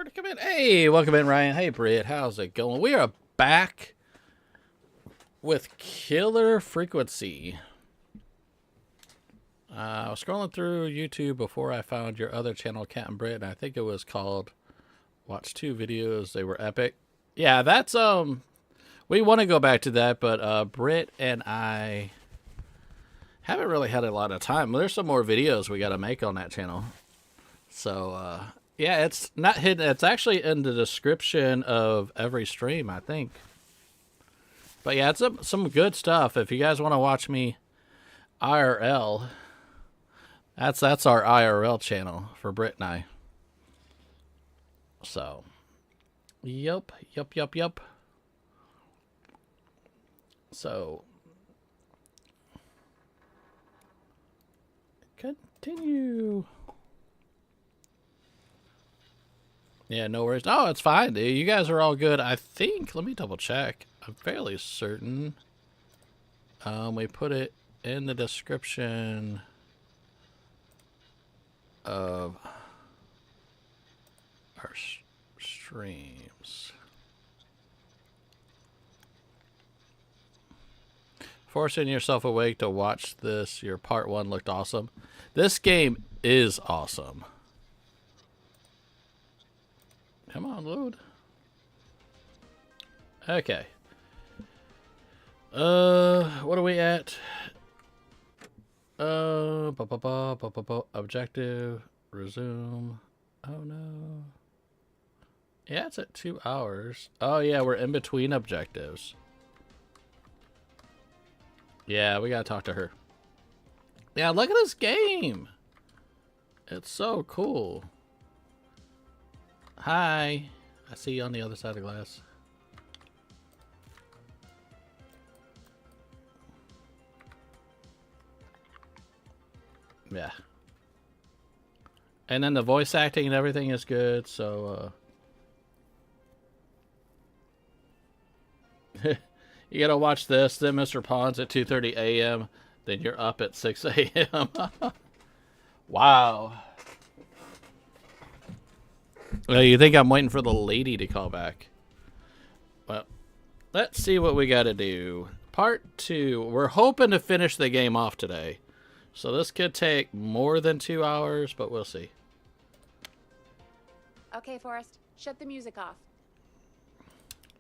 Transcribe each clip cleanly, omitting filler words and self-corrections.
to come in. Hey, welcome in, Ryan. Hey, Britt. How's it going? We are back with Killer Frequency. I was scrolling through YouTube before I found your other channel, Cat and Britt, and I think it was called Watch 2 Videos. They were epic. Yeah, that's, we want to go back to that, but Britt and I haven't really had a lot of time. There's some more videos we got to make on that channel. So, yeah, it's not hidden. It's actually in the description of every stream, I think. But yeah, it's some good stuff. If you guys want to watch me IRL, that's our IRL channel for Britt and I. So, yup. So, continue. Yeah, no worries. No, it's fine, dude. You guys are all good. I think, let me double check. I'm fairly certain. We put it in the description of our streams. Forcing yourself awake to watch this. Your part 1 looked awesome. This game is awesome. Come on, load. Okay. What are we at? Objective. Resume. Oh no. Yeah, it's at 2 hours. Oh yeah, we're in between objectives. Yeah, we gotta talk to her. Yeah, look at this game. It's so cool. Hi. I see you on the other side of the glass. Yeah. And then the voice acting and everything is good, so you gotta watch this, then Mr. Pond's at 2:30 a.m., then you're up at 6 a.m. Wow. Well, you think I'm waiting for the lady to call back? Well, let's see what we gotta do. Part 2. We're hoping to finish the game off today. So this could take more than 2 hours, but we'll see. Okay, Forrest, shut the music off.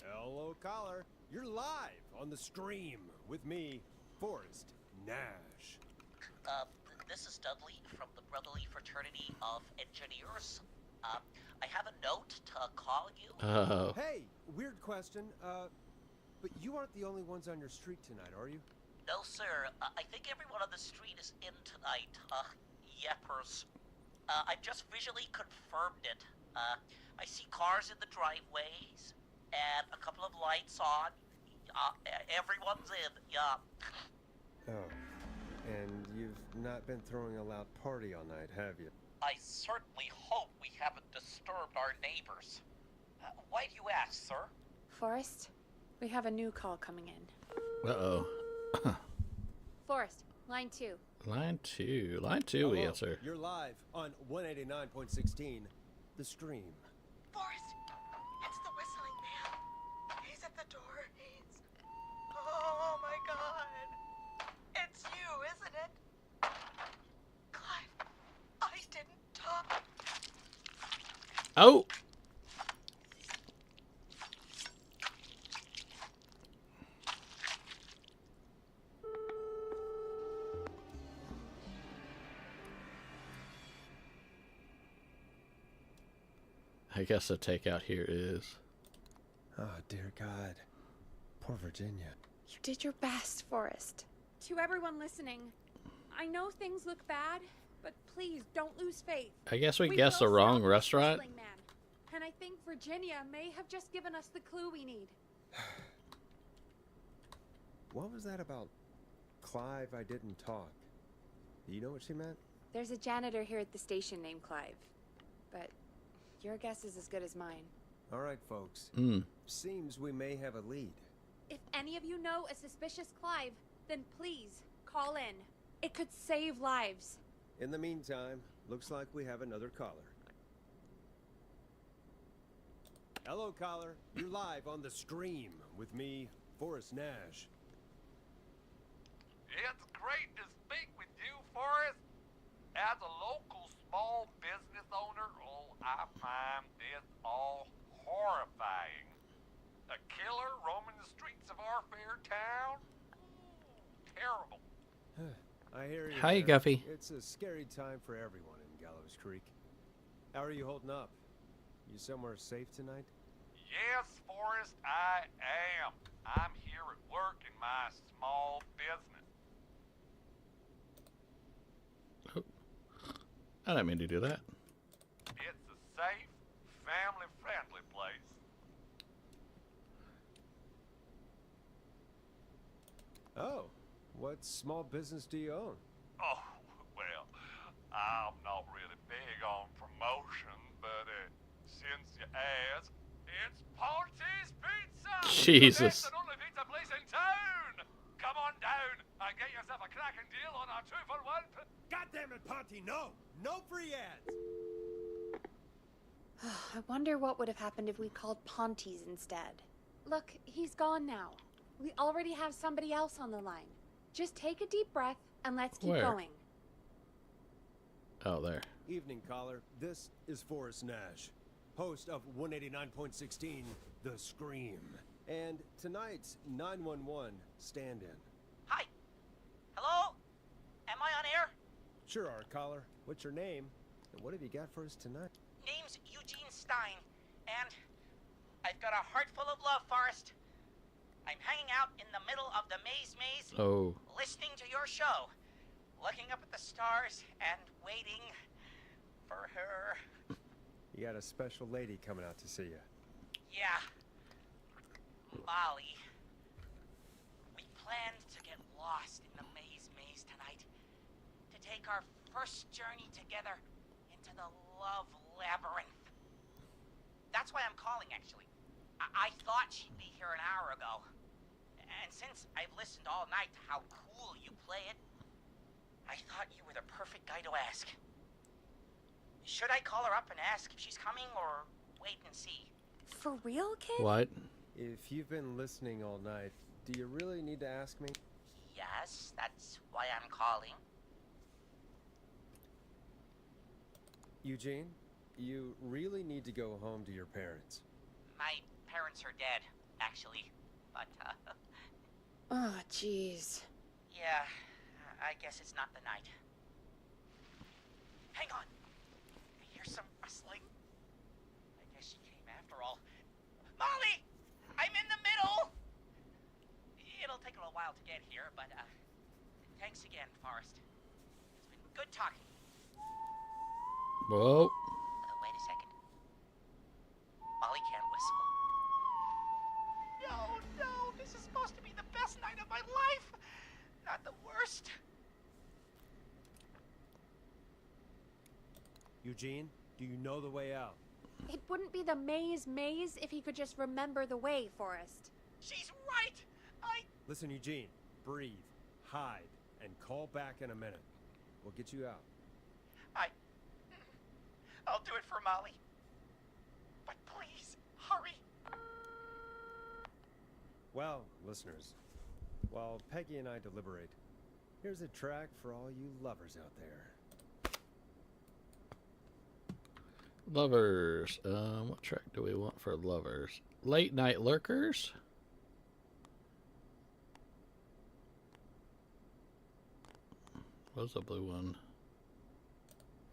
Hello, caller. You're live on the stream with me, Forrest Nash. This is Dudley from the Brotherly Fraternity of Engineers. I have a note to call you. Oh. Hey, weird question. But you aren't the only ones on your street tonight, are you? No, sir. I think everyone on the street is in tonight. Yeppers. I've just visually confirmed it. I see cars in the driveways and a couple of lights on. Everyone's in, yeah. Oh. And you've not been throwing a loud party all night, have you? I certainly hope we haven't disturbed our neighbors. Why do you ask, sir? Forrest, we have a new call coming in. Uh-oh. Forrest, line 2. Line 2. Line 2 Hello, we answer. You're live on 189.16, the stream. Forrest, it's the whistling man. He's at the door. Oh my God. It's you, isn't it? Clive, I didn't talk. Oh! I guess the takeout here is... Oh, dear God. Poor Virginia. You did your best, Forrest. To everyone listening, I know things look bad, but please don't lose faith. I guess we We guessed the will wrong stop this restaurant. whistling man. And I think Virginia may have just given us the clue we need. What was that about Clive, I didn't talk? Do you know what she meant? There's a janitor here at the station named Clive. But your guess is as good as mine. All right, folks. Seems we may have a lead. If any of you know a suspicious Clive, then please call in. It could save lives. In the meantime, looks like we have another caller. Hello, caller. You're live on the stream with me, Forrest Nash. It's great to speak with you, Forrest. As a local small business owner, I find this all horrifying. A killer roaming the streets of our fair town? Terrible. I hear you. Hi, there. Guffy. It's a scary time for everyone in Gallows Creek. How are you holding up? You somewhere safe tonight? Yes, Forrest, I am. I'm here at work in my small business. I didn't mean to do that. It's a safe, family-friendly place. Oh, what small business do you own? Oh, well, I'm not really big on promotion, but since you asked, it's Ponty's Pizza! Jesus. The best and only pizza place in town! Come on down and get yourself a cracking deal on our 2-for-1. God damn it, Ponty, no! No free ads! I wonder what would have happened if we called Ponty's instead. Look, he's gone now. We already have somebody else on the line. Just take a deep breath and let's keep Where? going. Oh, there. Evening, caller. This is Forrest Nash, host of 189.16, The Scream. And tonight's 911 stand-in. Hi. Hello? Am I on air? Sure are, caller. What's your name? And what have you got for us tonight? Name's Eugene Stein, and I've got a heart full of love, Forrest. I'm hanging out in the middle of the maze, Oh. listening to your show, looking up at the stars and waiting for her. You got a special lady coming out to see you. Yeah. Molly. We planned to get lost in the maze tonight. To take our first journey together into the love labyrinth. That's why I'm calling, actually. I thought she'd be here an hour ago. And since I've listened all night to how cool you play it, I thought you were the perfect guy to ask. Should I call her up and ask if she's coming, or wait and see? For real, kid? What? If you've been listening all night, do you really need to ask me? Yes, that's why I'm calling. Eugene, you really need to go home to your parents. My parents are dead, actually. But, Oh, jeez. yeah, I guess it's not the night. Hang on. I hear some rustling. I guess she came after all. Molly! I'm in the middle! It'll take a little while to get here, but, thanks again, Forrest. It's been good talking. Whoa. Wait a second. Molly can't whistle. No, this is supposed to be the best night of my life! Not the worst. Eugene, do you know the way out? It wouldn't be the maze if he could just remember the way, Forrest. She's right! Listen, Eugene, breathe, hide, and call back in a minute. We'll get you out. I'll do it for Molly. But please, hurry. Well, listeners, while Peggy and I deliberate, here's a track for all you lovers out there. Lovers. What track do we want for lovers? Late Night Lurkers? What's the blue one?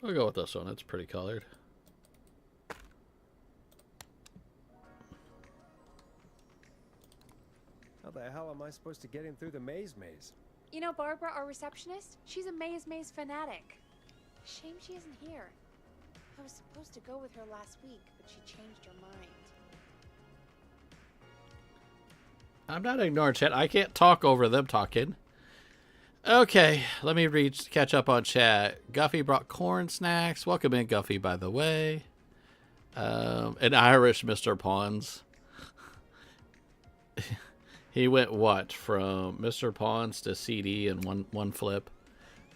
We'll go with this one. It's pretty colored. How the hell am I supposed to get him through the maze? You know Barbara, our receptionist? She's a maze fanatic. Shame she isn't here. I was supposed to go with her last week, but she changed her mind. I'm not ignoring chat. I can't talk over them talking. Okay, let me catch up on chat. Guffy brought corn snacks. Welcome in, Guffy, by the way. An Irish Mr. Pawns. He went what? From Mr. Pawns to CD in one flip.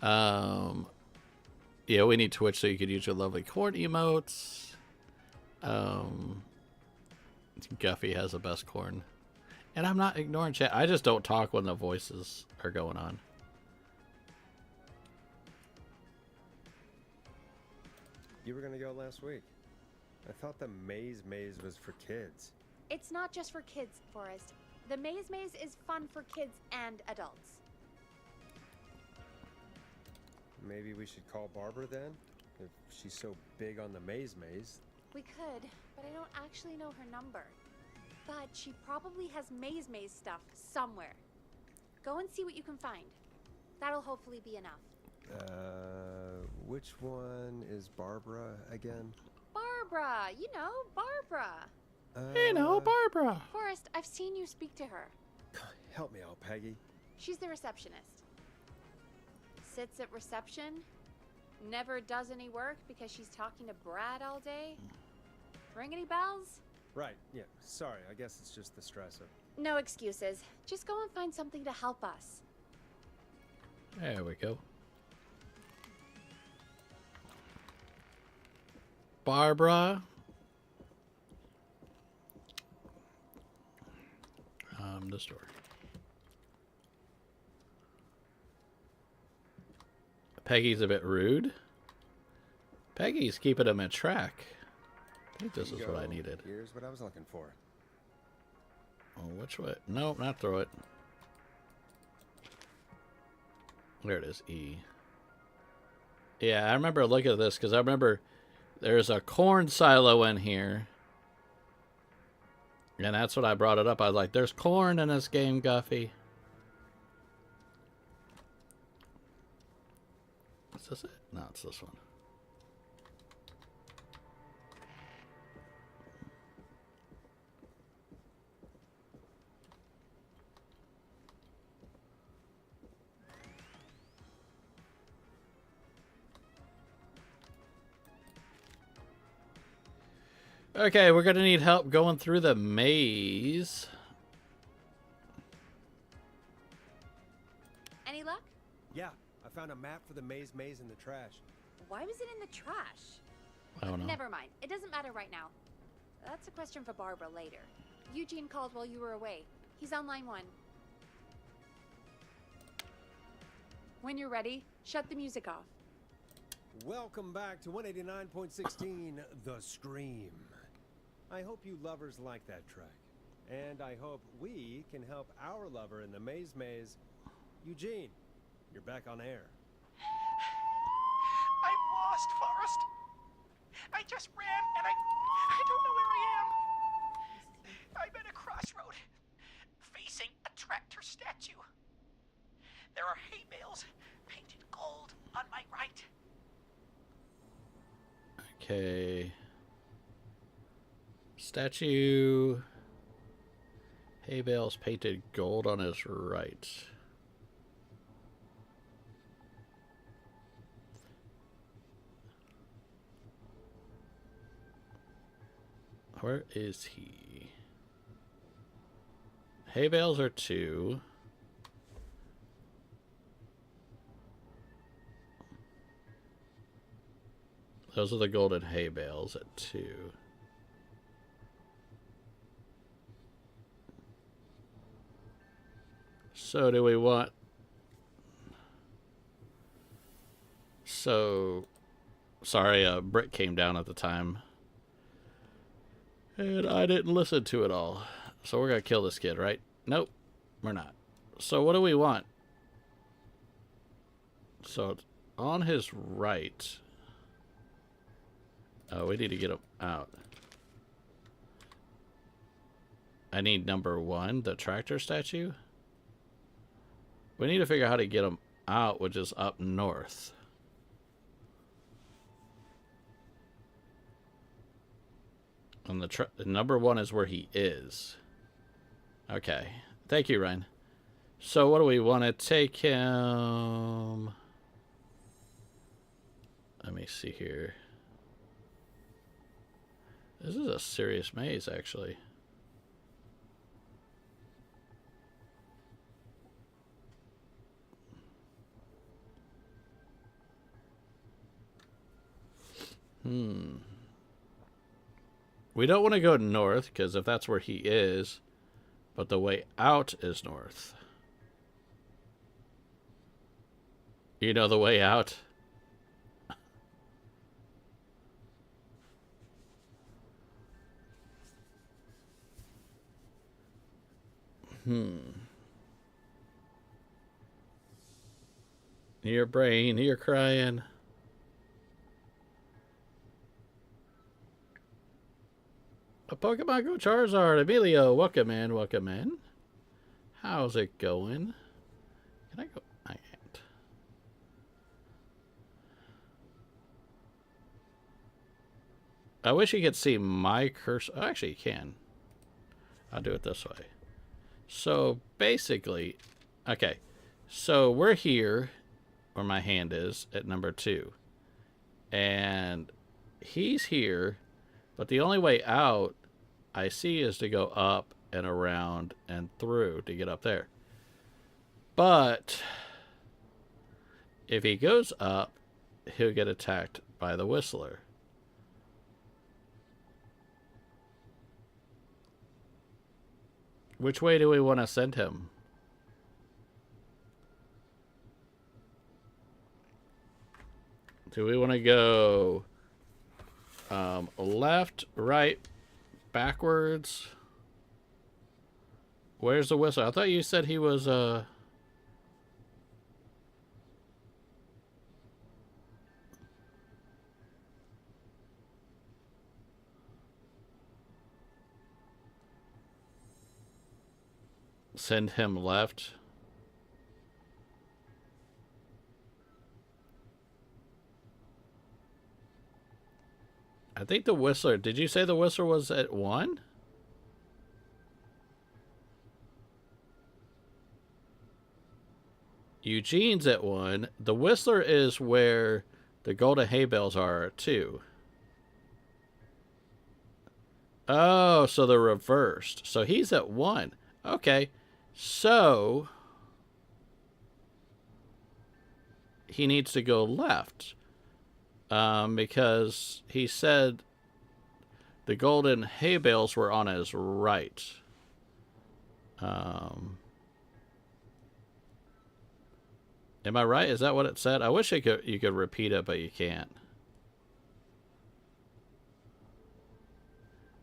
Yeah, we need Twitch so you could use your lovely corn emotes. Guffey has the best corn. And I'm not ignoring chat. I just don't talk when the voices are going on. You were gonna go last week. I thought the maze was for kids. It's not just for kids, Forrest. The maze is fun for kids and adults. Maybe we should call Barbara then? If she's so big on the maze. We could, but I don't actually know her number. But she probably has maze stuff somewhere. Go and see what you can find. That'll hopefully be enough. Which one is Barbara again? Barbara! You know, Barbara! You know, Barbara. Forrest, I've seen you speak to her. Help me out, Peggy. She's the receptionist. Sits at reception, never does any work because she's talking to Brad all day. Ring any bells? Right, yeah. Sorry, I guess it's just the stressor. No excuses. Just go and find something to help us. There we go. Barbara. The store. Peggy's a bit rude. Peggy's keeping him in track. I think this is what I needed. Here's what I was looking for. Oh, which way? No, not throw it. There it is, E. Yeah, I remember looking at this because I remember there's a corn silo in here. And that's what I brought it up. I was like, there's corn in this game, Guffey. Is this it? No, it's this one. Okay, we're gonna need help going through the maze. Any luck? Yeah, I found a map for the maze in the trash. Why was it in the trash? I don't know. Never mind. It doesn't matter right now. That's a question for Barbara later. Eugene called while you were away. He's on line 1. When you're ready, shut the music off. Welcome back to 189.16 The Scream. I hope you lovers like that track. And I hope we can help our lover in the maze. Eugene, you're back on air. I'm lost, Forrest. I just ran and I don't know where I am. I'm at a crossroad, facing a tractor statue. There are hay bales painted gold on my right. Okay. Statue. Hay bales painted gold on his right. Where is he? Hay bales are 2. Those are the golden hay bales at 2. So do we want... So... Sorry, a brick came down at the time. And I didn't listen to it all. So we're going to kill this kid, right? Nope, we're not. So what do we want? So it's on his right... Oh, we need to get him out. I need number 1, the tractor statue. We need to figure out how to get him out, which is up north. And the number 1 is where he is. Okay. Thank you, Ryan. So what do we want to take him? Let me see here. This is a serious maze, actually. We don't want to go north, because if that's where he is, but the way out is north. You know the way out? Your brain, you're crying. A Pokemon Go Charizard. Emilio, welcome in, welcome in. How's it going? Can I go? I can't. I wish you could see my cursor. Oh, actually, you can. I'll do it this way. So, basically, okay. So, we're here, where my hand is, at number 2. And he's here, but the only way out I see is to go up and around and through to get up there. But if he goes up, he'll get attacked by the Whistler. Which way do we want to send him? Do we want to go left, right, backwards? Where's the Whistler? I thought you said he was send him left. I think the Whistler, did you say the Whistler was at 1? Eugene's at 1. The Whistler is where the golden hay bales are at 2. Oh, so they're reversed. So he's at 1. Okay. So he needs to go left. Because he said the golden hay bales were on his right. Am I right? Is that what it said? I wish you could repeat it, but you can't.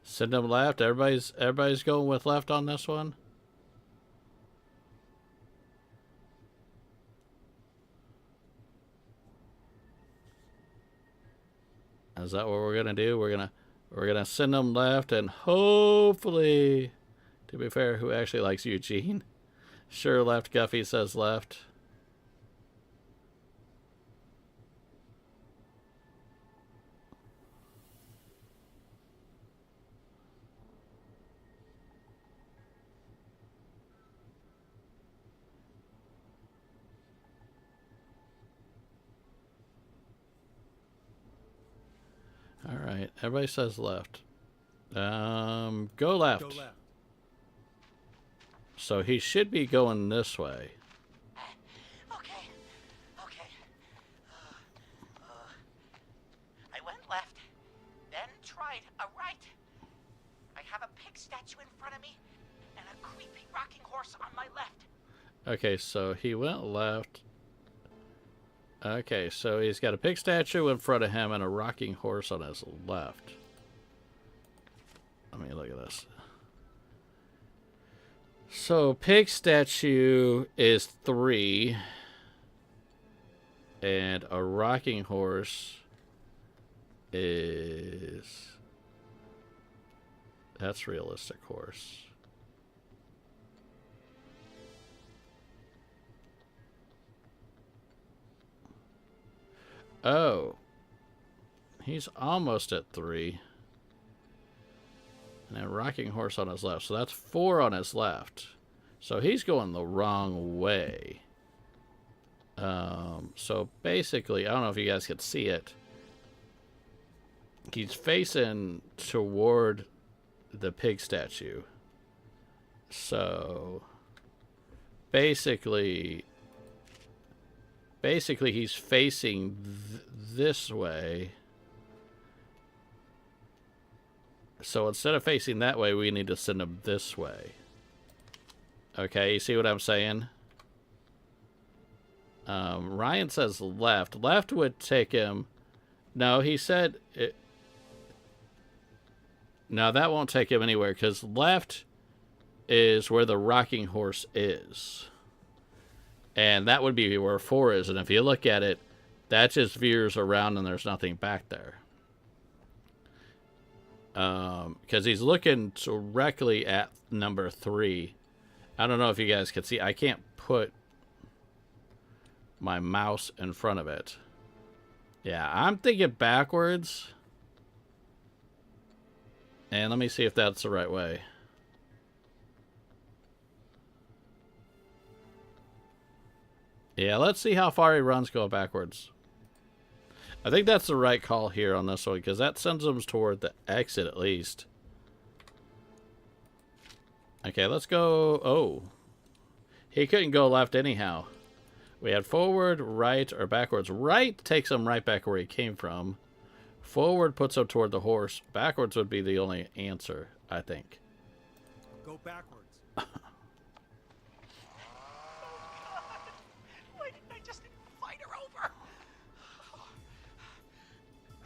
Send him left. Everybody's going with left on this one. Is that what we're gonna do? We're gonna send them left, and hopefully, to be fair, who actually likes Eugene? Sure, left. Guffey says left. All right, everybody says left. Go left. Go left. So he should be going this way. Okay. I went left, then tried a right. I have a pig statue in front of me and a creepy rocking horse on my left. Okay, so he went left. Okay, so he's got a pig statue in front of him and a rocking horse on his left. Let me look at this. So pig statue is 3. And a rocking horse is... That's realistic horse. Oh. He's almost at 3. And a rocking horse on his left. So that's 4 on his left. So he's going the wrong way. So basically, I don't know if you guys could see it. He's facing toward the pig statue. So basically he's facing this way. So instead of facing that way, we need to send him this way. Okay, you see what I'm saying? Ryan says left. Left would take him... No, he said... No, that won't take him anywhere, because left is where the rocking horse is. And that would be where 4 is. And if you look at it, that just veers around and there's nothing back there. Because he's looking directly at number 3. I don't know if you guys can see. I can't put my mouse in front of it. Yeah, I'm thinking backwards. And let me see if that's the right way. Yeah, let's see how far he runs going backwards. I think that's the right call here on this one, because that sends them toward the exit at least. Okay, let's go... Oh. He couldn't go left anyhow. We had forward, right, or backwards. Right takes him right back where he came from. Forward puts him toward the horse. Backwards would be the only answer, I think. Go backwards. Why didn't I just invite her over?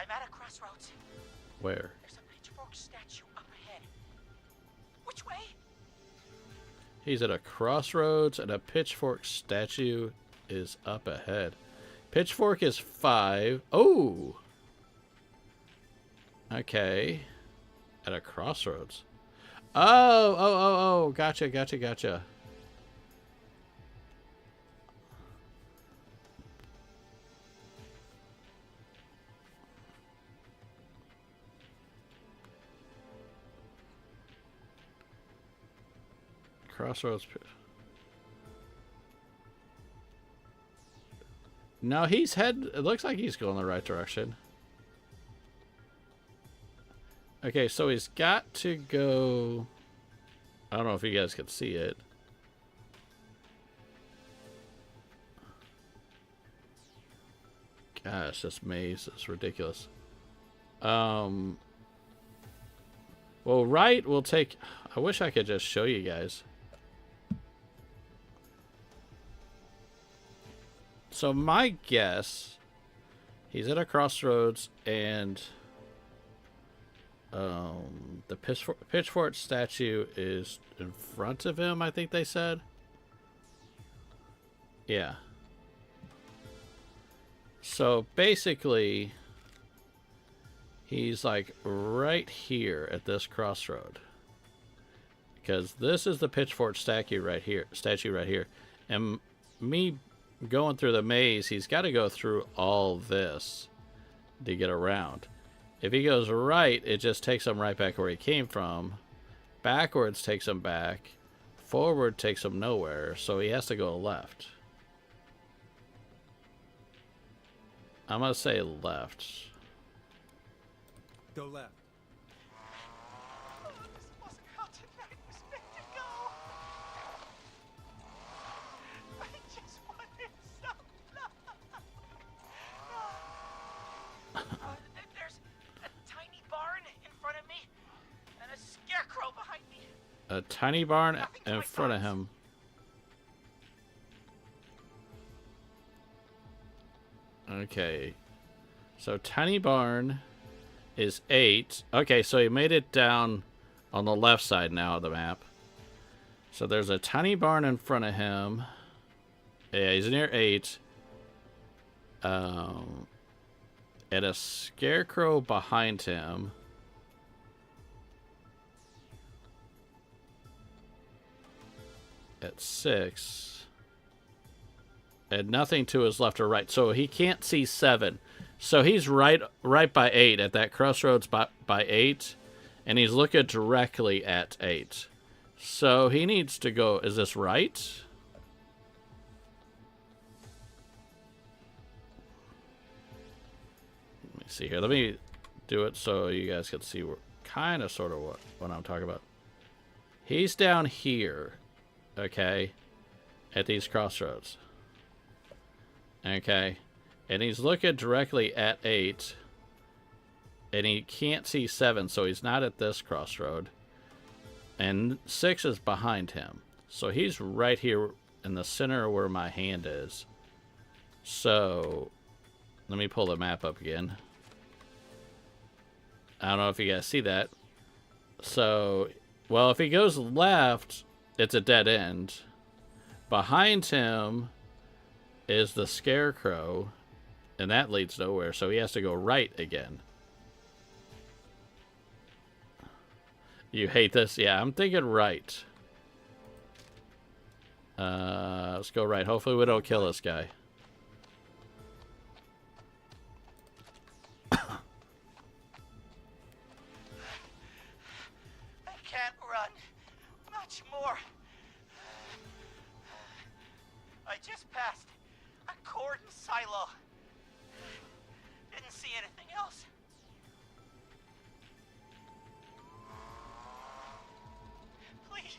I'm at a crossroads. Where? There's a pitchfork statue up ahead. Which way? He's at a crossroads and a pitchfork statue is up ahead. Pitchfork is 5. Oh! Okay. At a crossroads. Oh. Gotcha. Crossroads. No, he's head. It looks like he's going the right direction. Okay, so he's got to go... I don't know if you guys can see it. Gosh, this maze is ridiculous. Well, right will take... I wish I could just show you guys. So my guess... He's at a crossroads and... the pitchfork statue is in front of him, I think they said. Yeah. So basically, he's like right here at this crossroad. Because this is the pitchfork statue right here. And me going through the maze, he's got to go through all this to get around. If he goes right, it just takes him right back where he came from. Backwards takes him back. Forward takes him nowhere, so he has to go left. I'm going to say left. Go left. Oh, this wasn't how tonight was meant to go. I just wanted some love. There's a tiny barn in front of me and a scarecrow behind me. A tiny barn in front of him. Okay. So tiny barn is 8. Okay, so he made it down on the left side now of the map. So there's a tiny barn in front of him. Yeah, he's near 8. And a scarecrow behind him. At 6. And nothing to his left or right. So he can't see 7. So he's right by 8 at that crossroads by 8. And he's looking directly at 8. So he needs to go. Is this right? Let me see here. Let me do it so you guys can see kind of sort of what I'm talking about. He's down here. Okay. At these crossroads. Okay. And he's looking directly at 8. and he can't see 7, so he's not at this crossroad. And 6 is behind him. So he's right here in the center where my hand is. So let me pull the map up again. I don't know if you guys see that. So, well, if he goes left, it's a dead end. Behind him is the scarecrow, and that leads nowhere, so he has to go right again. You hate this? Yeah, I'm thinking right. Let's go right. Hopefully we don't kill this guy. I can't run much more. I just passed a cordon silo. Didn't see anything else. Please.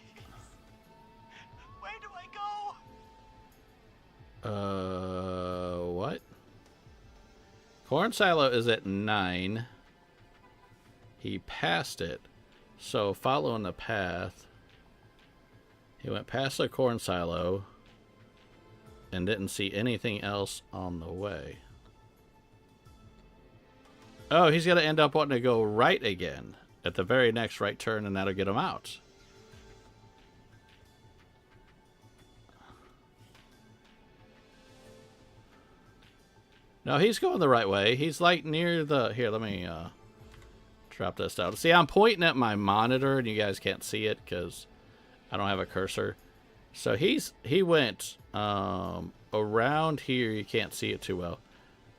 Where do I go? What? Corn silo is at 9. He passed it. So following the path, he went past the corn silo and didn't see anything else on the way. Oh, he's going to end up wanting to go right again at the very next right turn, and that'll get him out. No, he's going the right way. He's like near the... Here, let me drop this down. See, I'm pointing at my monitor, and you guys can't see it because I don't have a cursor. So he went around here. You can't see it too well.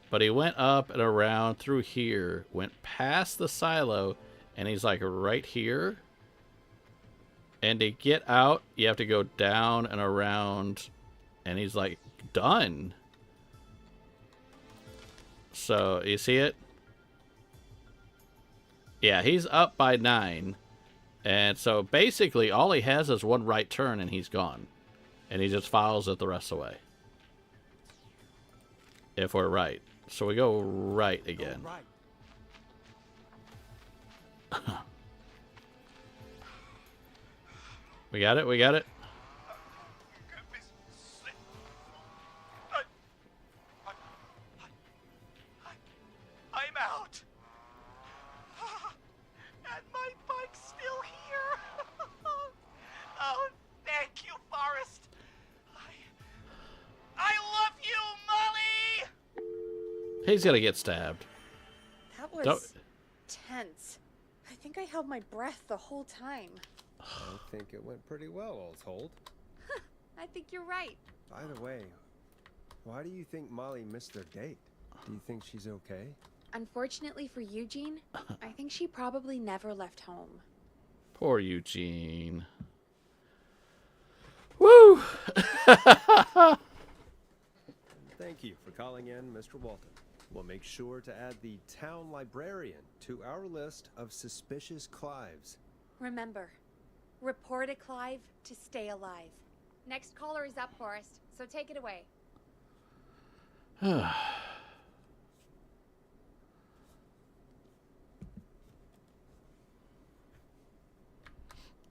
But he went up and around through here, went past the silo, and he's like right here. And to get out, you have to go down and around, and he's like done. So, you see it? Yeah, he's up by 9. And so, basically, all he has is one right turn, and he's gone. And he just follows it the rest of the way. If we're right. So, we go right again. Right. We got it? We got it? I'm out. And my bike's still here. Oh, thank you, Forrest. I love you, Molly. He's gonna get stabbed. That was Don't- tense. I think I held my breath the whole time. I think it went pretty well, all told. I think you're right. By the way, why do you think Molly missed their date? Do you think she's okay? Unfortunately for Eugene, I think she probably never left home. Poor Eugene. Woo! Thank you for calling in, Mr. Walton. We'll make sure to add the town librarian to our list of suspicious Clives. Remember, report a Clive to stay alive. Next caller is up, Forrest, so take it away.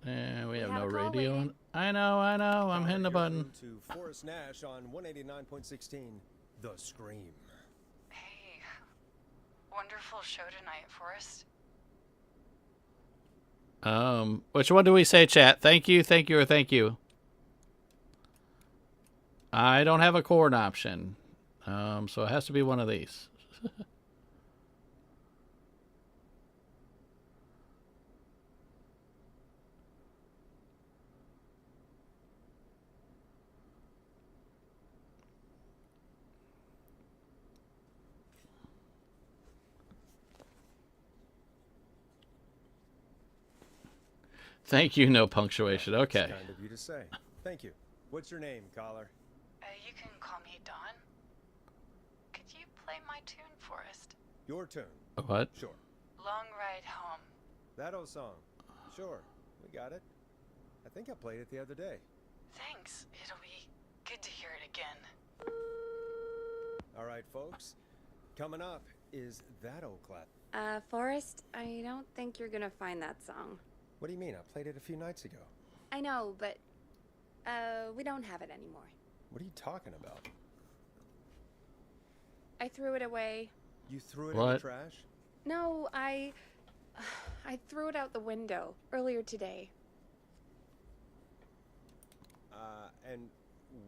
And we have have no a call radio waiting. on. I know. I'm hitting the You're button. through to Forrest Nash on 189.16, The Scream. Hey, wonderful show tonight, Forrest. Which one do we say, chat? Thank you, or thank you. I don't have a chord option. So it has to be one of these. Thank you, no punctuation. Okay. That's kind of you to say. Thank you. What's your name, caller? You can call me Dawn. Could you play my tune, Forrest? Your turn. What? Sure. Long Ride Home. That old song. Sure. We got it. I think I played it the other day. Thanks. It'll be good to hear it again. All right, folks. Coming up, is that old clap? Forrest, I don't think you're gonna find that song. What do you mean? I played it a few nights ago. I know, but, we don't have it anymore. What are you talking about? I threw it away. You threw it in the trash? No, I threw it out the window earlier today. And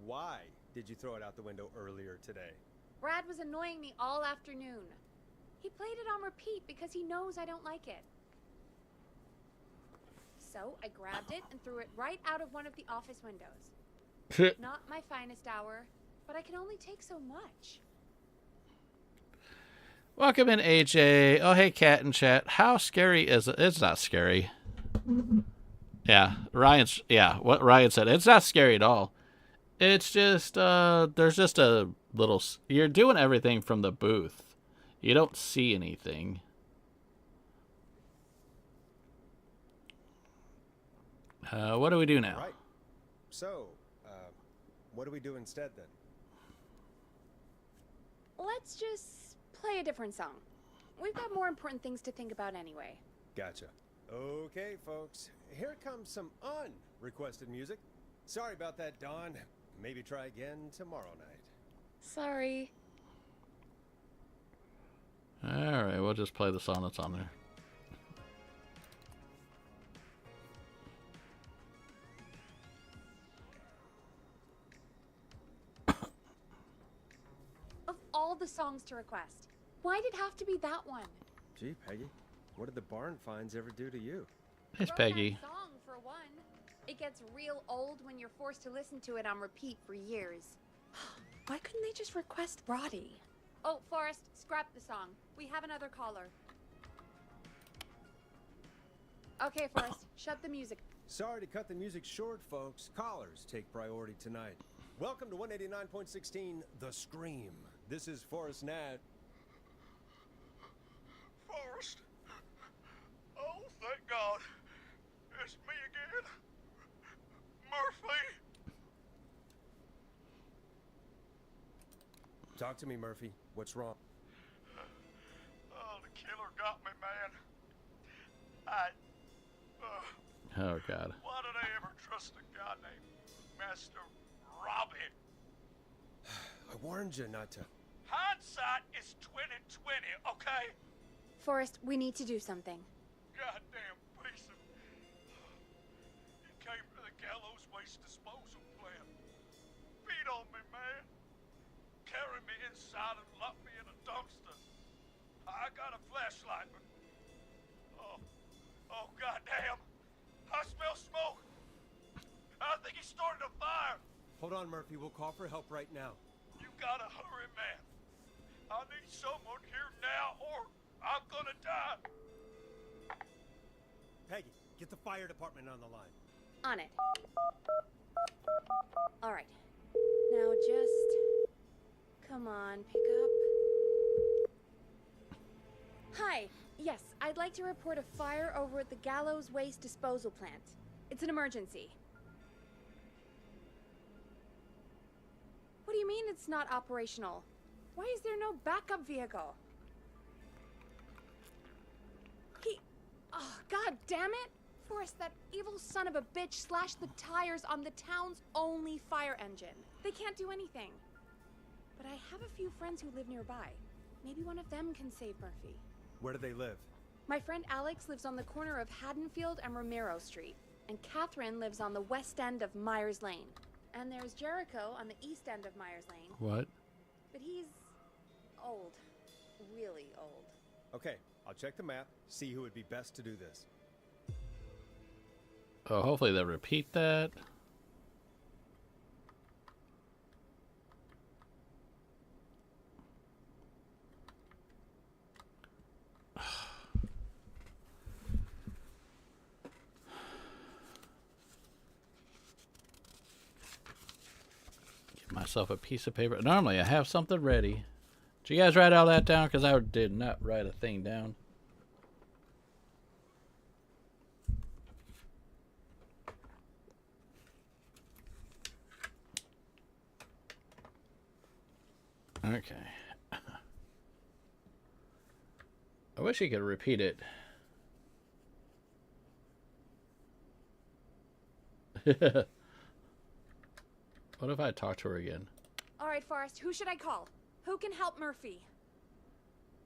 why did you throw it out the window earlier today? Brad was annoying me all afternoon. He played it on repeat because he knows I don't like it. So I grabbed it and threw it right out of one of the office windows. Not my finest hour, but I can only take so much. Welcome in, AJ. Oh, hey, Cat in chat. How scary is it? It's not scary. Yeah, what Ryan said. It's not scary at all. It's just, there's just a little... You're doing everything from the booth. You don't see anything. What do we do now? Right. So, what do we do instead then? Let's just play a different song. We've got more important things to think about anyway. Gotcha. Okay, folks. Here comes some unrequested music. Sorry about that, Dawn. Maybe try again tomorrow night. Sorry. Alright, we'll just play the song that's on there. Of all the songs to request, why did it have to be that one? Gee, Peggy, what did the barn finds ever do to you? It's Wrote Peggy. that song for one. It gets real old when you're forced to listen to it on repeat for years. Why couldn't they just request Roddy? Oh, Forrest, scrap the song. We have another caller. Okay, Forrest, shut the music. Sorry to cut the music short, folks. Callers take priority tonight. Welcome to 189.16 The Scream. This is Forrest Nat. Forrest. Oh, thank God. It's me again. Murphy. Talk to me, Murphy. What's wrong? Oh, the killer got me, man. Oh, God. Why did I ever trust a guy named Master Robbie? I warned you not to. Hindsight is 20/20, okay? Forrest, we need to do something. Goddamn piece of... He came to the gallows waste disposal plant. Beat on me, man. Carry me inside and lock me in a dumpster. I got a flashlight, but... Oh, goddamn. I smell smoke. I think he started a fire. Hold on, Murphy. We'll call for help right now. You gotta hurry, man. I need someone here now or I'm gonna die. Peggy, get the fire department on the line. On it. All right. Now just... Come on, pick up. Hi. Yes, I'd like to report a fire over at the Gallows Waste Disposal Plant. It's an emergency. What do you mean it's not operational? Why is there no backup vehicle? Oh, God damn it! Forrest, that evil son of a bitch slashed the tires on the town's only fire engine. They can't do anything. But I have a few friends who live nearby. Maybe one of them can save Murphy. Where do they live? My friend Alex lives on the corner of Haddonfield and Romero Street. And Catherine lives on the west end of Myers Lane. And there's Jericho on the east end of Myers Lane. What? But he's old. Really old. Okay, I'll check the map, see who would be best to do this. Oh, hopefully they'll repeat that. Give myself a piece of paper. Normally I have something ready. Did you guys write all that down? Because I did not write a thing down. Okay. I wish he could repeat it. What if I talk to her again? All right, Forrest, who should I call? Who can help Murphy?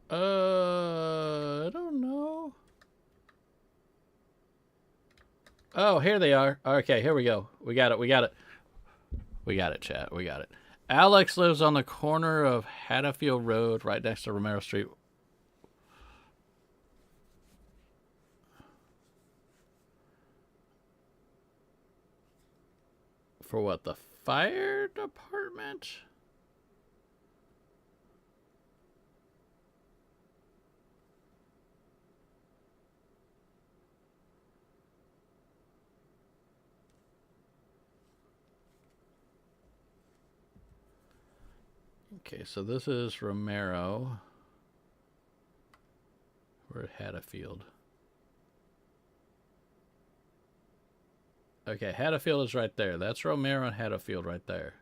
I don't know. Oh, here they are. Okay, here we go. We got it. We got it. We got it, chat. We got it. Alex lives on the corner of Haddonfield Road, right next to Romero Street. For what? The fire department? Okay, so this is Romero. We're at Haddonfield. Okay, Haddonfield is right there. That's Romero and Haddonfield right there.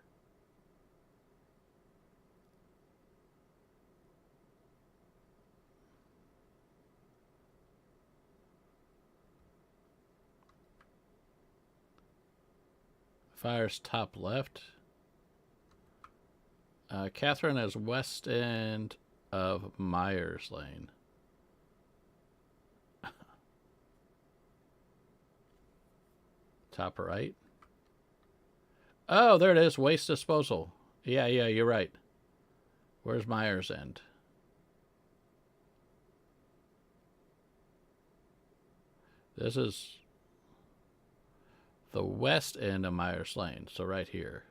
Fire's top left. Catherine is west end of Myers Lane. Top right. Oh, there it is. Waste disposal. Yeah, you're right. Where's Myers End? This is the west end of Myers Lane. So right here.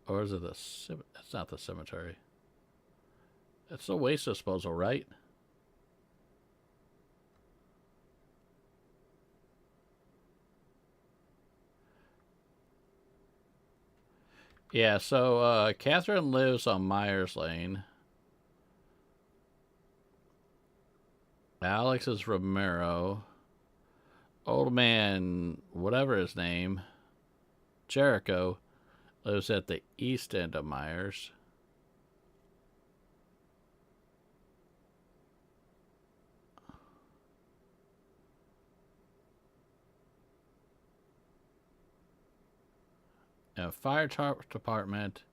Or is it the cemetery? It's not the cemetery. It's the waste disposal, right? Yeah, so Catherine lives on Myers Lane. Alex is Romero. Old man, whatever his name, Jericho, lives at the east end of Myers. Now, fire department.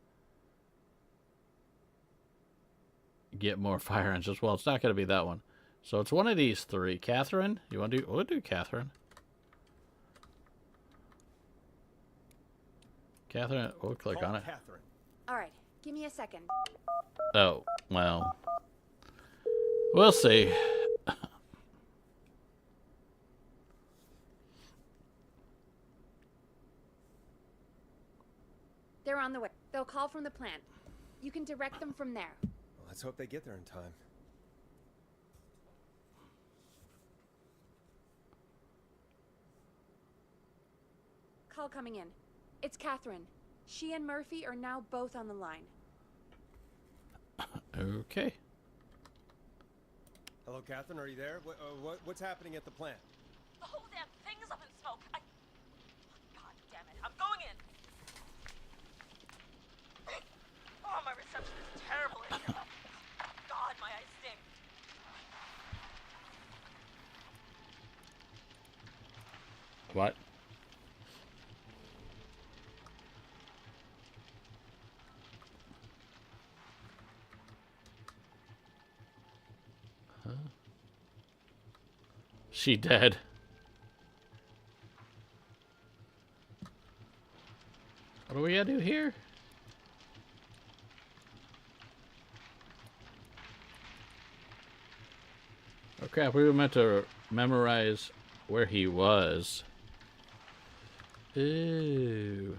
Get more fire engines. Well, it's not going to be that one. So it's one of these three. Catherine, you want to do? We'll do Catherine. Catherine, we'll click on it. Catherine. All right, give me a second. Oh, well. We'll see. They're on the way. They'll call from the plant. You can direct them from there. Well, let's hope they get there in time. Call coming in. It's Catherine. She and Murphy are now both on the line. Okay. Hello, Catherine. Are you there? What's happening at the plant? The whole damn thing is up in smoke. God damn it. I'm going in. Oh, my reception is terrible in here. God, my eyes sting. What? Huh? She dead. What do we gotta do here? Oh crap, we were meant to memorize where he was. Ooh.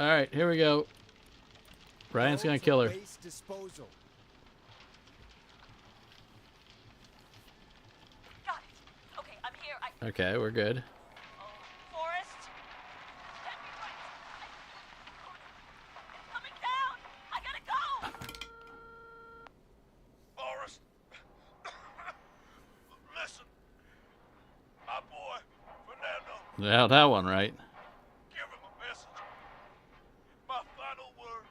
Alright, here we go. Ryan's gonna kill her. Waste disposal. Got it. Okay, I'm here. Okay, we're good. Forrest? Get me right. It's coming down. I gotta go. Forrest! Yeah, that one, right? Give him a message. My final words.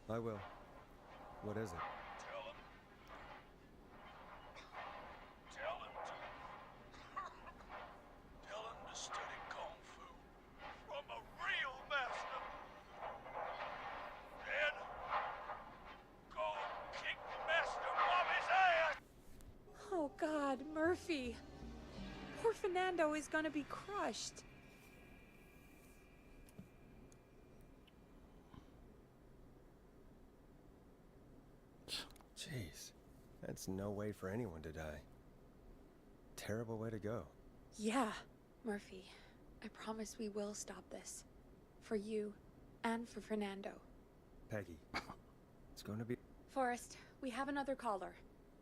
I will. What is it? Tell him. Tell him to study kung fu from a real master. Then go kick the master mommy's ass. Oh God, Murphy. Poor Fernando is gonna be crushed. Jeez. That's no way for anyone to die. Terrible way to go. Yeah, Murphy. I promise we will stop this. For you and for Fernando. Peggy. It's going to be... Forrest, we have another caller.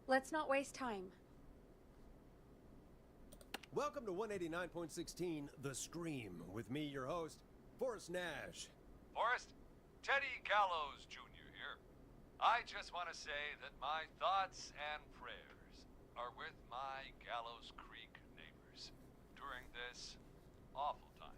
Let's not waste time. Welcome to 189.16 The Scream. With me, your host, Forrest Nash. Forrest, Teddy Gallows Jr. here. I just want to say that my thoughts and prayers are with my Gallows Creek neighbors during this awful time.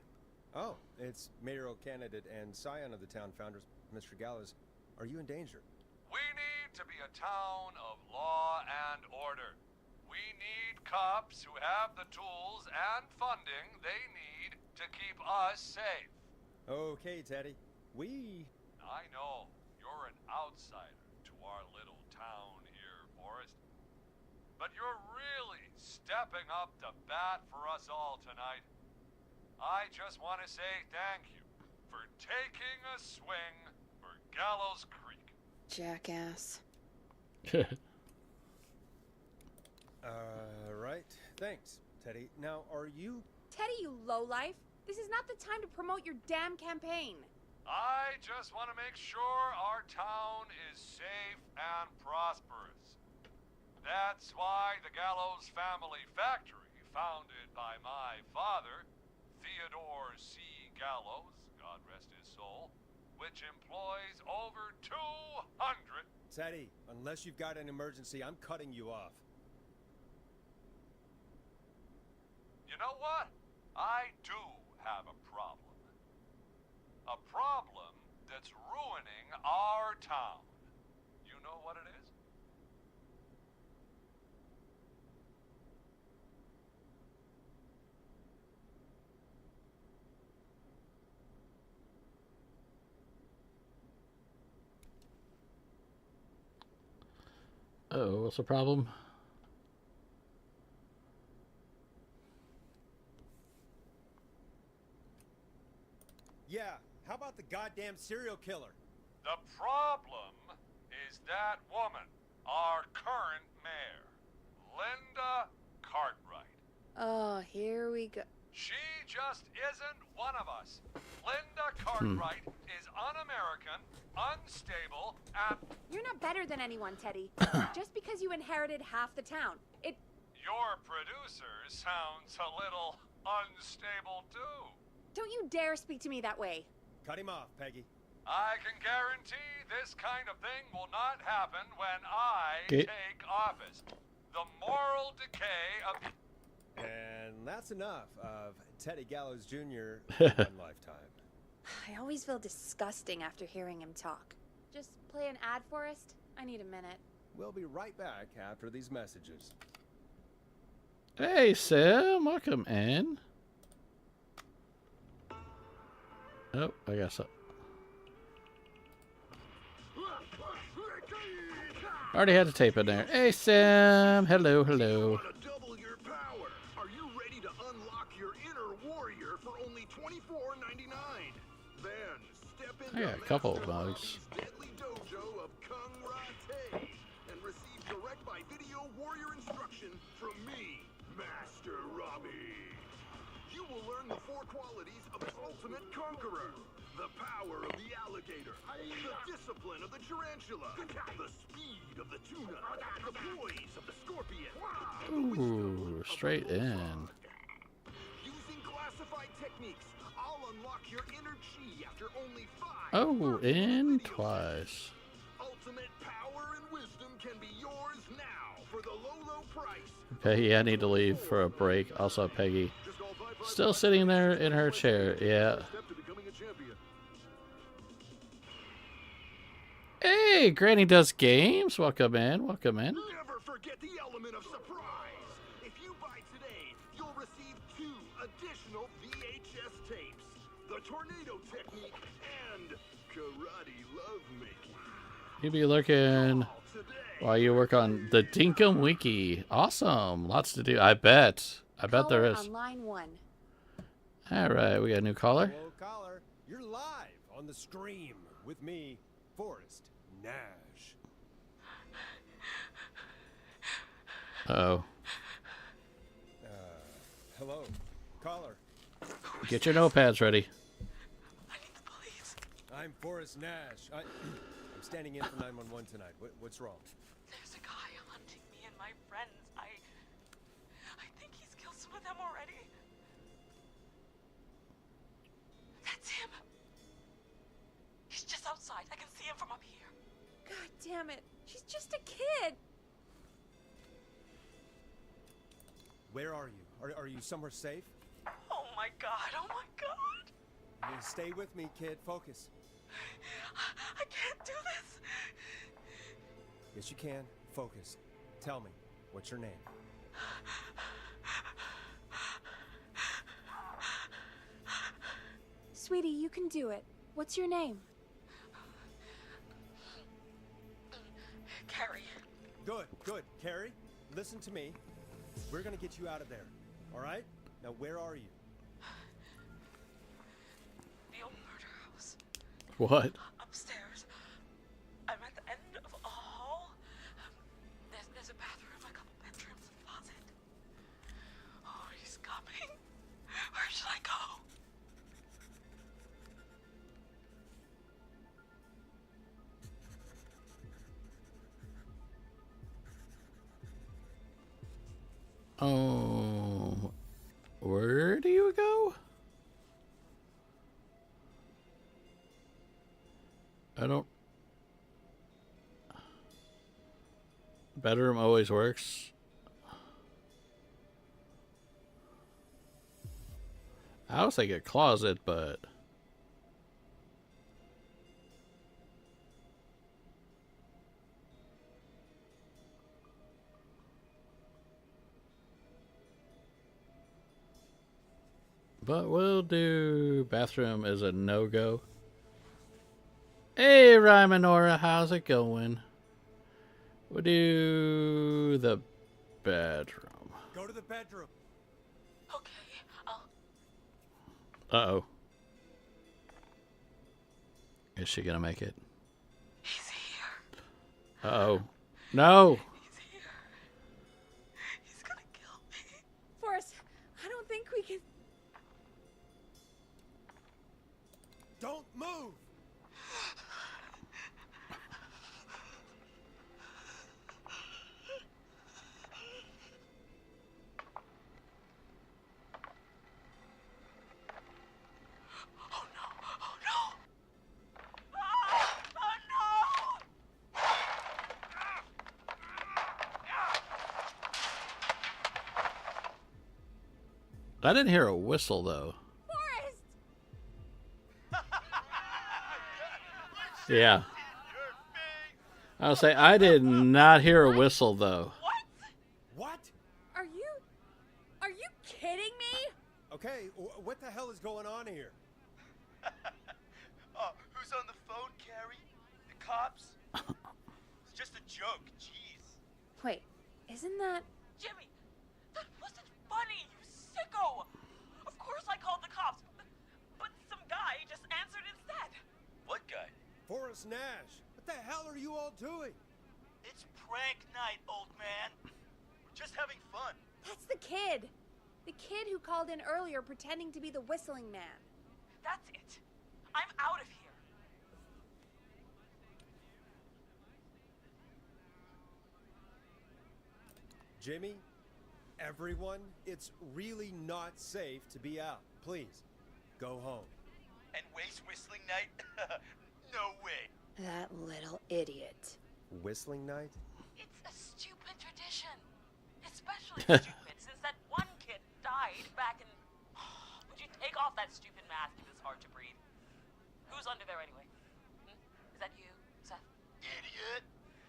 Oh, it's mayoral candidate and scion of the town founders, Mr. Gallows. Are you in danger? We need to be a town of law and order. We need cops who have the tools and funding they need to keep us safe. Okay, Teddy. I know you're an outsider to our little town here, Forrest. But you're really stepping up to bat for us all tonight. I just want to say thank you for taking a swing for Gallows Creek. Jackass. Right. Thanks, Teddy. Now, are you... Teddy, you lowlife. This is not the time to promote your damn campaign. I just want to make sure our town is safe and prosperous. That's why the Gallows Family Factory, founded by my father, Theodore C. Gallows, God rest his soul, which employs over 200... Teddy, unless you've got an emergency, I'm cutting you off. You know what? I do have a problem. A problem that's ruining our town. You know what it is? Oh, what's the problem? Yeah, how about the goddamn serial killer? The problem is that woman, our current mayor, Linda Cartwright. Oh, here we go. She just isn't one of us. Linda Cartwright is un-American, unstable, and... You're not better than anyone, Teddy. Just because you inherited half the town. Your producer sounds a little unstable, too. Don't you dare speak to me that way. Cut him off, Peggy. I can guarantee this kind of thing will not happen when I Okay. take office. The moral decay of... And that's enough of Teddy Gallows Jr. in one lifetime. I always feel disgusting after hearing him talk. Just play an ad, Forrest? I need a minute. We'll be right back after these messages. Hey, Sam, welcome in. Oh, I got some. Already had the tape in there. Hey, Sam. Hello, hello. Want to double your power? Are you ready to unlock your inner warrior for only $24.99? Then step into I got a couple of Master bugs. Robbie's deadly dojo of Kung Rate and receive direct by video warrior instruction from me, Master Robbie. You will learn the 4 qualities of an ultimate conqueror. The power of the alligator, the discipline of the tarantula, the speed of the tuna, the poise of the scorpion, and the wisdom Ooh, of straight the in. bullfrog. Using classified techniques, I'll unlock your inner chi after only 5 Oh, first in video twice. Ultimate power and wisdom can be yours now for the low, low price Peggy, I need to leave for a break. Also, Peggy, still sitting there in her chair. Yeah. Hey, Granny does games. Welcome in. Welcome in. Never forget the element of surprise. If you buy today, you'll receive 2 additional VHS tapes. The tornado technique and karate lovemaking. You be looking while you work on the Dinkum Wiki. Awesome. Lots to do. I bet. I bet there is. On line 1. All right. We got a new caller. Hello, caller. You're live on the stream with me, Forrest Nash. Uh-oh. Hello, caller. Get your notepads ready. I need the police. I'm Forrest Nash. I'm standing in for 911 tonight. What's wrong? There's a guy hunting me and my friends. I think he's killed some of them already. That's him. He's just outside. I can see him from up here. God damn it. She's just a kid. Where are you? Are you somewhere safe? Oh my god. Oh my god. You stay with me, kid. Focus. I can't do this. Yes, you can. Focus. Tell me, what's your name? Sweetie, you can do it. What's your name? Carrie. Good, good. Carrie, listen to me. We're gonna get you out of there. All right? Now, where are you? The old murder house. What? Upstairs. I'm at the end of a hall. There's a bathroom, a couple bedrooms, and a closet. Oh, he's coming. Where should I go? Oh, where do you go? I don't. Bedroom always works. I was thinking closet, but. But we'll do bathroom is a no-go. Hey, Rymanora, how's it going? We'll do the bedroom. Go to the bedroom. Okay, I'll... Uh-oh. Is she gonna make it? He's here. Uh-oh. No! He's here. He's gonna kill me. Forrest, I don't think we can... Don't move! Oh no! Oh no! Oh no! I didn't hear a whistle, though. Forrest! Yeah. I'll say I did not hear a whistle, though. What? Are you kidding me? Okay, what the hell is going on here? Oh, who's on the phone, Carrie? The cops? It's just a joke, jeez. Wait, isn't that... Jimmy, that wasn't funny, you sicko! Of course I called the cops, but some guy just answered instead. What guy? Forrest Nash, what the hell are you all doing? It's prank night, old man. We're just having fun. That's the kid! The kid who called in earlier pretending to be the whistling man. That's it. I'm out of here. Jimmy, everyone, it's really not safe to be out. Please, go home. And waste whistling night? No way. That little idiot. Whistling night? It's a stupid tradition. Especially stupid since that one kid died back in... Would you take off that stupid mask if it's hard to breathe? Who's under there anyway? Is that you, Seth? Idiot!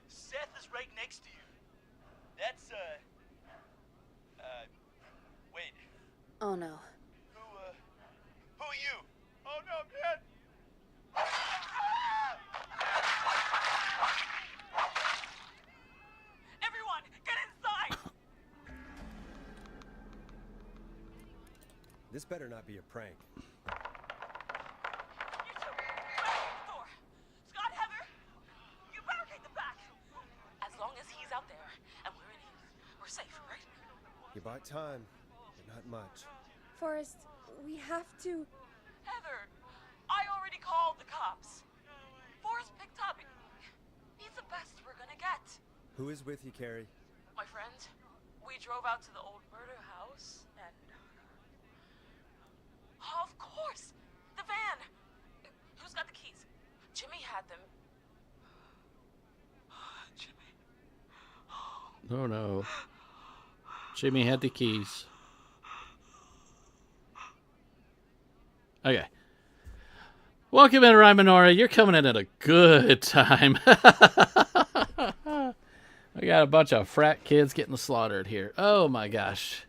Seth is right next to you. That's, wait. Oh no. Who are you? Oh no, man! Everyone, get inside! This better not be a prank. You two, barricade the door. Scott, Heather, you barricade the back. As long as he's out there and we're in here, we're safe, right? You bought time, but not much. Forrest, we have to... Heather, I already called the cops. Forrest picked up. He's the best we're gonna get. Who is with you, Carrie? My friend, we drove out to the old murder house and... Of course! The van! Who's got the keys? Jimmy had them. Jimmy. Oh no. Jimmy had the keys. Okay. Welcome in, Rymanora. You're coming in at a good time. We got a bunch of frat kids getting slaughtered here. Oh my gosh.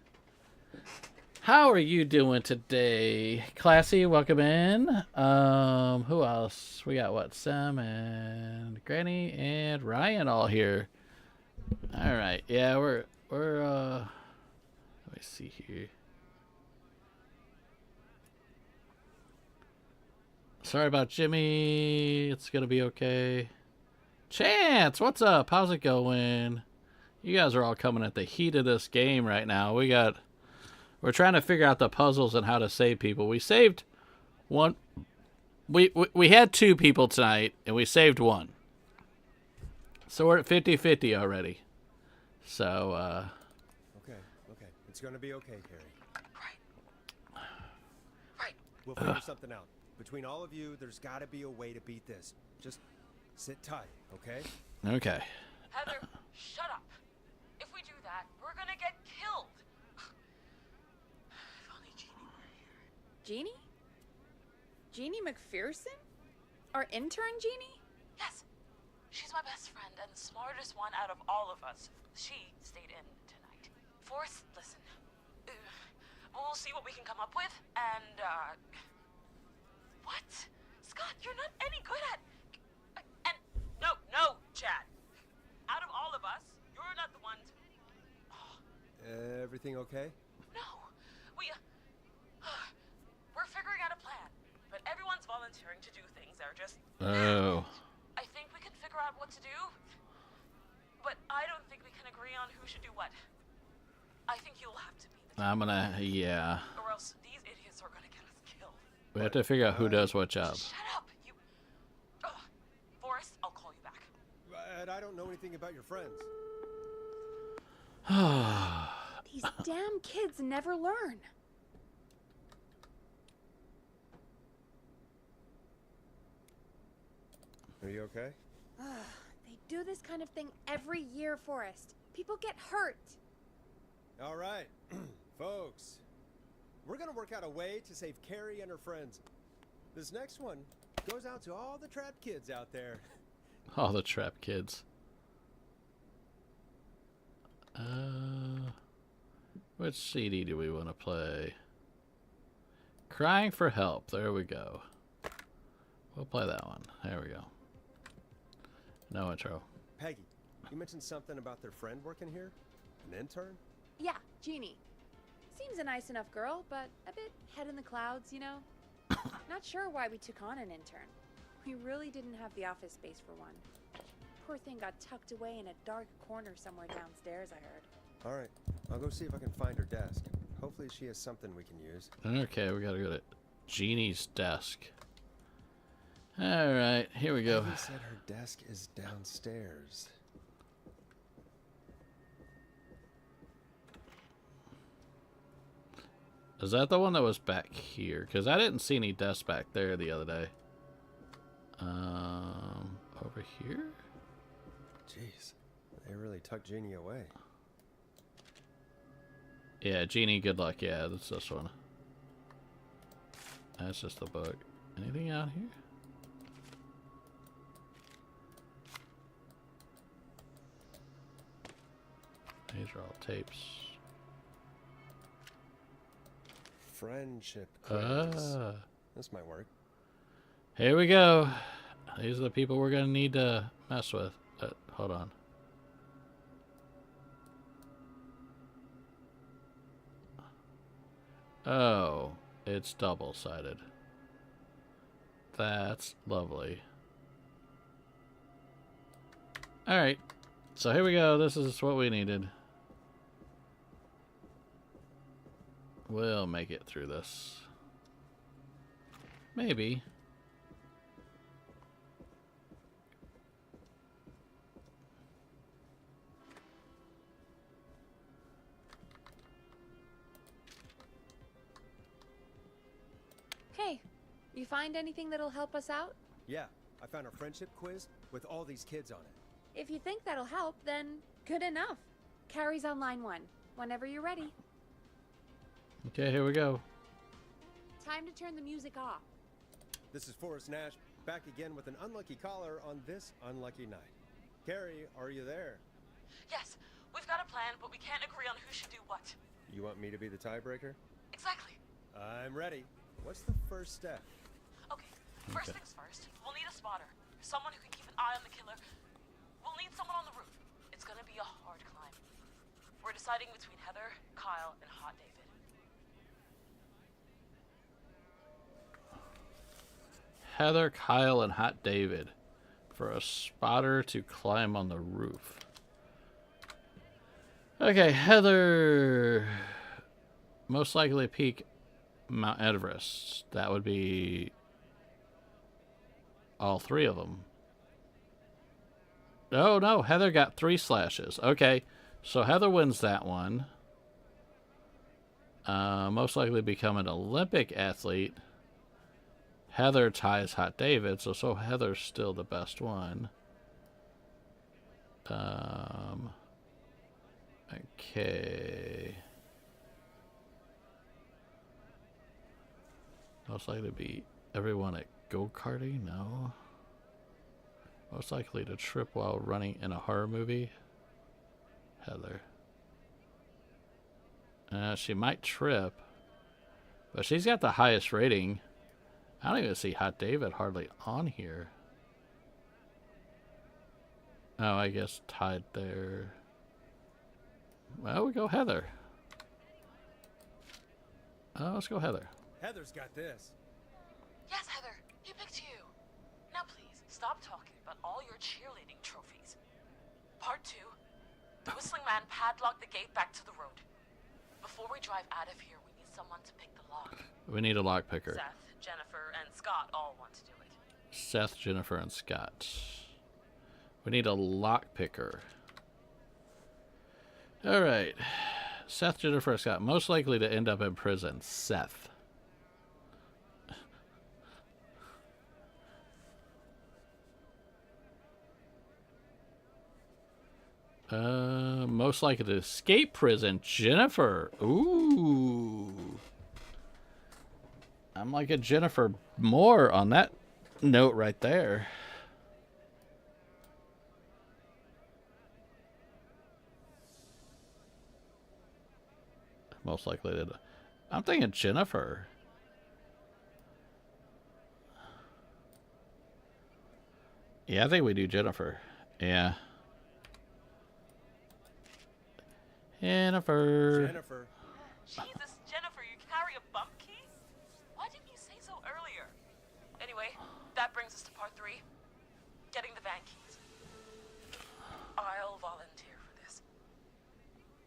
How are you doing today? Classy, welcome in. Who else? We got what? Sam and Granny and Ryan all here. All right. Yeah, we're let me see here. Sorry about Jimmy. It's gonna be okay. Chance, what's up? How's it going? You guys are all coming at the heat of this game right now. We're trying to figure out the puzzles and how to save people. We saved one. We had 2 people tonight, and we saved 1. So we're at 50-50 already. So, Okay. It's gonna be okay, Carrie. Right. We'll figure something out. Between all of you, there's gotta be a way to beat this. Just sit tight, okay? okay. Heather, shut up. If we do that, we're gonna get killed. If only Jeannie were here. Jeannie? Jeannie McPherson? Our intern Jeannie? Yes. She's my best friend and the smartest one out of all of us. She stayed in tonight. Forrest, listen. We'll see what we can come up with, and, What? Scott, you're not any good at... And... No, Chad. Out of all of us, you're not the one to... Everything okay? No. We're figuring out a plan, but everyone's volunteering to do things. They're just... Oh. I think we can figure out what to do, but I don't think we can agree on who should do what. I think you'll have to be the... Yeah. Or else these idiots are gonna get us killed. We have to figure out who does what job. Shut up, you... Forrest, I'll call you back. But I don't know anything about your friends. These damn kids never learn. Are you okay? They do this kind of thing every year, Forrest. People get hurt. All right, folks. We're gonna work out a way to save Carrie and her friends. This next one goes out to all the trapped kids out there. All the trap kids. Which CD do we want to play? Crying for Help. There we go. We'll play that one. There we go. No intro. Peggy, you mentioned something about their friend working here? An intern? Yeah, Jeannie. Seems a nice enough girl, but a bit head in the clouds, you know? Not sure why we took on an intern. We really didn't have the office space for one. Poor thing got tucked away in a dark corner somewhere downstairs, I heard. All right, I'll go see if I can find her desk. Hopefully she has something we can use. Okay, we gotta go to Jeannie's desk. Alright, here we go. Peggy said her desk is downstairs. Is that the one that was back here? Because I didn't see any desks back there the other day. Over here? Jeez, they really tucked Jeannie away. Yeah, Genie, good luck. Yeah, that's this one. That's just the book. Anything out here? These are all tapes. Friendship quiz. Ah. This might work. Here we go. These are the people we're going to need to mess with. Hold on. Oh, it's double-sided. That's lovely. Alright, so here we go. This is what we needed. We'll make it through this. Maybe. Hey, you find anything that'll help us out? Yeah, I found a friendship quiz with all these kids on it. If you think that'll help, then good enough. Carrie's on line 1, whenever you're ready. Okay, here we go. Time to turn the music off. This is Forrest Nash, back again with an unlucky caller on this unlucky night. Carrie, are you there? Yes, we've got a plan, but we can't agree on who should do what. You want me to be the tiebreaker? Exactly. I'm ready. What's the first step? Okay, first things first, we'll need a spotter. Someone who can keep an eye on the killer. We'll need someone on the roof. It's gonna be a hard climb. We're deciding between Heather, Kyle, and Hot David. Heather, Kyle, and Hot David for a spotter to climb on the roof. Okay, Heather. Most likely peak Mount Everest. That would be all 3 of them. Oh, no. Heather got 3 slashes. Okay, so Heather wins that one. Most likely become an Olympic athlete. Heather ties Hot David, so Heather's still the best one. Okay. Most likely to be everyone at go-karting? No. Most likely to trip while running in a horror movie? Heather. She might trip, but she's got the highest rating. I don't even see Hot David hardly on here. Oh, I guess tied there. Well, we go Heather. Let's go Heather. Heather's got this. Yes, Heather, he picked you. Now please, stop talking about all your cheerleading trophies. Part 2, the Whistling Man padlocked the gate back to the road. Before we drive out of here, we need someone to pick the lock. We need a lock picker. Seth, Jennifer, and Scott all want to do it. Seth, Jennifer, and Scott. We need a lock picker. Alright. Seth, Jennifer, and Scott. Most likely to end up in prison. Seth. Most likely to escape prison. Jennifer. Ooh. I'm like a Jennifer more on that note right there. Most likely to... I'm thinking Jennifer. Yeah, I think we do Jennifer. Yeah. Jennifer. Jennifer. Jesus, Jennifer, you carry a bump key? Why didn't you say so earlier? Anyway, that brings us to part 3. Getting the van keys. I'll volunteer for this.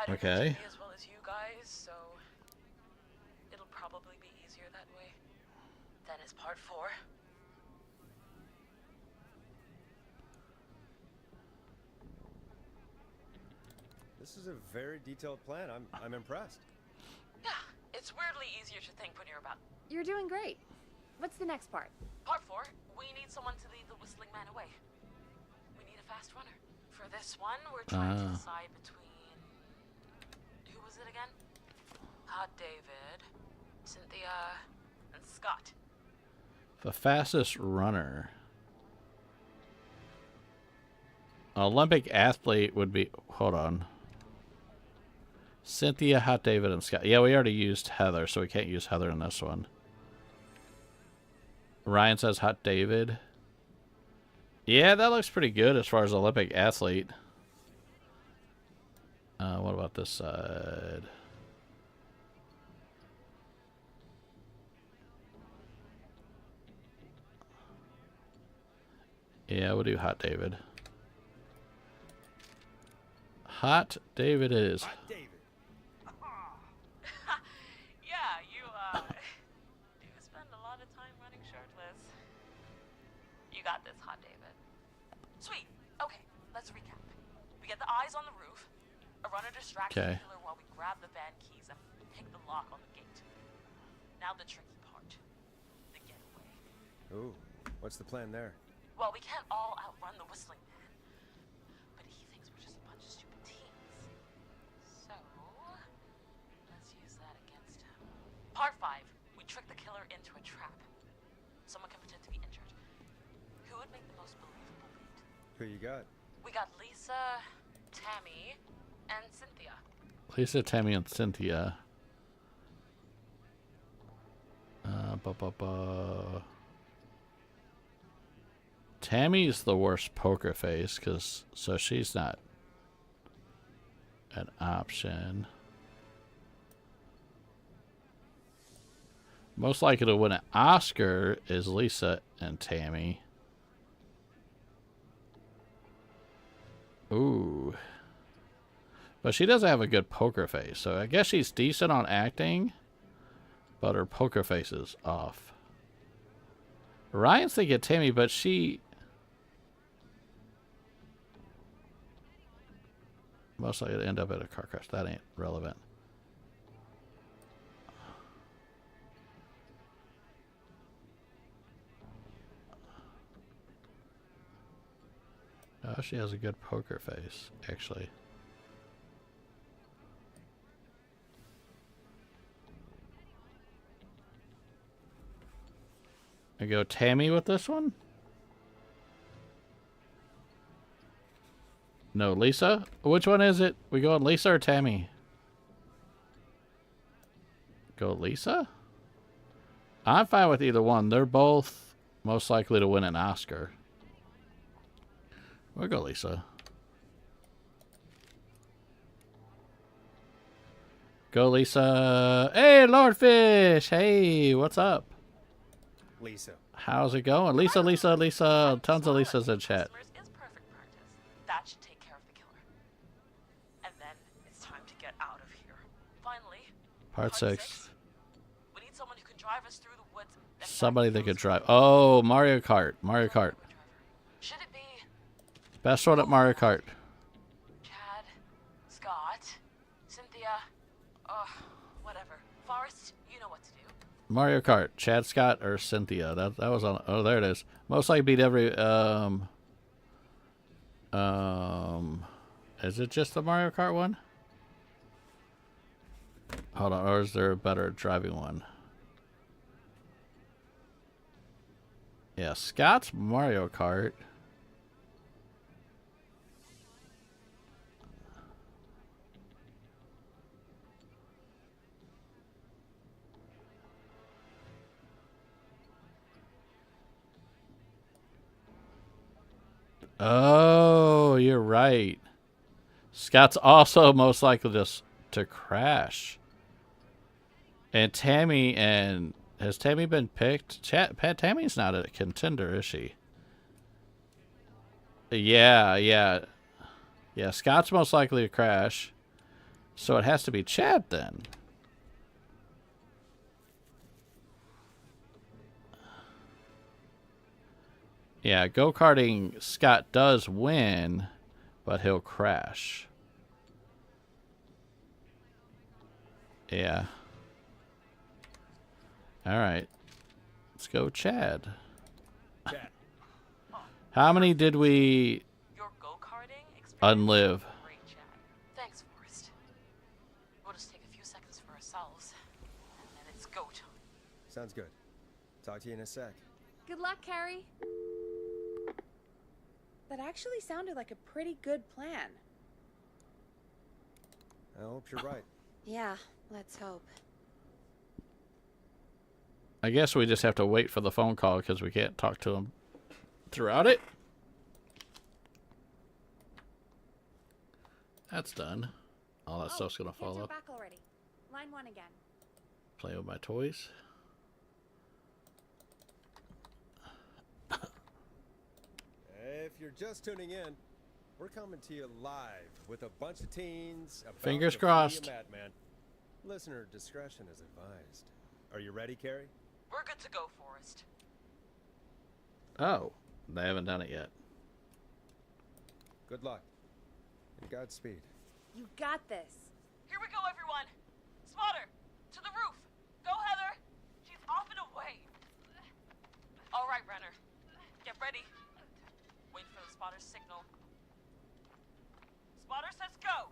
I don't know TV as well as you guys, so it'll probably be easier that way. Then is part 4. This is a very detailed plan. I'm impressed. Yeah, it's weirdly easier to think when you're about. You're doing great. What's the next part? Part 4, we need someone to lead the Whistling Man away. We need a fast runner. For this one, we're trying to decide between... Who was it again? Hot David, Cynthia, and Scott. The fastest runner. Olympic athlete would be... Hold on. Cynthia, Hot David, and Scott. Yeah, we already used Heather, so we can't use Heather in this one. Ryan says Hot David. Yeah, that looks pretty good as far as Olympic athlete. What about this side? Yeah, we'll do Hot David. Hot David it is. Hot David. Yeah, you do spend a lot of time running shirtless. You got this, Hot David. Sweet. Okay, let's recap. We get the eyes on the roof. A runner distracts the killer while we grab the van keys and pick the lock on the gate. Now the tricky part. The getaway. Ooh, what's the plan there? Well, we can't all outrun the whistling man. But he thinks we're just a bunch of stupid teens. So, let's use that against him. Part 5. We trick the killer into a trap. Someone can pretend to be injured. Who would make the most believable lead? Who you got? We got Lisa, Tammy, and Cynthia. Lisa, Tammy, and Cynthia. Tammy's the worst poker face, so she's not an option. Most likely to win an Oscar is Lisa and Tammy. Ooh. But she doesn't have a good poker face, so I guess she's decent on acting, but her poker face is off. Ryan's thinking Tammy, but she... most likely to end up in a car crash. That ain't relevant. Oh, she has a good poker face, actually. I go Tammy with this one? No, Lisa? Which one is it? We going Lisa or Tammy? Go Lisa? I'm fine with either one. They're both most likely to win an Oscar. We'll go Lisa. Go Lisa. Hey, Lordfish. Hey, what's up? Lisa. How's it going? Lisa. Tons of Lisas in chat. Is perfect practice. That should take care of the killer. And then it's time to get out of here. Finally, Part 6. We need someone who can drive us through the woods. Somebody that could drive. Oh, Mario Kart. Should it be Best one at Mario Kart. Chad, Scott, Cynthia, whatever. Forrest, you know what to do. Mario Kart. Chad, Scott, or Cynthia. That was on. Oh, there it is. Most likely beat every. Is it just the Mario Kart one? Hold on, or is there a better driving one? Yeah, Scott's Mario Kart. Oh, you're right. Scott's also most likely to crash. And Tammy has Tammy been picked? Tammy's not a contender, is she? Yeah. Scott's most likely to crash. So it has to be Chad then. Yeah, go-karting, Scott does win, but he'll crash. Yeah. All right. Let's go Chad. Chad. How many did we Your go-karting unlive? Great, Chad. Thanks, Forrest. We'll just take a few seconds for ourselves. Sounds good. Talk to you in a sec. Good luck, Carrie. That actually sounded like a pretty good plan. I hope you're right. Yeah, let's hope. I guess we just have to wait for the phone call because we can't talk to him throughout it. That's done. All that stuff's gonna fall up. Back already. Line 1 again. Play with my toys. If you're just tuning in, we're coming to you live with a bunch of teens about Fingers to crossed. free a madman. Listener discretion is advised. Are you ready, Carrie? We're good to go, Forrest. Oh, they haven't done it yet. Good luck. And Godspeed. You got this. Here we go, everyone. Spotter, to the roof. Go, Heather. She's off and away. All right, Renner. Get ready. Wait for the spotter's signal. Spotter says go.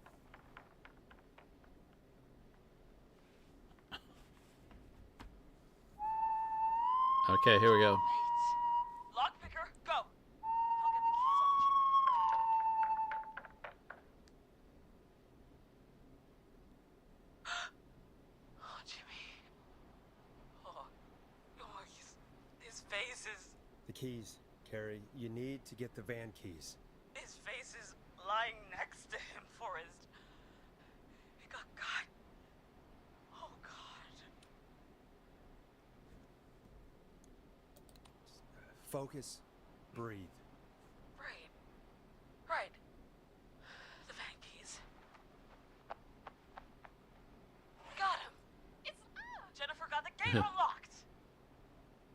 Okay, here we go. Wait. Lockpicker, go. I'll get the keys off Jimmy. Oh, Jimmy. Oh, his face is... The keys, Carrie. You need to get the van keys. His face is lying next to him, Forrest. He got cut. Oh, God. Focus. Breathe. Right. Right. The van keys. Got him. It's... Jennifer got the gate unlocked.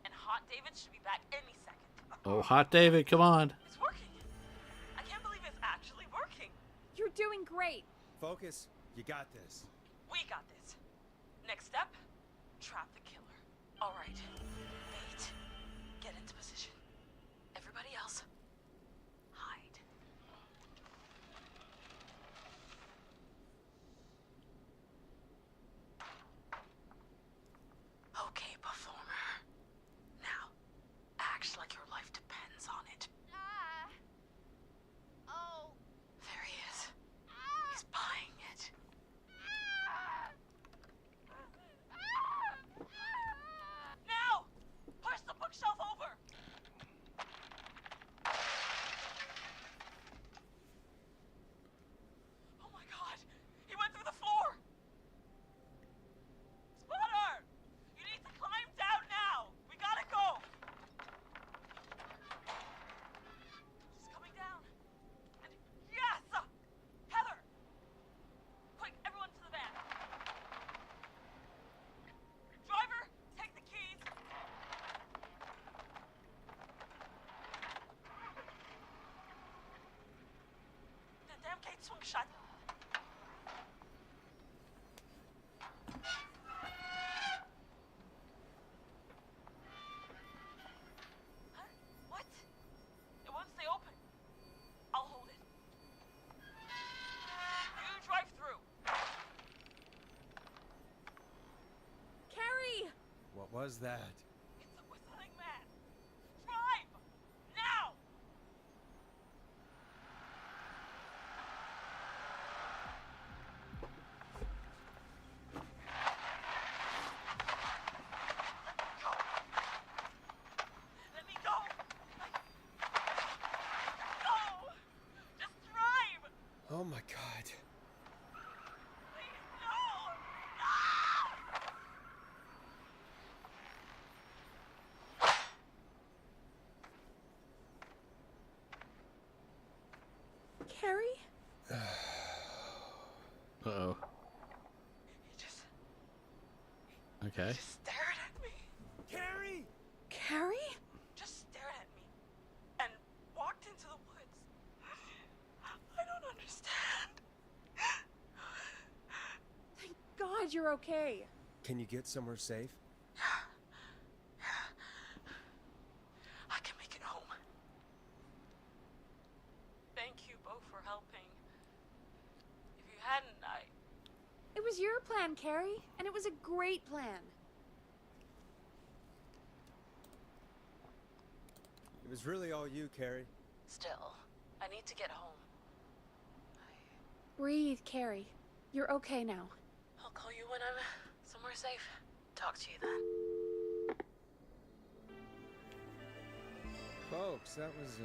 And Hot David should be back any second. Oh, Hot David, come on. It's working. I can't believe it's actually working. You're doing great. Focus. You got this. We got this. Next step, trap the killer. All right. Wait. Get into position. Everybody else, hide. Okay, performer. Now, act like your life depends on it. Oh. There he is. He's buying it. Now! Push the bookshelf over! Oh my god! He went through the floor! Spotter! You need to climb down now! We gotta go! She's coming down. And yes! Heather! Quick, everyone to the van. Driver, take the keys. The damn gate swung shut. Huh? What? It won't stay open. I'll hold it. You drive through. Carrie! What was that? It's a whistling man. Drive! Now! Go. Let me go. Go! Just drive! Oh my god. Please, no! No! Carrie? Uh-oh. He just Okay. stared at me. Carrie! Carrie? Just stared at me. And walked into the woods. I don't understand. Thank God you're okay. Can you get somewhere safe? I can make it home. Thank you both for helping. If you hadn't, It was your plan, Carrie, and it was a great plan. It was really all you, Carrie. Still, I need to get home. Breathe, Carrie. You're okay now. I'll call you when I'm somewhere safe. Talk to you then. Folks, that was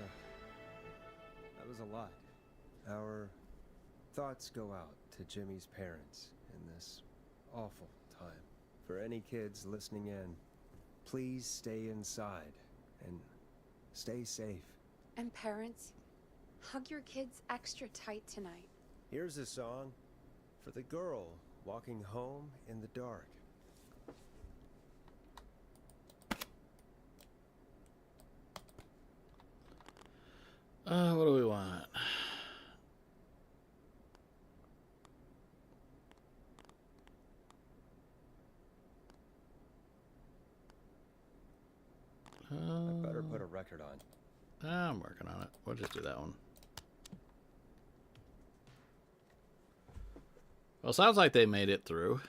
a lot. Our thoughts go out to Jimmy's parents in this awful time. For any kids listening in, please stay inside and stay safe. And parents, hug your kids extra tight tonight. Here's a song for the girl walking home in the dark. What do we want? I better put a record on. I'm working on it. We'll just do that one. Well, sounds like they made it through.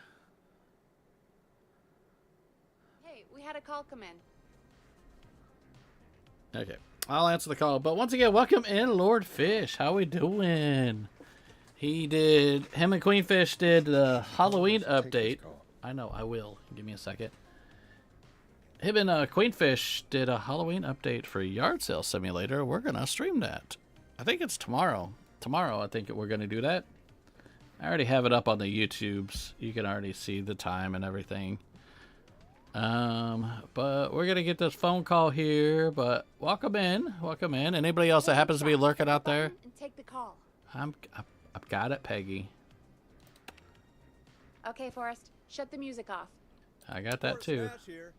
Hey, we had a call come in. Okay, I'll answer the call. But once again, welcome in, Lord Fish. How we doing? Him and Queenfish did the Halloween update. I know, I will. Give me a second. Him and Queenfish did a Halloween update for Yard Sale Simulator. We're going to stream that. I think it's tomorrow. Tomorrow, I think we're going to do that. I already have it up on the YouTubes. You can already see the time and everything. But we're going to get this phone call here. But welcome in. Welcome in. Anybody else that happens to be lurking out there? And take the call. I've got it, Peggy. Okay, Forrest. Shut the music off. I got that too. Here.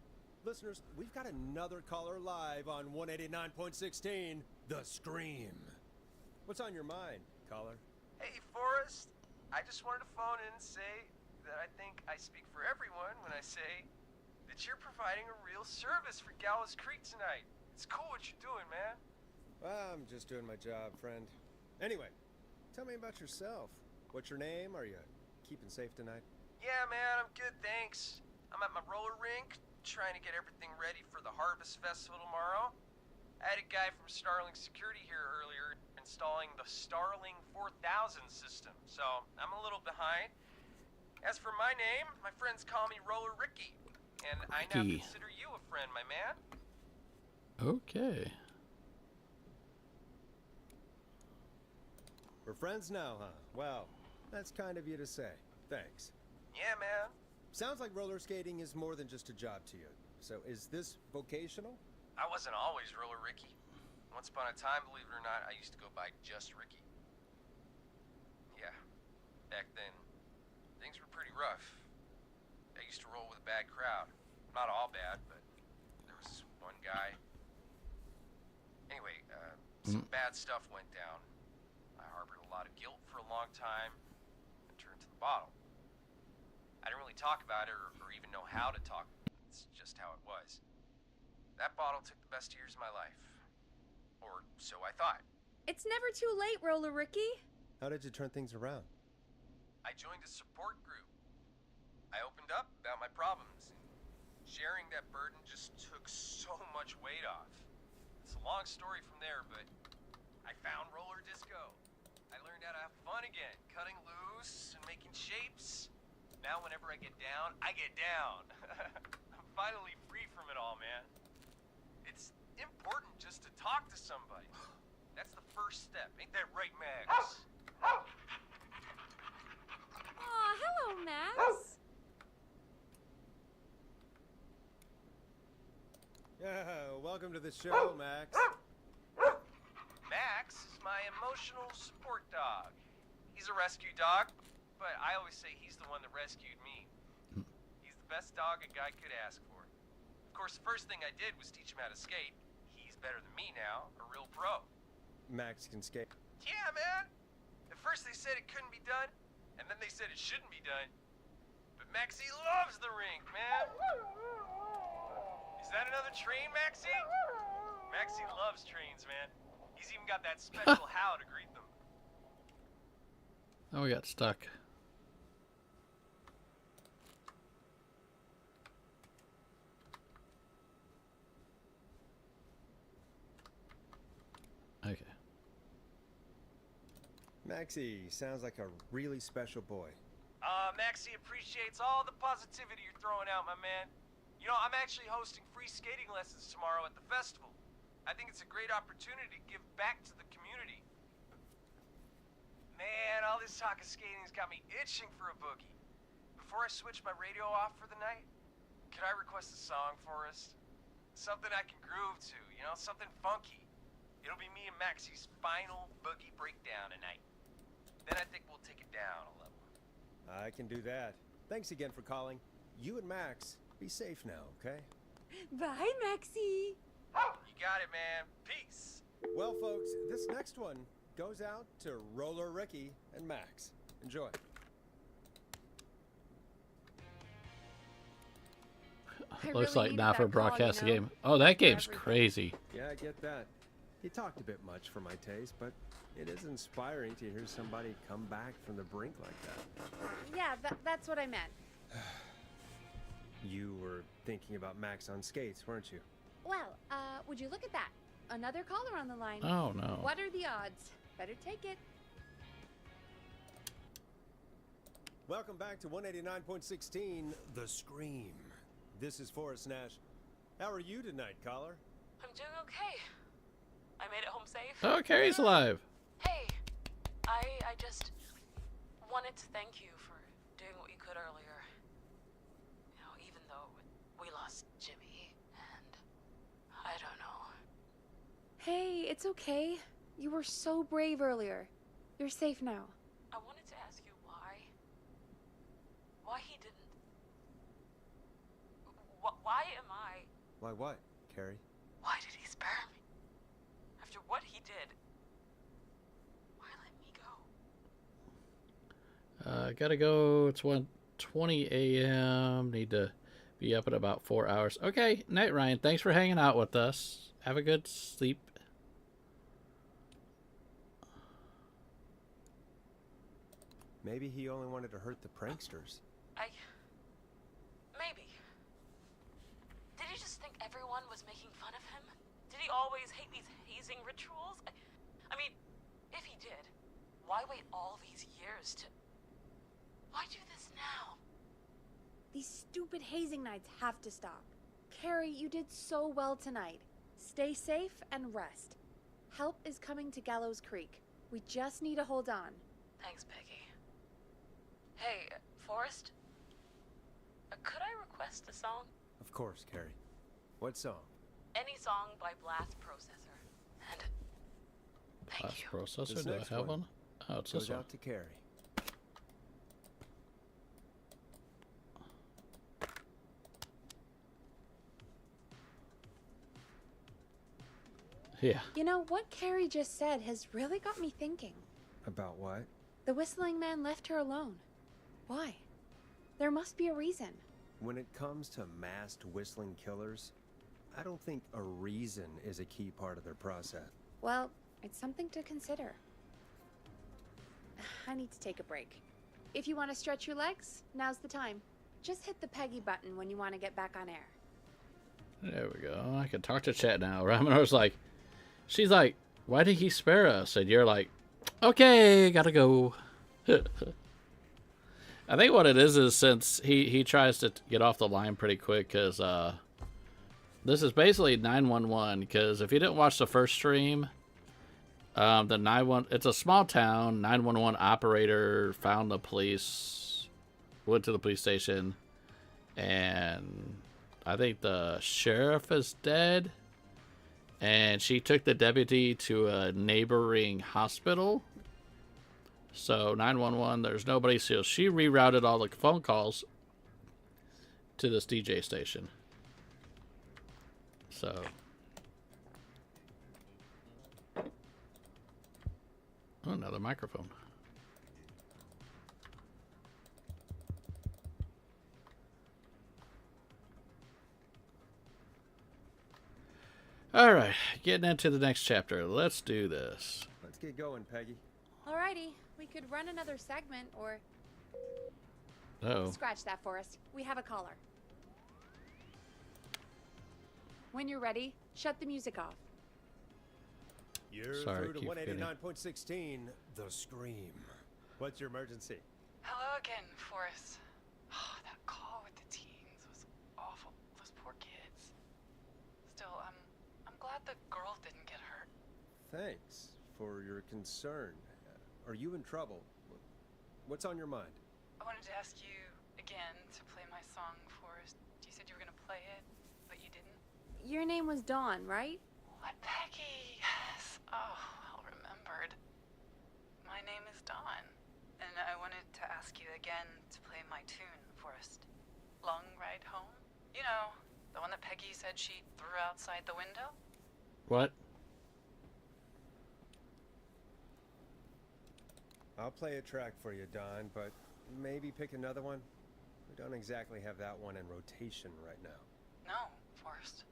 Listeners, we've got another caller live on 189.16, The Scream. What's on your mind, caller? Hey, Forrest. I just wanted to phone in and say that I think I speak for everyone when I say that you're providing a real service for Gallows Creek tonight. It's cool what you're doing, man. Well, I'm just doing my job, friend. Anyway, tell me about yourself. What's your name? Are you keeping safe tonight? Yeah, man, I'm good, thanks. I'm at my roller rink, trying to get everything ready for the Harvest Festival tomorrow. I had a guy from Starling Security here earlier installing the Starling 4000 system, so I'm a little behind. As for my name, my friends call me Roller Ricky, and I now Ricky. consider you a friend, my man. Okay. We're friends now, huh? Well, that's kind of you to say. Thanks. Yeah, man. Sounds like roller skating is more than just a job to you. So is this vocational? I wasn't always Roller Ricky. Once upon a time, believe it or not, I used to go by just Ricky. Yeah, back then, things were pretty rough. I used to roll with a bad crowd. Not all bad, but there was one guy. Anyway, some bad stuff went down. I harbored a lot of guilt for a long time and turned to the bottle. I didn't really talk about it or even know how to talk. It's just how it was. That bottle took the best years of my life. Or so I thought. It's never too late, Roller Ricky. How did you turn things around? I joined a support group. I opened up about my problems. Sharing that burden just took so much weight off. It's a long story from there, but I found roller disco. I learned how to have fun again, cutting loose and making shapes. Now whenever I get down, I get down. I'm finally free from it all, man. It's important just to talk to somebody. That's the first step. Ain't that right, Max? Aw, hello, Max. Yeah, welcome to the show, Max. Max is my emotional support dog. He's a rescue dog, but I always say he's the one that rescued me. He's the best dog a guy could ask for. Of course, the first thing I did was teach him how to skate. He's better than me now, a real pro. Max can skate. Yeah, man. At first they said it couldn't be done, and then they said it shouldn't be done. But Maxie loves the rink, man. Is that another train, Maxie? Maxie loves trains, man. He's even got that special how to greet them. Oh, we got stuck. Maxie sounds like a really special boy. Maxie appreciates all the positivity you're throwing out, my man. You know, I'm actually hosting free skating lessons tomorrow at the festival. I think it's a great opportunity to give back to the community. Man, all this talk of skating's got me itching for a boogie. Before I switch my radio off for the night, could I request a song, Forrest? Something I can groove to, you know, something funky. It'll be me and Maxie's final boogie breakdown tonight. Then I think we'll take it down a level. I can do that. Thanks again for calling. You and Max, be safe now, okay? Bye, Maxie. You got it, man. Peace. Well, folks, this next one goes out to Roller Ricky and Max. Enjoy. Looks really like needed not for that call, broadcast you know? game. Oh, that game's everything. crazy. Yeah, I get that. He talked a bit much for my taste, but it is inspiring to hear somebody come back from the brink like that. Yeah, that's what I meant. You were thinking about Max on skates, weren't you? Well, would you look at that? Another caller on the line. Oh, no. What are the odds? Better take it. Welcome back to 189.16, The Scream. This is Forrest Nash. How are you tonight, caller? I'm doing okay. I made it home safe. Oh, Carrie's alive. Hey, I just wanted to thank you for doing what you could earlier. You know, even though we lost Jimmy, and I don't know. Hey, it's okay. You were so brave earlier. You're safe now. I wanted to ask you why he didn't. Why am I? Why what, Carrie? Why did he spare me? After what he did, why let me go? Gotta go. It's 1:20 a.m. Need to be up in about 4 hours. Okay, night, Ryan. Thanks for hanging out with us. Have a good sleep. Maybe he only wanted to hurt the pranksters. Maybe. Did he just think everyone was making fun of him? Did he always hate these hazing rituals? I mean, if he did, why wait all these years to... Why do this now? These stupid hazing nights have to stop. Carrie, you did so well tonight. Stay safe and rest. Help is coming to Gallows Creek. We just need to hold on. Thanks, Peggy. Hey, Forrest? Could I request a song? Of course, Carrie. What song? Any song by Blast Processor. And thank Blast you. processor? This Do I next have one one? Oh, it's this Goes one. out to Carrie. Yeah. You know, what Carrie just said has really got me thinking. About what? The whistling man left her alone. Why? There must be a reason. When it comes to masked whistling killers, I don't think a reason is a key part of their process. Well, it's something to consider. I need to take a break. If you want to stretch your legs, now's the time. Just hit the Peggy button when you want to get back on air. There we go. I can talk to chat now. Ramanor's like, she's like, why did he spare us? And you're like, okay, gotta go. I think what it is since he tries to get off the line pretty quick, because this is basically 911. Because if you didn't watch the first stream, it's a small town. 911 operator found the police, went to the police station, and I think the sheriff is dead. And she took the deputy to a neighboring hospital. So 911, there's nobody, so she rerouted all the phone calls to this DJ station. So oh, another microphone. All right, getting into the next chapter. Let's do this. Let's get going, Peggy. Alrighty, we could run another segment or... Oh, Scratch that, Forrest. We have a caller. When you're ready, shut the music off. You're Sorry, through to keep forgetting. 189.16, The Scream. What's your emergency? Hello again, Forrest. Oh, that call with the teens was awful. Those poor kids. Still, I'm glad the girl didn't get hurt. Thanks for your concern. Are you in trouble? What's on your mind? I wanted to ask you again to play my song, Forrest. You said you were gonna play it, but you didn't. Your name was Dawn, right? What, Peggy? Yes. Oh, well remembered. My name is Dawn, and I wanted to ask you again to play my tune, Forrest. Long Ride Home? You know, the one that Peggy said she threw outside the window? What? I'll play a track for you, Don, but maybe pick another one. We don't exactly have that one in rotation right now. No, Forrest.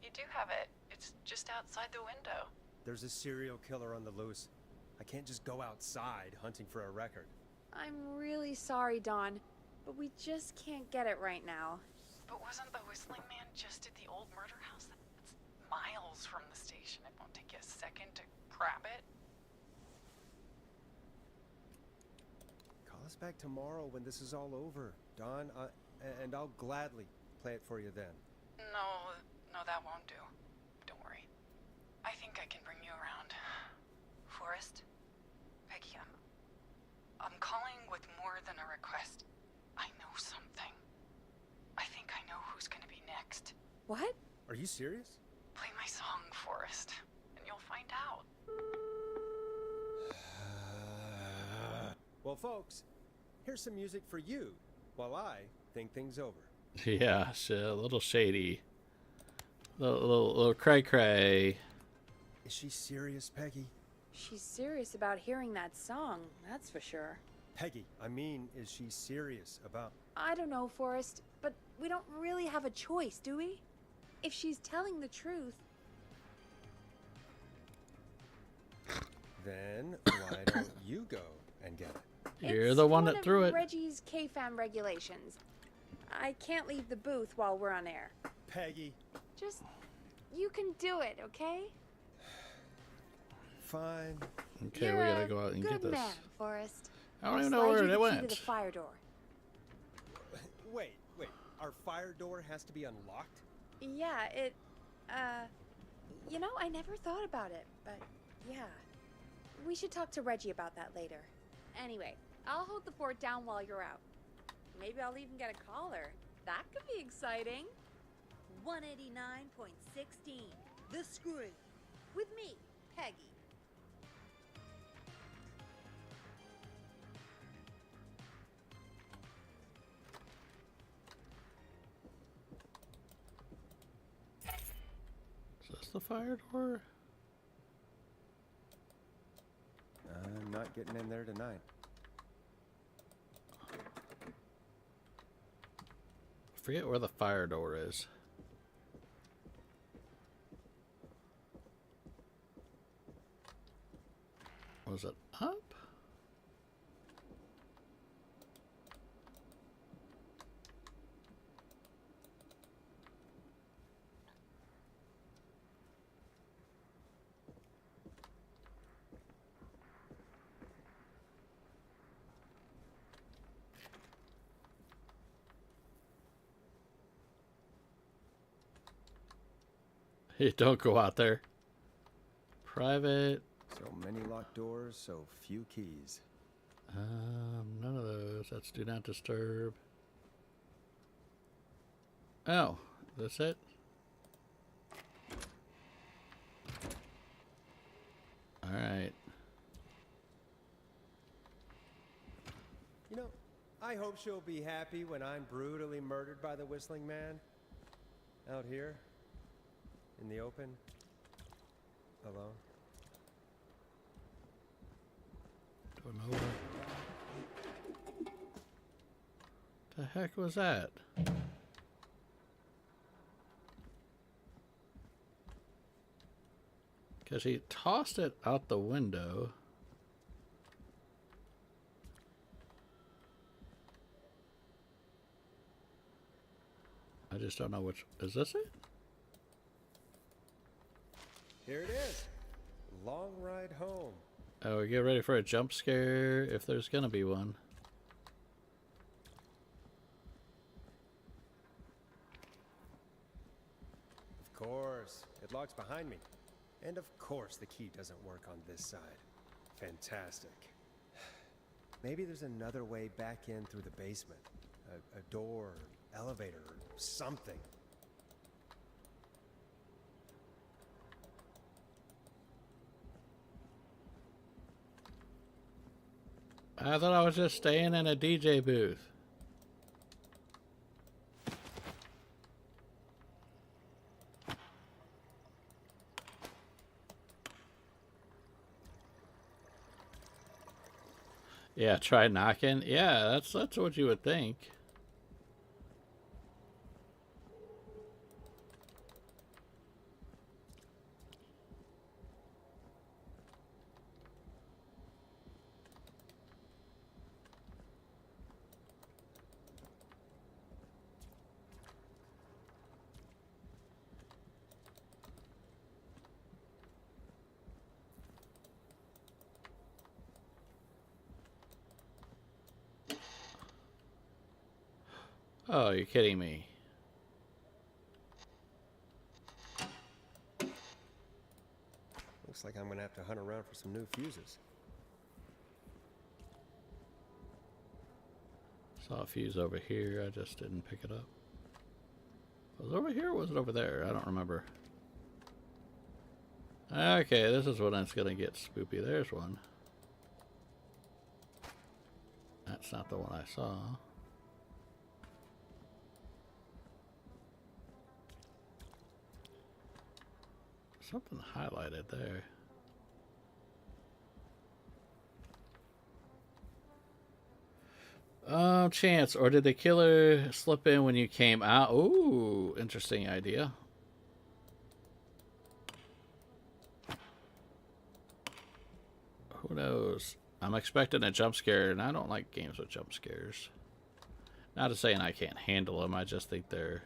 You do have it. It's just outside the window. There's a serial killer on the loose. I can't just go outside hunting for a record. I'm really sorry, Dawn, but we just can't get it right now. But wasn't the Whistling Man just at the old murder house? That's miles from the station. It won't take you a second to grab it. Call us back tomorrow when this is all over, Don, and I'll gladly play it for you then. No, that won't do. Don't worry. I think I can bring you around. Forrest? Peggy, I'm calling with more than a request. I know something. I think I know who's gonna be next. What? Are you serious? Play my song, Forrest, and you'll find out. Well, folks, here's some music for you while I think things over. Yeah, a little shady. Little cray-cray. Is she serious, Peggy? She's serious about hearing that song, that's for sure. Peggy, I mean, is she serious about... I don't know, Forrest, but we don't really have a choice, do we? If she's telling the truth... Then why don't you go and get it? You're It's the one one that of threw it. Reggie's KFAM regulations. I can't leave the booth while we're on air. Peggy. Just, you can do it, okay? Fine. Okay, You're we gotta a go out and good get this. man, Forrest. I don't I'll even know slide where you it the key went. to the fire door. Wait. Our fire door has to be unlocked? Yeah, it, you know, I never thought about it, but yeah. We should talk to Reggie about that later. Anyway, I'll hold the fort down while you're out. Maybe I'll even get a caller. That could be exciting. 189.16, The Scream. With me, Peggy. Is this the fire door? I'm not getting in there tonight. I forget where the fire door is. Was it up? Hey, don't go out there. Private. So many locked doors, so few keys. None of those. That's do not disturb. Oh, that's it? Alright. You know, I hope she'll be happy when I'm brutally murdered by the Whistling Man. Out here. In the open. Alone. Don't know what the heck was that? Because he tossed it out the window. I just don't know which. Is this it? Here it is. ride home. Oh, get ready for a jump scare if there's gonna be one. Of course, it locks behind me. And of course the key doesn't work on this side. Fantastic. Maybe there's another way back in through the basement. A door, elevator, or something. I thought I was just staying in a DJ booth. Yeah, try knocking. Yeah, that's what you would think. Oh, you're kidding me. Looks like I'm gonna have to hunt around for some new fuses. Saw a fuse over here. I just didn't pick it up. Was it over here or was it over there? I don't remember. Okay, this is when it's gonna get spoopy. There's one. That's not the one I saw. Something highlighted there. Chance, or did the killer slip in when you came out? Ooh, interesting idea. Who knows? I'm expecting a jump scare, and I don't like games with jump scares. Not to saying I can't handle them, I just think they're...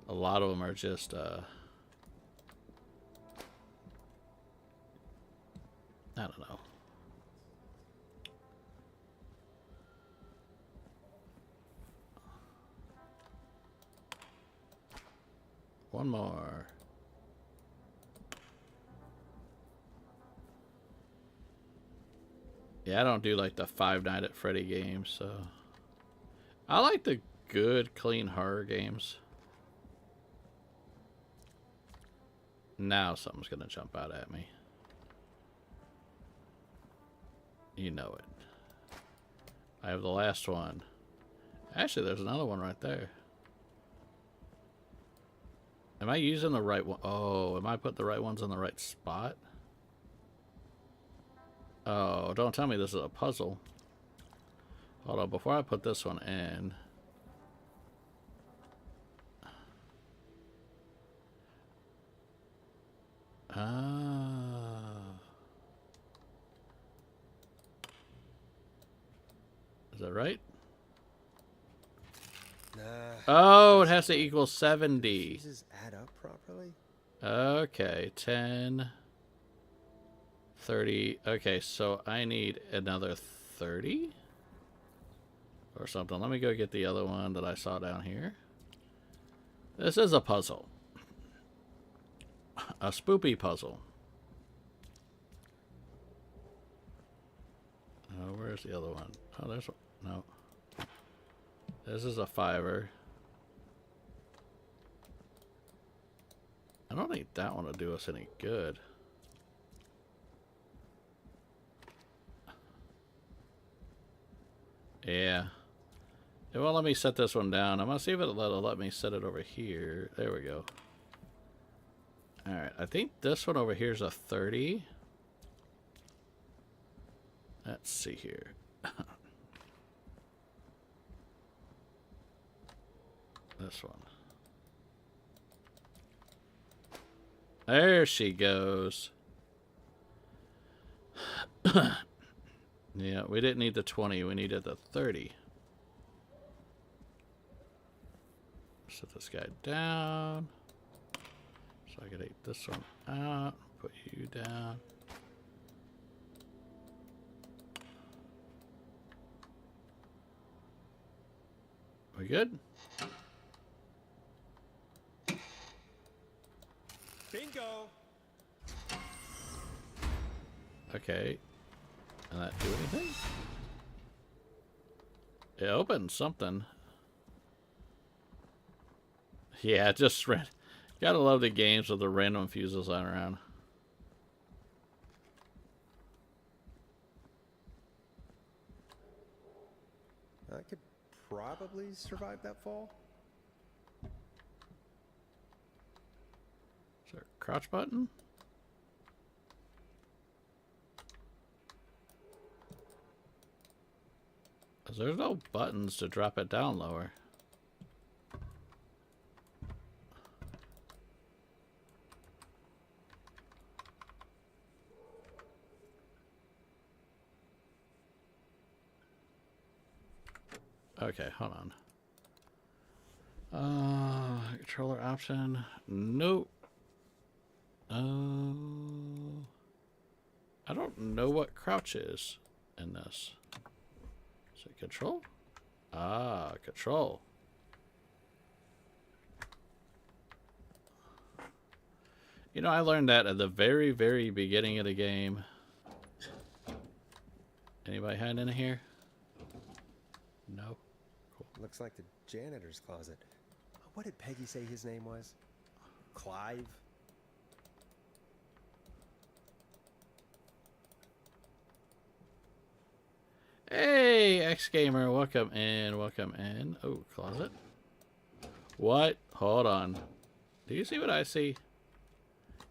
A lot of them are just, I don't know. One more. Yeah, I don't do like the Five Nights at Freddy games, so I like the good, clean horror games. Now something's gonna jump out at me. You know it. I have the last one. Actually, there's another one right there. Am I using the right one? Oh, am I putting the right ones in the right spot? Oh, don't tell me this is a puzzle. Hold on, before I put this one in. Is that right? Nah. Oh, it has to equal 70. Fuses add up properly? Okay, 10, 30. Okay, so I need another 30 or something. Let me go get the other one that I saw down here. This is a puzzle. A spoopy puzzle. Oh, where's the other one? Oh, there's one. No. This is a 5-er. I don't think that one will do us any good. Yeah. It won't let me set this one down. I'm going to see if it'll let me set it over here. There we go. Alright, I think this one over here is a 30. Let's see here. This one. There she goes. Yeah, we didn't need the 20. We needed the 30. Set this guy down. So I can take this one out. Put you down. We good? Bingo! Okay. Did that do anything? It opened something. Yeah, just ran. Gotta love the games with the random fuses lying around. I could probably survive that fall. Is there a crouch button? There's no buttons to drop it down lower. Okay, hold on. Controller option. Nope. I don't know what crouch is in this. Is it control? Ah, control. You know, I learned that at the very, very beginning of the game. Anybody hiding in here? No. Cool. Looks like the janitor's closet. What did Peggy say his name was? Clive? Hey, X-Gamer, welcome in, welcome in. Oh, closet. What? Hold on. Do you see what I see?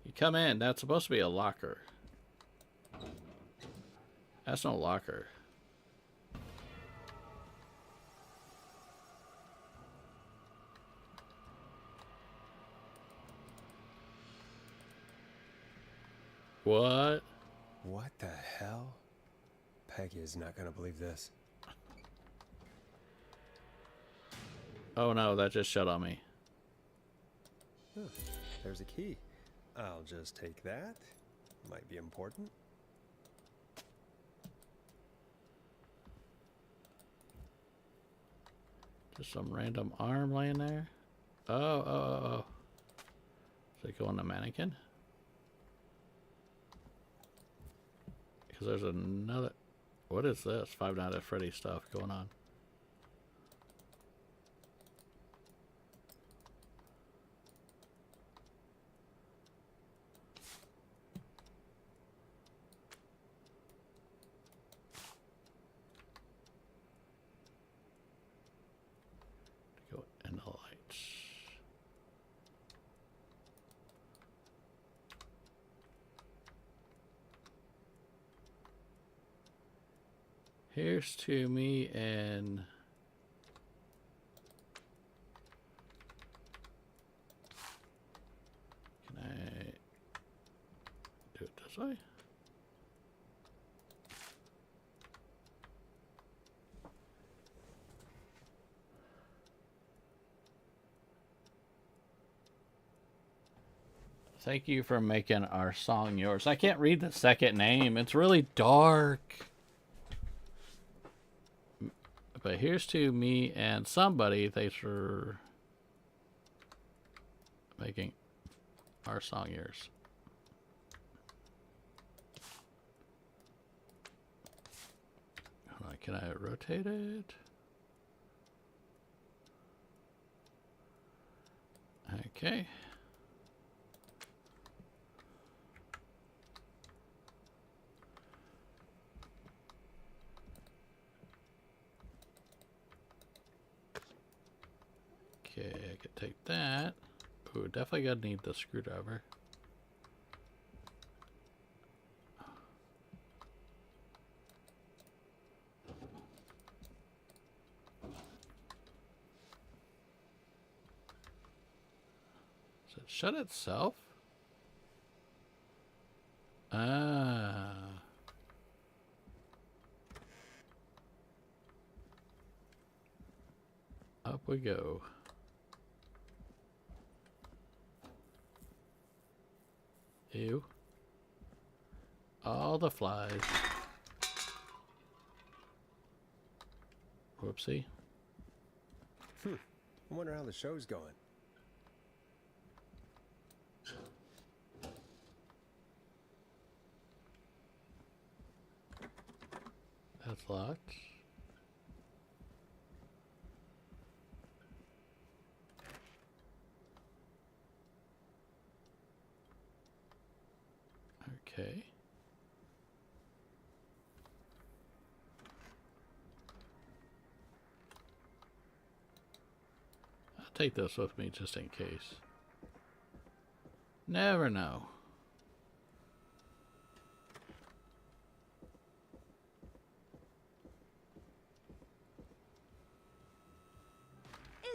You come in, that's supposed to be a locker. That's no locker. What? What the hell? Peggy is not gonna believe this. Oh no, that just shut on me. Huh, there's a key. I'll just take that. Might be important. Just some random arm laying there. Oh. Does it go on the mannequin? Because there's another... What is this? Five Nights at Freddy's stuff going on. Go in the lights. Here's to me and... Can I do it this way? Thank you for making our song yours. I can't read the second name. It's really dark. But here's to me and somebody. Thanks for making our song yours. Hold on, can I rotate it? Okay. Okay, I could take that. Ooh, definitely gonna need the screwdriver. Does it shut itself? Ah. Up we go. Ew. All the flies. Whoopsie. I wonder how the show's going. That's locked. Okay. I'll take this with me just in case. Never know.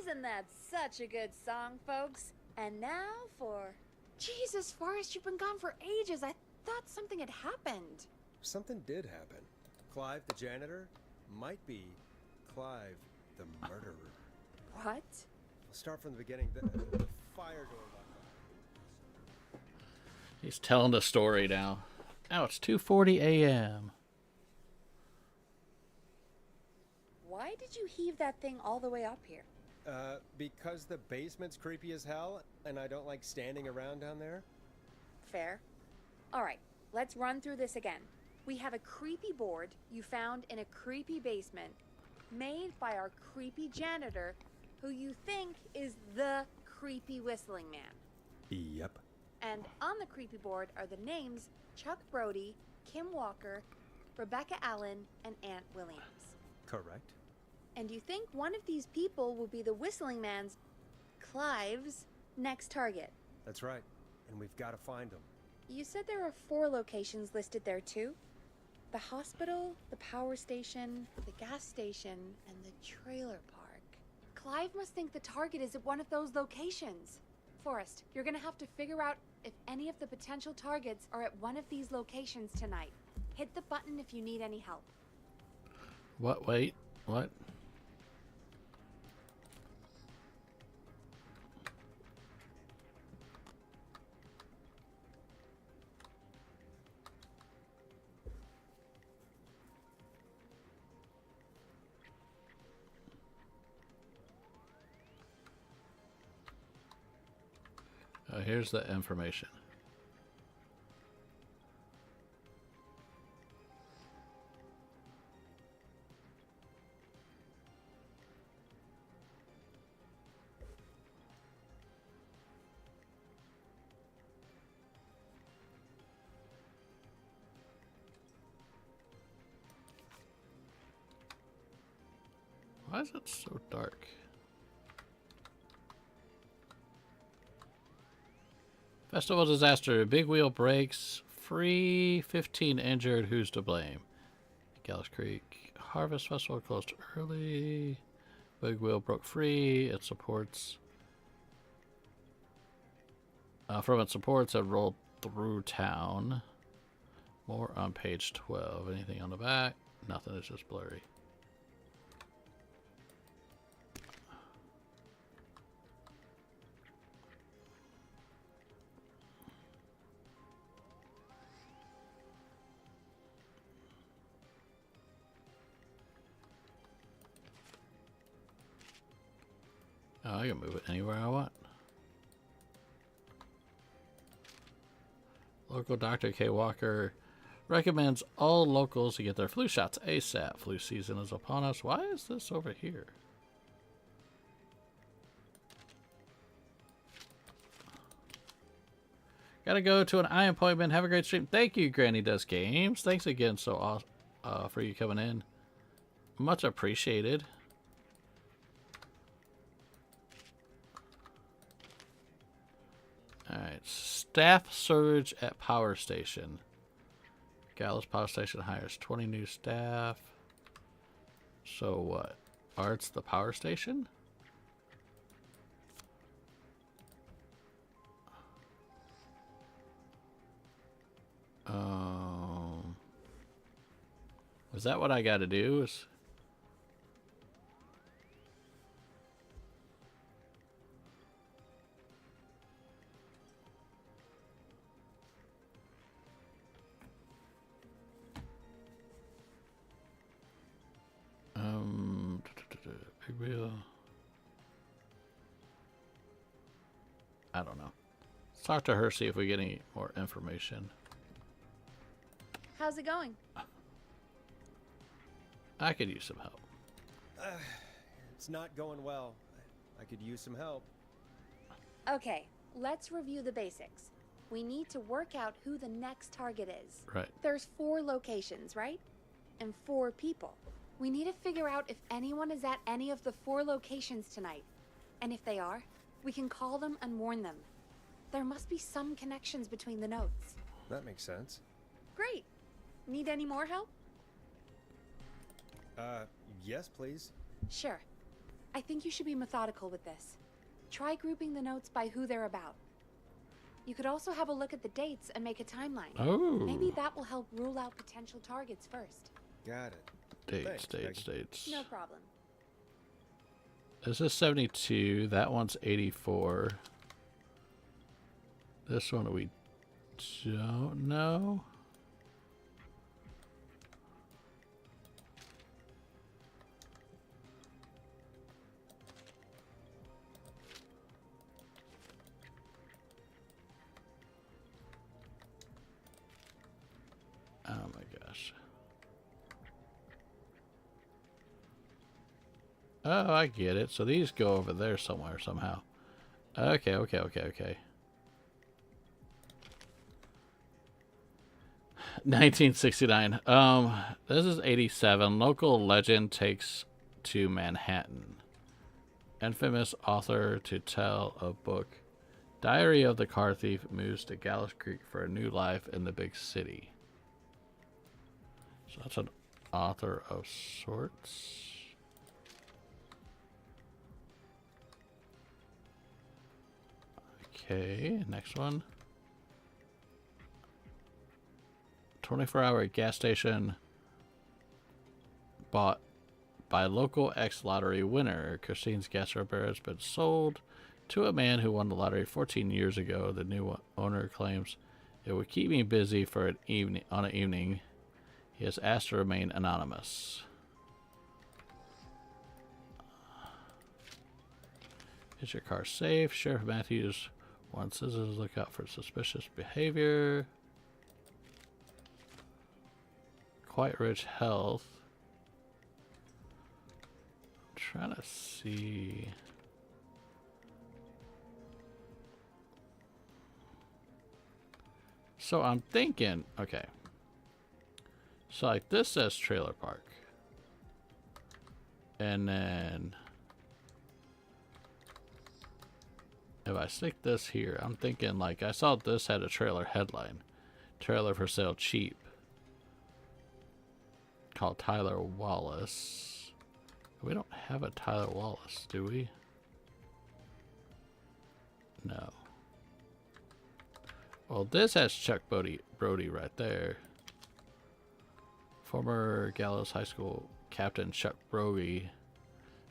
Isn't that such a good song, folks? And now for... Jesus, Forrest, you've been gone for ages. I thought something had happened. Something did happen. Clive the janitor might be Clive the murderer. What? I'll start from the beginning. The fire door locked. He's telling the story now. Now it's 2:40 a.m. Why did you heave that thing all the way up here? Because the basement's creepy as hell, and I don't like standing around down there. Fair. Alright, let's run through this again. We have a creepy board you found in a creepy basement, made by our creepy janitor, who you think is the creepy whistling man. Yep. And on the creepy board are the names Chuck Brody, Kim Walker, Rebecca Allen, and Aunt Williams. Correct. And you think one of these people will be the whistling man's, Clive's, next target. That's right. And we've got to find him. You said there are 4 locations listed there too? The hospital, the power station, the gas station, and the trailer park. Clive must think the target is at one of those locations. Forrest, you're gonna have to figure out if any of the potential targets are at one of these locations tonight. Hit the button if you need any help. What? Wait. What? Here's the information. Why is it so dark? Festival disaster. Big wheel breaks. Free. 15 injured. Who's to blame? Gallows Creek. Harvest Festival closed early. Big wheel broke free. It supports. From its supports that rolled through town. More on page 12. Anything on the back? Nothing. It's just blurry. Oh, I can move it anywhere I want. Local Dr. K. Walker recommends all locals to get their flu shots ASAP. Flu season is upon us. Why is this over here? Gotta go to an eye appointment. Have a great stream. Thank you, Granny Does Games. Thanks again for you coming in. Much appreciated. Alright, staff surge at power station. Gallows Power Station hires 20 new staff. So what? Art's the power station? Is that what I gotta do? Is big wheel. I don't know. Let's talk to her, see if we get any more information. How's it going? I could use some help. It's not going well. I could use some help. Okay, let's review the basics. We need to work out who the next target is. Right. There's 4 locations, right? And 4 people. We need to figure out if anyone is at any of the 4 locations tonight. And if they are, we can call them and warn them. There must be some connections between the notes. That makes sense. Great. Need any more help? Yes, please. Sure. I think you should be methodical with this. Try grouping the notes by who they're about. You could also have a look at the dates and make a timeline. Oh. Maybe that will help rule out potential targets first. Got it. Dates, Thanks, dates. No problem. This is 72. That one's 84. This one we don't know. Oh my gosh. Oh, I get it. So these go over there somewhere somehow. Okay. 1969. This is 87. Local legend takes to Manhattan. Infamous author to tell a book. Diary of the Car Thief moves to Gallows Creek for a new life in the big city. So that's an author of sorts. Okay, next one. 24-hour gas station bought by local ex-lottery winner. Christine's gas repair has been sold to a man who won the lottery 14 years ago. The new owner claims it would keep me busy for an evening. He has asked to remain anonymous. Is your car safe? Sheriff Matthews wants citizens to look out for suspicious behavior. Quite rich health. I'm trying to see. So I'm thinking, okay. So like this says trailer park. And then if I stick this here, I'm thinking like I saw this had a trailer headline. Trailer for sale cheap. Called Tyler Wallace. We don't have a Tyler Wallace, do we? No. Well, this has Chuck Brody right there. Former Gallows High School captain Chuck Brody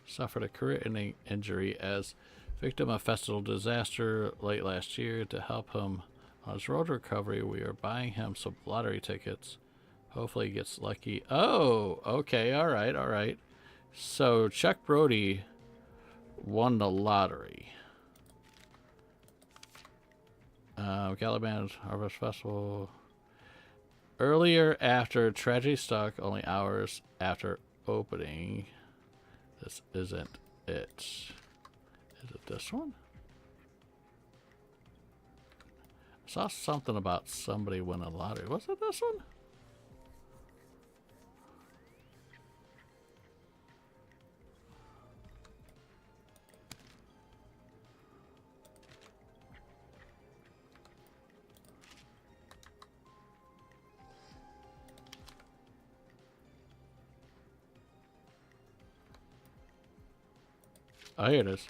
suffered a career-ending injury as victim of festival disaster late last year. To help him on his road recovery, we are buying him some lottery tickets. Hopefully he gets lucky. Oh, okay, all right. So Chuck Brody won the lottery. Galliband Harvest Festival. Earlier after tragedy struck, only hours after opening. This isn't it. Is it this one? I saw something about somebody winning a lottery. Was it this one? Oh, here it is.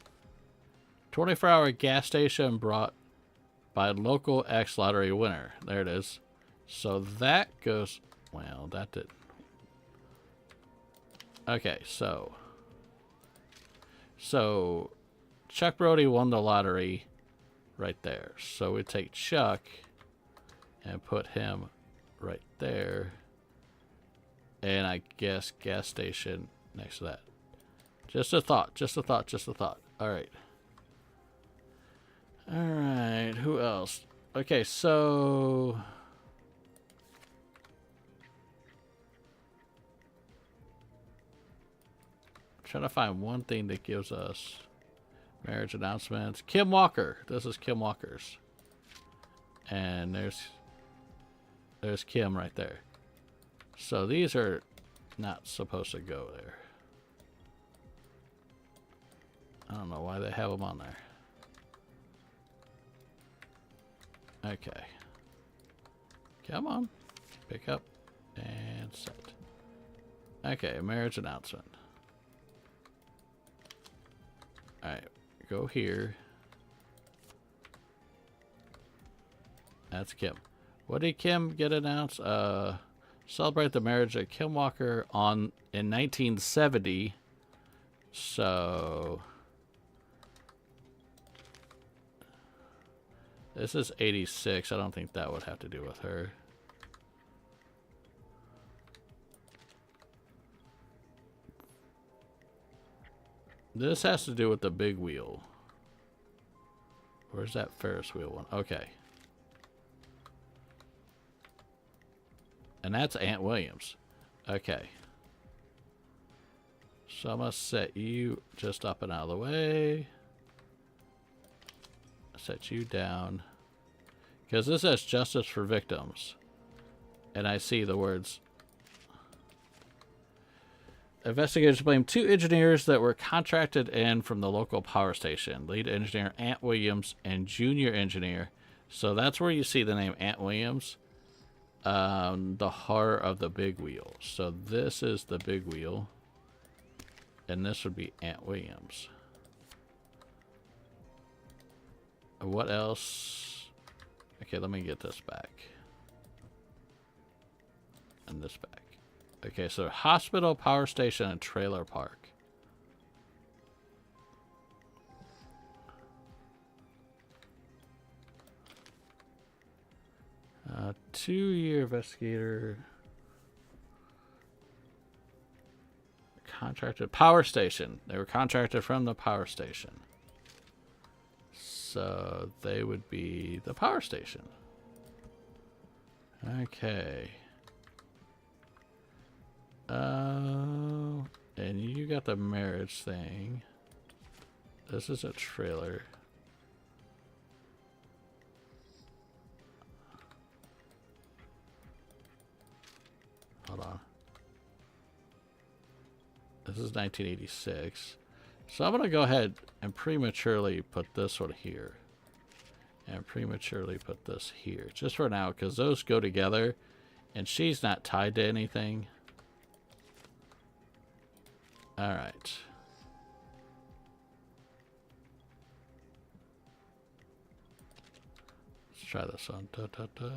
24-hour gas station brought by local ex-lottery winner. There it is. So that goes... Well, that did... Okay, so Chuck Brody won the lottery right there. So we take Chuck and put him right there. And I guess gas station next to that. Just a thought. All right. All right, who else? Okay, so trying to find one thing that gives us marriage announcements. Kim Walker. This is Kim Walker's. And there's Kim right there. So these are not supposed to go there. I don't know why they have them on there. Okay. Come on. Pick up and set. Okay, marriage announcement. Alright, go here. That's Kim. What did Kim get announced? Celebrate the marriage of Kim Walker in 1970. So this is 86. I don't think that would have to do with her. This has to do with the big wheel. Where's that Ferris wheel one? Okay. And that's Aunt Williams. Okay. So I'm going to set you just up and out of the way. Set you down. Because this says justice for victims. And I see the words. Investigators blame 2 engineers that were contracted in from the local power station. Lead engineer Aunt Williams and junior engineer. So that's where you see the name Aunt Williams. The horror of the big wheel. So this is the big wheel. And this would be Aunt Williams. What else? Okay, let me get this back. And this back. Okay, so hospital, power station, and trailer park. Two-year investigator. Contracted power station. They were contracted from the power station. So they would be the power station. Okay. And you got the marriage thing. This is a trailer. Hold on. This is 1986. So I'm going to go ahead and prematurely put this one here. And prematurely put this here. Just for now, because those go together. And she's not tied to anything. Alright. Let's try this one. Da, da, da.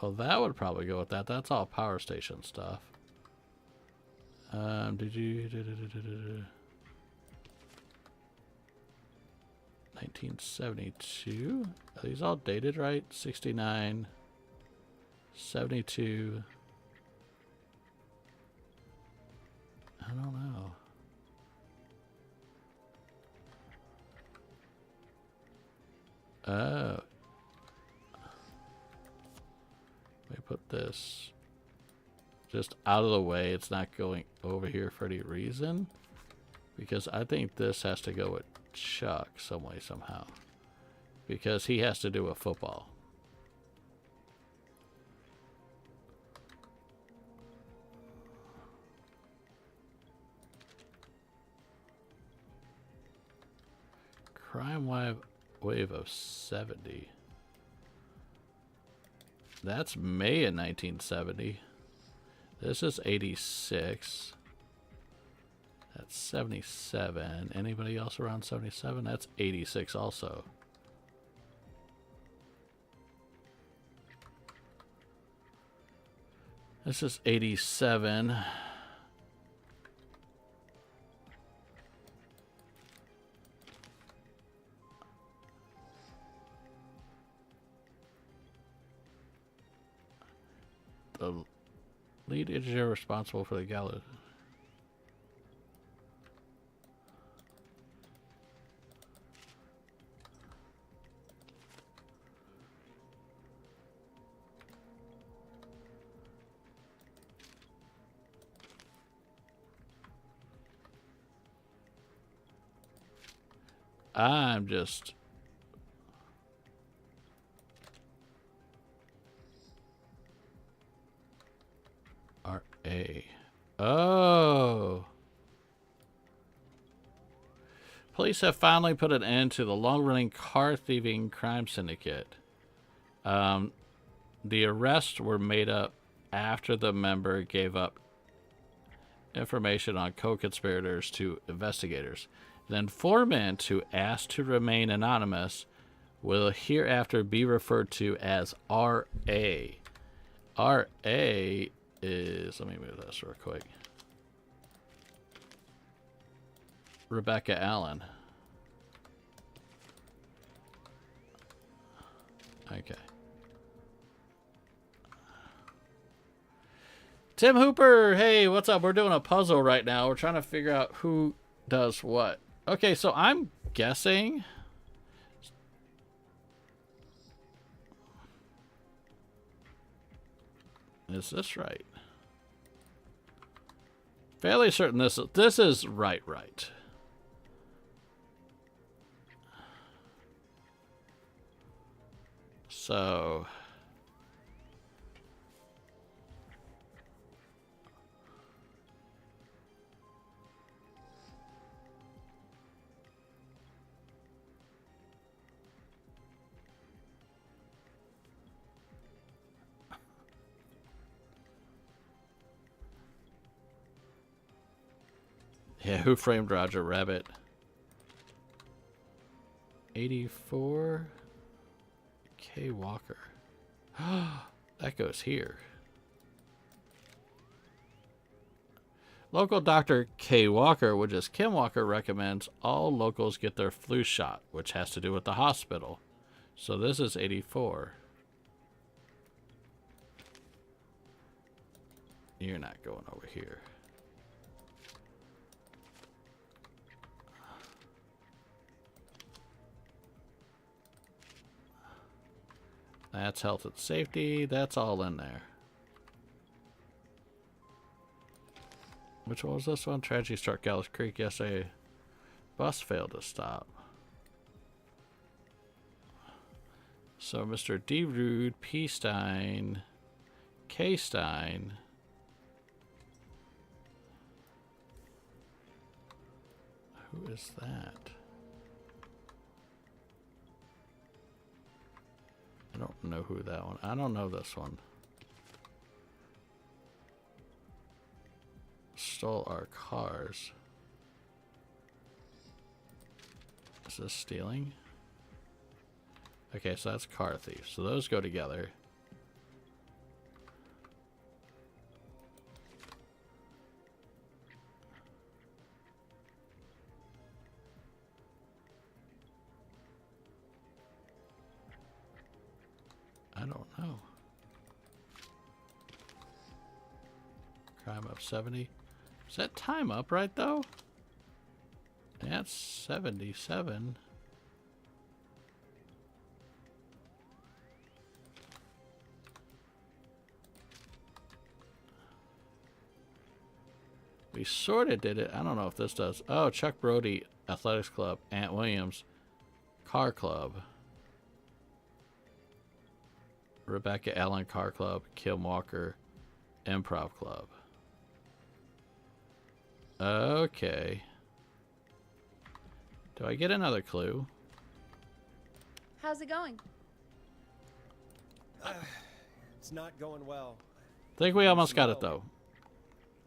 Oh, that would probably go with that. That's all power station stuff. Did you... 1972? Are these all dated right? 69, 72. I don't know. Oh. Let me put this just out of the way. It's not going over here for any reason. Because I think this has to go with Chuck some way, somehow. Because he has to do a football. Crime wave of 70. That's May in 1970. This is 86. That's 77. Anybody else around 77? That's 86 also. This is 87. The lead engineer responsible for the gallows. I'm just... R.A. Oh. Police have finally put an end to the long-running car thieving crime syndicate. The arrests were made up after the member gave up information on co-conspirators to investigators. The informant, who asked to remain anonymous, will hereafter be referred to as R.A. R.A. is... Let me move this real quick. Rebecca Allen. Okay. Tim Hooper, hey, what's up? We're doing a puzzle right now. We're trying to figure out who does what. Okay, so I'm guessing... Is this right? Fairly certain this is right. So... Yeah, Who Framed Roger Rabbit? 84 K. Walker. That goes here. Local Dr. K. Walker, which is Kim Walker, recommends all locals get their flu shot, which has to do with the hospital. So this is 84. You're not going over here. That's health and safety. That's all in there. Which one was this one? Tragedy struck Gallows Creek yesterday. Bus failed to stop. So Mr. D. Rude, P. Stein, K. Stein. Who is that? I don't know who that one. I don't know this one. Stole our cars. Is this stealing? Okay, so that's car thief. So those go together. I don't know. Crime up 70. Is that time up right though? That's 77. We sort of did it. I don't know if this does. Oh, Chuck Brody Athletics Club, Ant Williams Car Club, Rebecca Allen Car Club, Kim Walker Improv Club. Okay. Do I get another clue? How's it going? It's not going well. Think we almost got it though.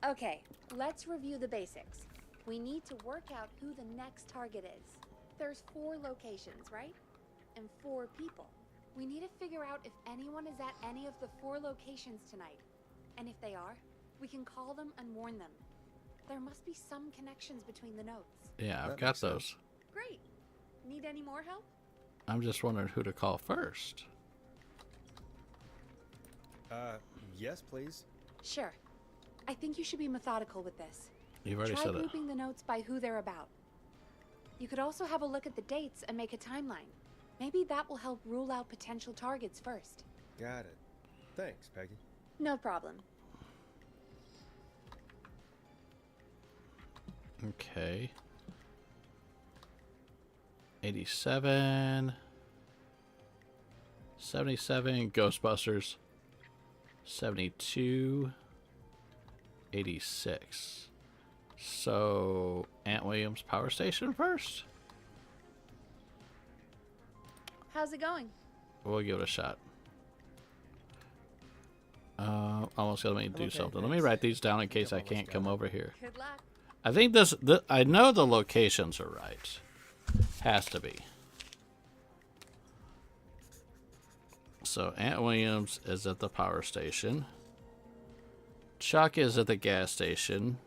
Okay, let's review the basics. We need to work out who the next target is. There's 4 locations, right? And 4 people. We need to figure out if anyone is at any of the 4 locations tonight. And if they are, we can call them and warn them. There must be some connections between the notes. Yeah, I've got those. Great. Need any more help? I'm just wondering who to call first. Yes, please. Sure. I think you should be methodical with this. You've already Try said it. grouping the notes by who they're about. You could also have a look at the dates and make a timeline. Maybe that will help rule out potential targets first. Got it. Thanks, Peggy. No problem. Okay. 87. 77, Ghostbusters. 72. 86. So, Aunt Williams Power Station first? How's it going? We'll give it a shot. Almost got me do okay, something. Let me thanks. write these down in case I Almost can't got come it. over here. Good luck. I think this, I know the locations are right. Has to be. So Aunt Williams is at the power station. Chuck is at the gas station.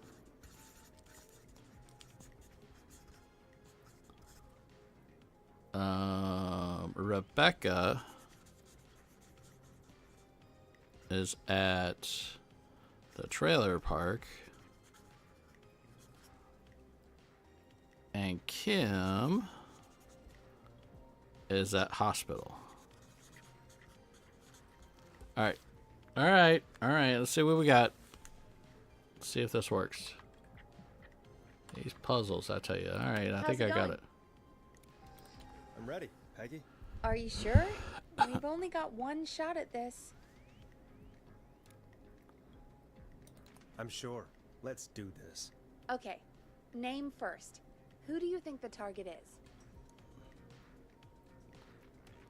Rebecca is at the trailer park. And Kim is at hospital. Alright. Alright. Alright. Let's see what we got. Let's see if this works. These puzzles, I tell you. Alright, I think I got it. I'm ready, Peggy. Are you sure? We've only got one shot at this. I'm sure. Let's do this. Okay. Name first. Who do you think the target is?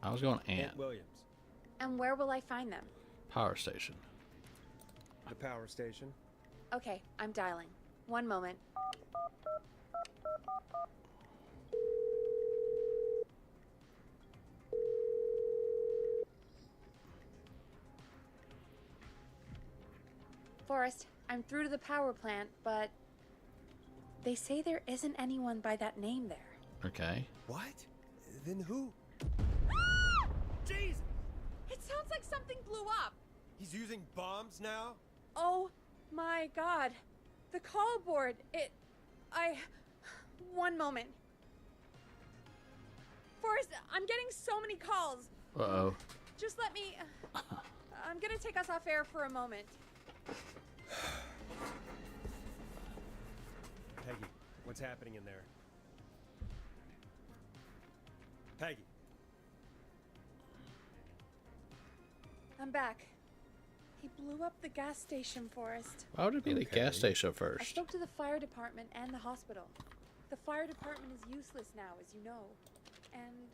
I was going Aunt. Williams. And where will I find them? Power station. The power station. Okay, I'm dialing. One moment. Forrest, I'm through to the power plant, but they say there isn't anyone by that name there. Okay. What? Then who? Jeez! It sounds like something blew up. He's using bombs now? Oh my god. The call board. One moment. Forrest, I'm getting so many calls. Uh-oh. Just let me... I'm gonna take us off air for a moment. Peggy, what's happening in there? Peggy. I'm back. He blew up the gas station, Forrest. Why would it be the Okay. gas station I first? spoke to the fire department and the hospital. The fire department is useless now, as you know. And,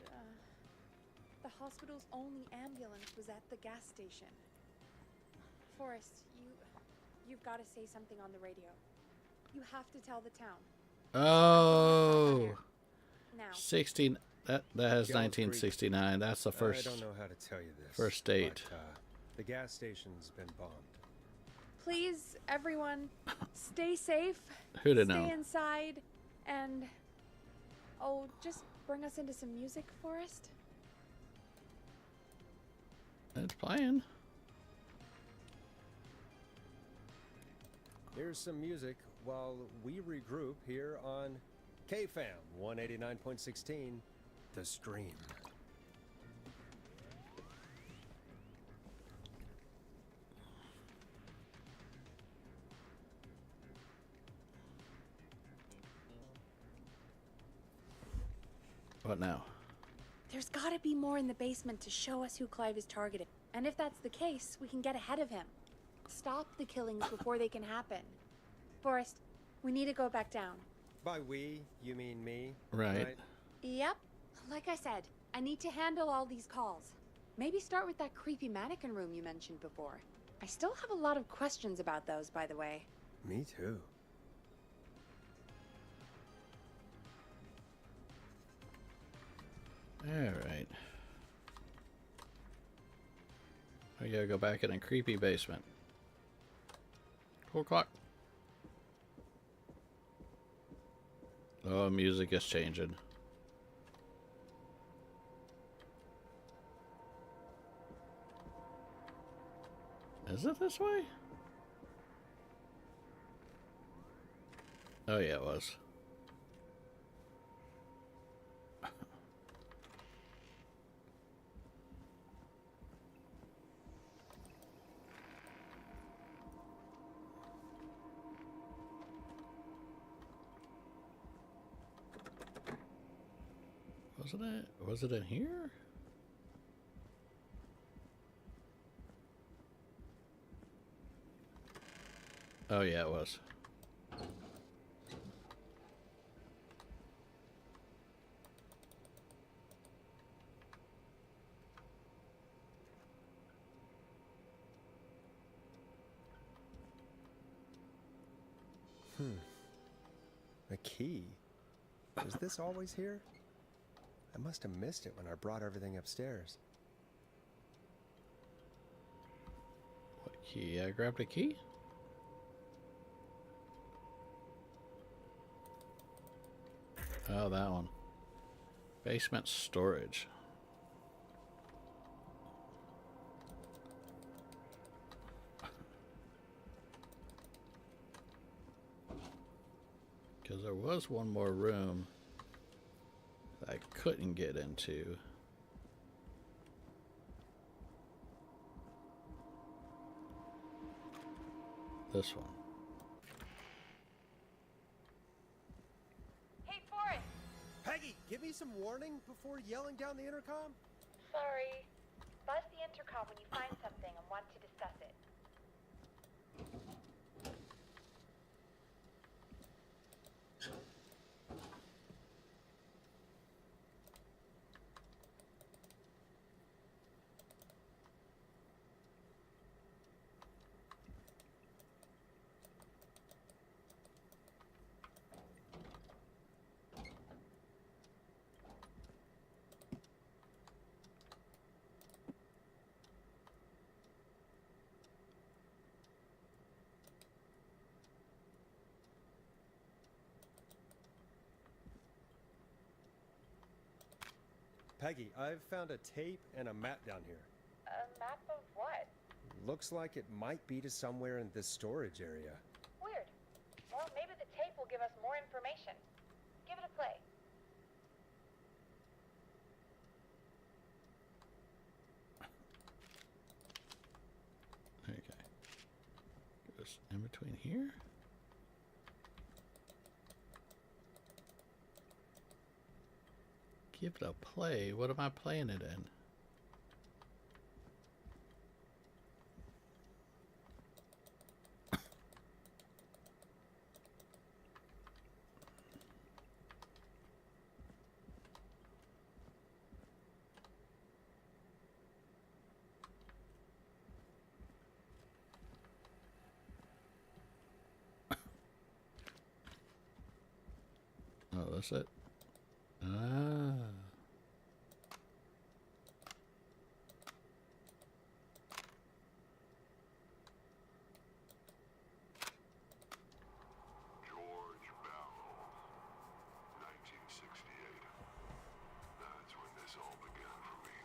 the hospital's only ambulance was at the gas station. Forrest, you've got to say something on the radio. You have to tell the town. Oh. Now. 16. That has Yellow 1969. That's the first. I don't know how to tell you this. first date. But, the gas station's been bombed. Please, everyone, stay safe. Who'd have Stay known? inside, and just bring us into some music, Forrest. It's playing. Here's some music while we regroup here on KFAM 189.16, The Stream. What now? There's gotta be more in the basement to show us who Clive is targeting. And if that's the case, we can get ahead of him. Stop the killings before they can happen. Forrest, we need to go back down. By we, you mean me? Right. Yep. Like I said, I need to handle all these calls. Maybe start with that creepy mannequin room you mentioned before. I still have a lot of questions about those, by the way. Me too. Alright. We gotta go back in a creepy basement. 4 o'clock. Oh, music is changing. Is it this way? Oh yeah, it was. Was it in here? Oh yeah, it was. A key? Was this always here? I must have missed it when I brought everything upstairs. What key? I grabbed a key? Oh, that one. Basement storage. Because there was one more room that I couldn't get into. This one. Hey, Forrest! Peggy, give me some warning before yelling down the intercom? Sorry. Buzz the intercom when you find something and want to discuss it. Peggy, I've found a tape and a map down here. A map of what? Looks like it might be to somewhere in this storage area. Weird. Well, maybe the tape will give us more information. Give it a play. Okay. Goes in between here. Give it a play. What am I playing it in? Oh, that's it. Ah. George Barrow, 1968. That's when this all began for me.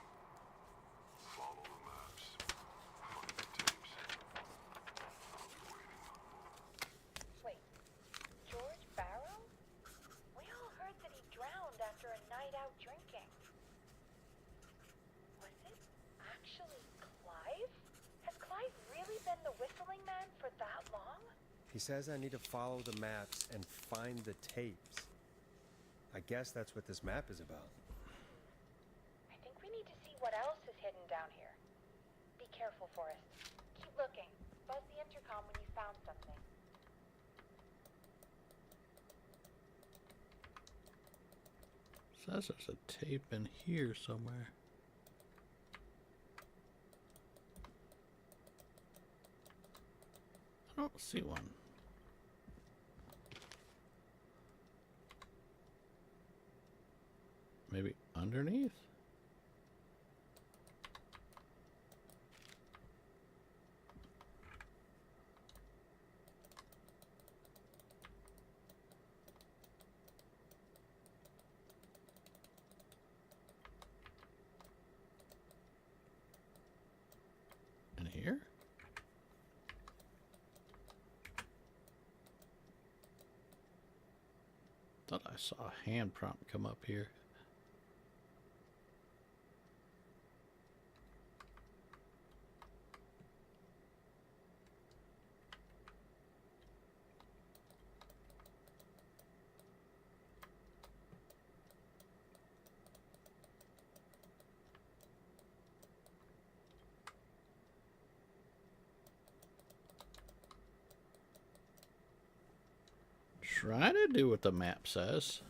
Follow the maps, find the tapes. I'll be waiting. Wait. George Barrow? We all heard that he drowned after a night out drinking. Was it actually Clive? Has Clive really been the whistling man for that long? He says I need to follow the maps and find the tapes. I guess that's what this map is about. I think we need to see what else is hidden down here. Be careful, Forrest. Keep looking. Buzz the intercom when you found something. Says there's a tape in here somewhere. I don't see one. Maybe underneath? In here? Thought I saw a hand prompt come up here. Trying to do what the map says.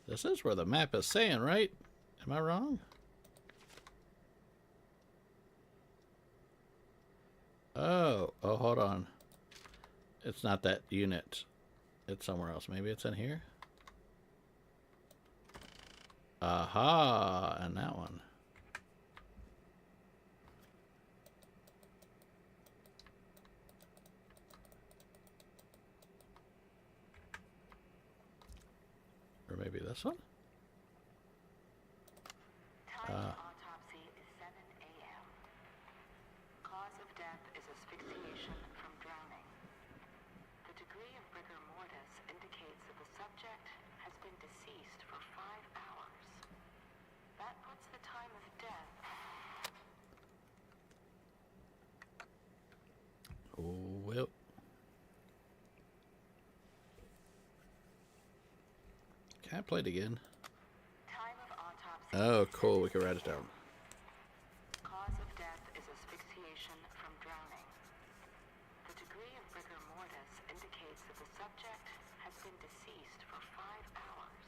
This is where the map is saying, right? Am I wrong? Oh, hold on. It's not that unit. It's somewhere else. Maybe it's in here. Aha, and that one. Or maybe this one? Time of autopsy is 7 a.m. Cause of death is asphyxiation from drowning. The degree of rigor mortis indicates that the subject has been deceased for 5 hours. That puts the time of death. Oh, well. Can I play it again? Time of autopsy. Oh, cool. We can write it down. Cause of death is asphyxiation from drowning. The degree of rigor mortis indicates that the subject has been deceased for 5 hours.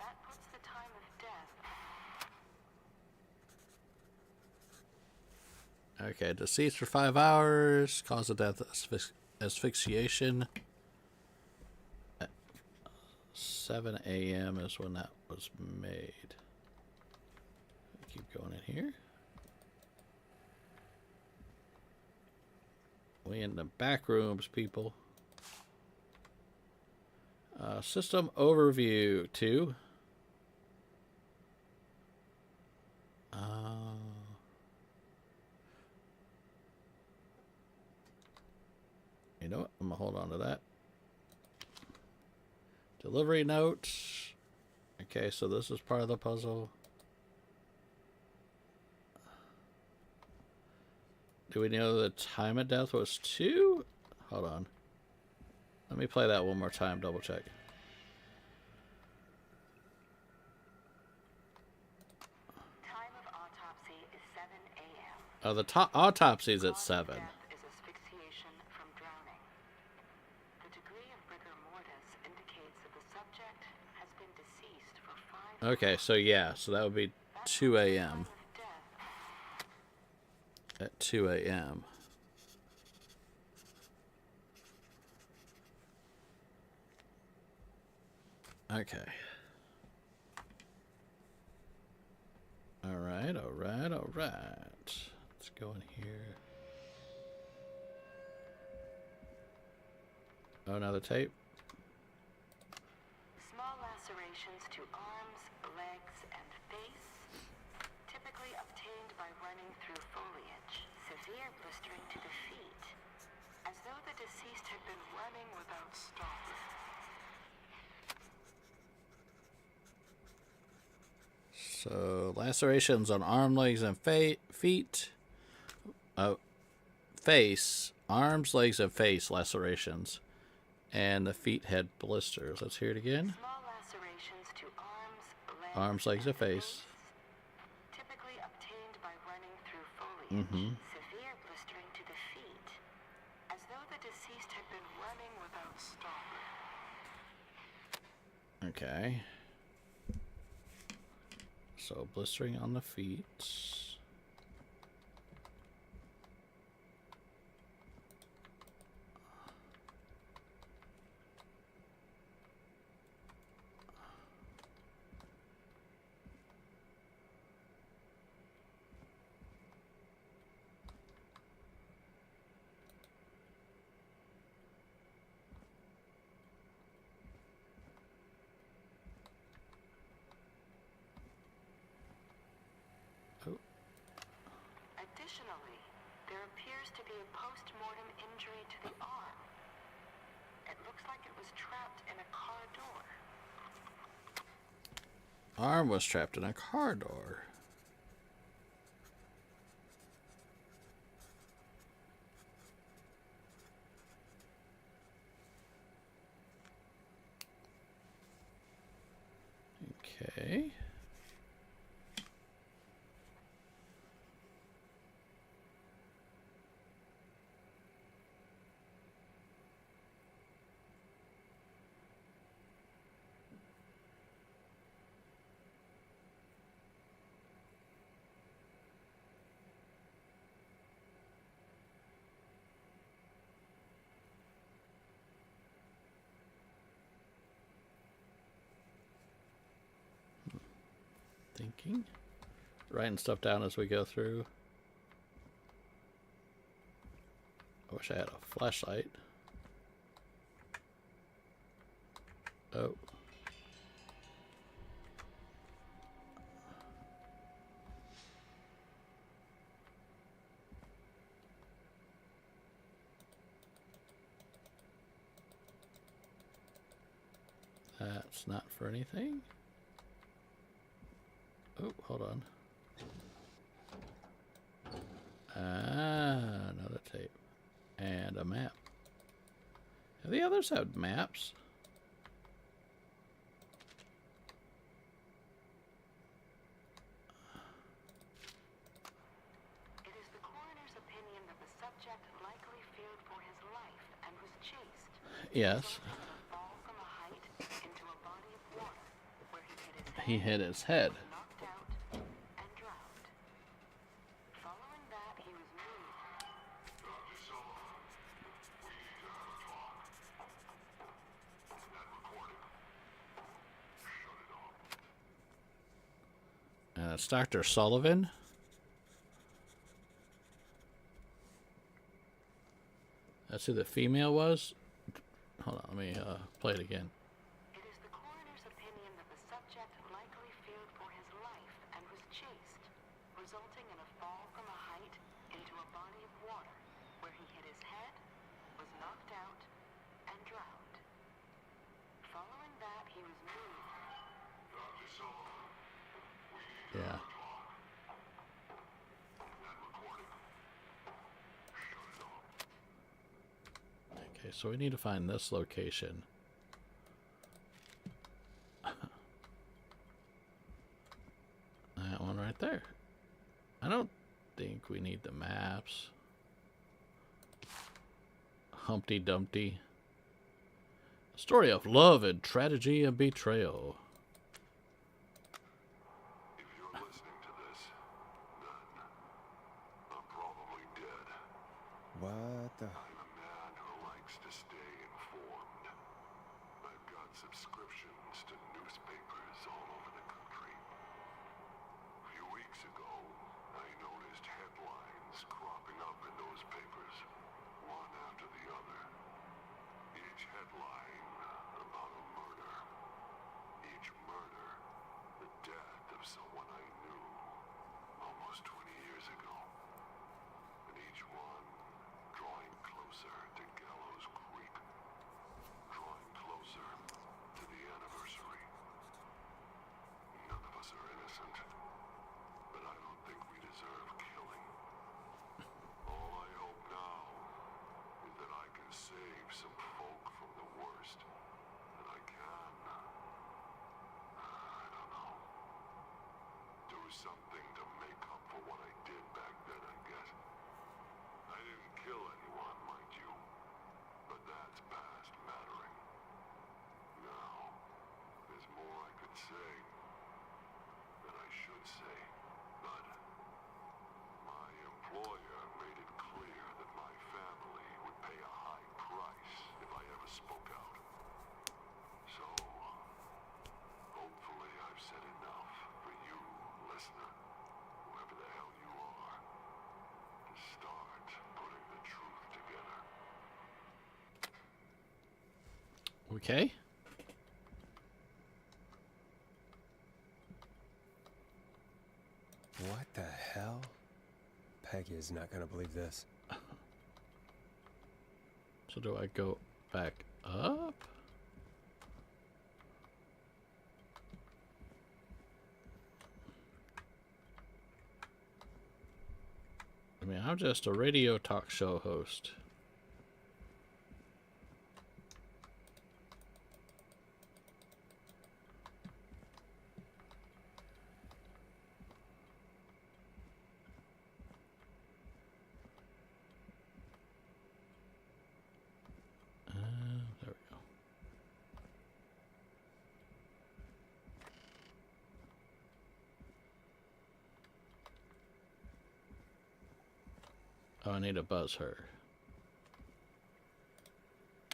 That puts the time of death. Okay, deceased for 5 hours. Cause of death, asphyxiation. 7 a.m. is when that was made. Keep going in here. We in the back rooms, people. System overview 2. You know what? I'm gonna hold on to that. Delivery notes. Okay, so this is part of the puzzle. Do we know the time of death was 2? Hold on. Let me play that one more time, double check. Time of autopsy is 7 a.m. Oh, the autopsy is at 7. Death is asphyxiation from drowning. The degree of rigor mortis indicates that the subject has been deceased for 5 hours. Okay, so yeah, so that would be 2 a.m. At 2 a.m. Okay. Alright, alright, alright. Let's go in here. Oh, another tape. Small lacerations to arms, legs, and face, typically obtained by running through foliage. Severe blistering to the feet, as though the deceased had been running without stopping. So, lacerations on arm, legs, and feet. Face. Arms, legs, and face lacerations. And the feet had blisters. Let's hear it again. Small lacerations to Arms, legs, and face. Typically obtained by running through foliage. Severe blistering to the feet, as though the deceased had been running without stopping. Okay. So, blistering on the feet. Additionally, there appears to be a post-mortem injury to the arm. It looks looks like it was trapped in a car door. Arm was trapped in a car door. Okay. Thinking. Writing stuff down as we go through. I wish I had a flashlight. Oh. That's not for anything. Oh, hold on. Ah, another tape. And a map. Have the others had maps? It is the coroner's opinion that the subject likely feared for his life and was chased. Yes. Resulting in a fall from a height into a body of water where He hit his head. knocked out and drowned. Following that, he was moved. It's Dr. Sullivan. That's who the female was. Hold on, let me play it again. It is the coroner's opinion that the subject likely feared for his life and was chased, resulting in a fall from a height into a body of water where he hit his head, was knocked out, and drowned. Following that, he was moved. Yeah. Okay, so we need to find this location. That one right there. I don't think we need the maps. Humpty Dumpty. A story of love and tragedy and betrayal. If you're listening to this, then I'm probably dead. What the? I'm a man who likes to stay informed. I've got subscriptions to newspapers all over the country. A few weeks ago, I noticed headlines cropping up in those papers, one after the other. Each headline about a murder. Each murder, the death of someone I knew almost 20 years ago. And each one drawing closer to Gallows Creek. Drawing closer to the anniversary. None of us are innocent, but I don't think we deserve killing. All I hope now is that I can save some folk from the worst that I can. I don't know. Do something to make up for what I did back then, I guess. I didn't kill anyone, mind you, but that's past mattering. Now, there's more I could say that I should say, but my employer made it clear that my family would pay a high price if I ever spoke out. So, hopefully I've said enough for you, listener, whoever the hell you are, to start putting the truth together. Okay. What the hell? Peggy is not gonna believe this. So do I go back up? I mean, I'm just a radio talk show host. There we go. Oh, I need to buzz her.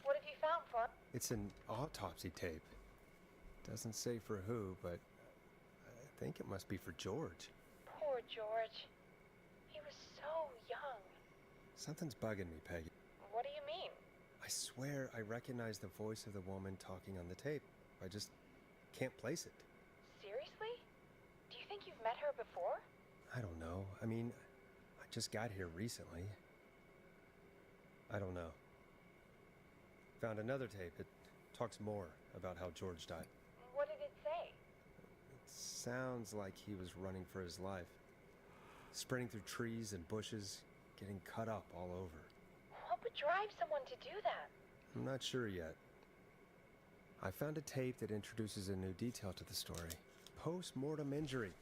What have you found, Fun? It's an autopsy tape. Doesn't say for who, but I think it must be for George. Poor George. He was so young. Something's bugging me, Peggy. What do you mean? I swear I recognize the voice of the woman talking on the tape. I just can't place it. Seriously? Do you think you've met her before? I don't know. I mean, I just got here recently. I don't know. Found another tape. It talks more about how George died. What did it say? It sounds like he was running for his life. Sprinting through trees and bushes, getting cut up all over. What would drive someone to do that? I'm not sure yet. I found a tape that introduces a new detail to the story. Post-mortem injury.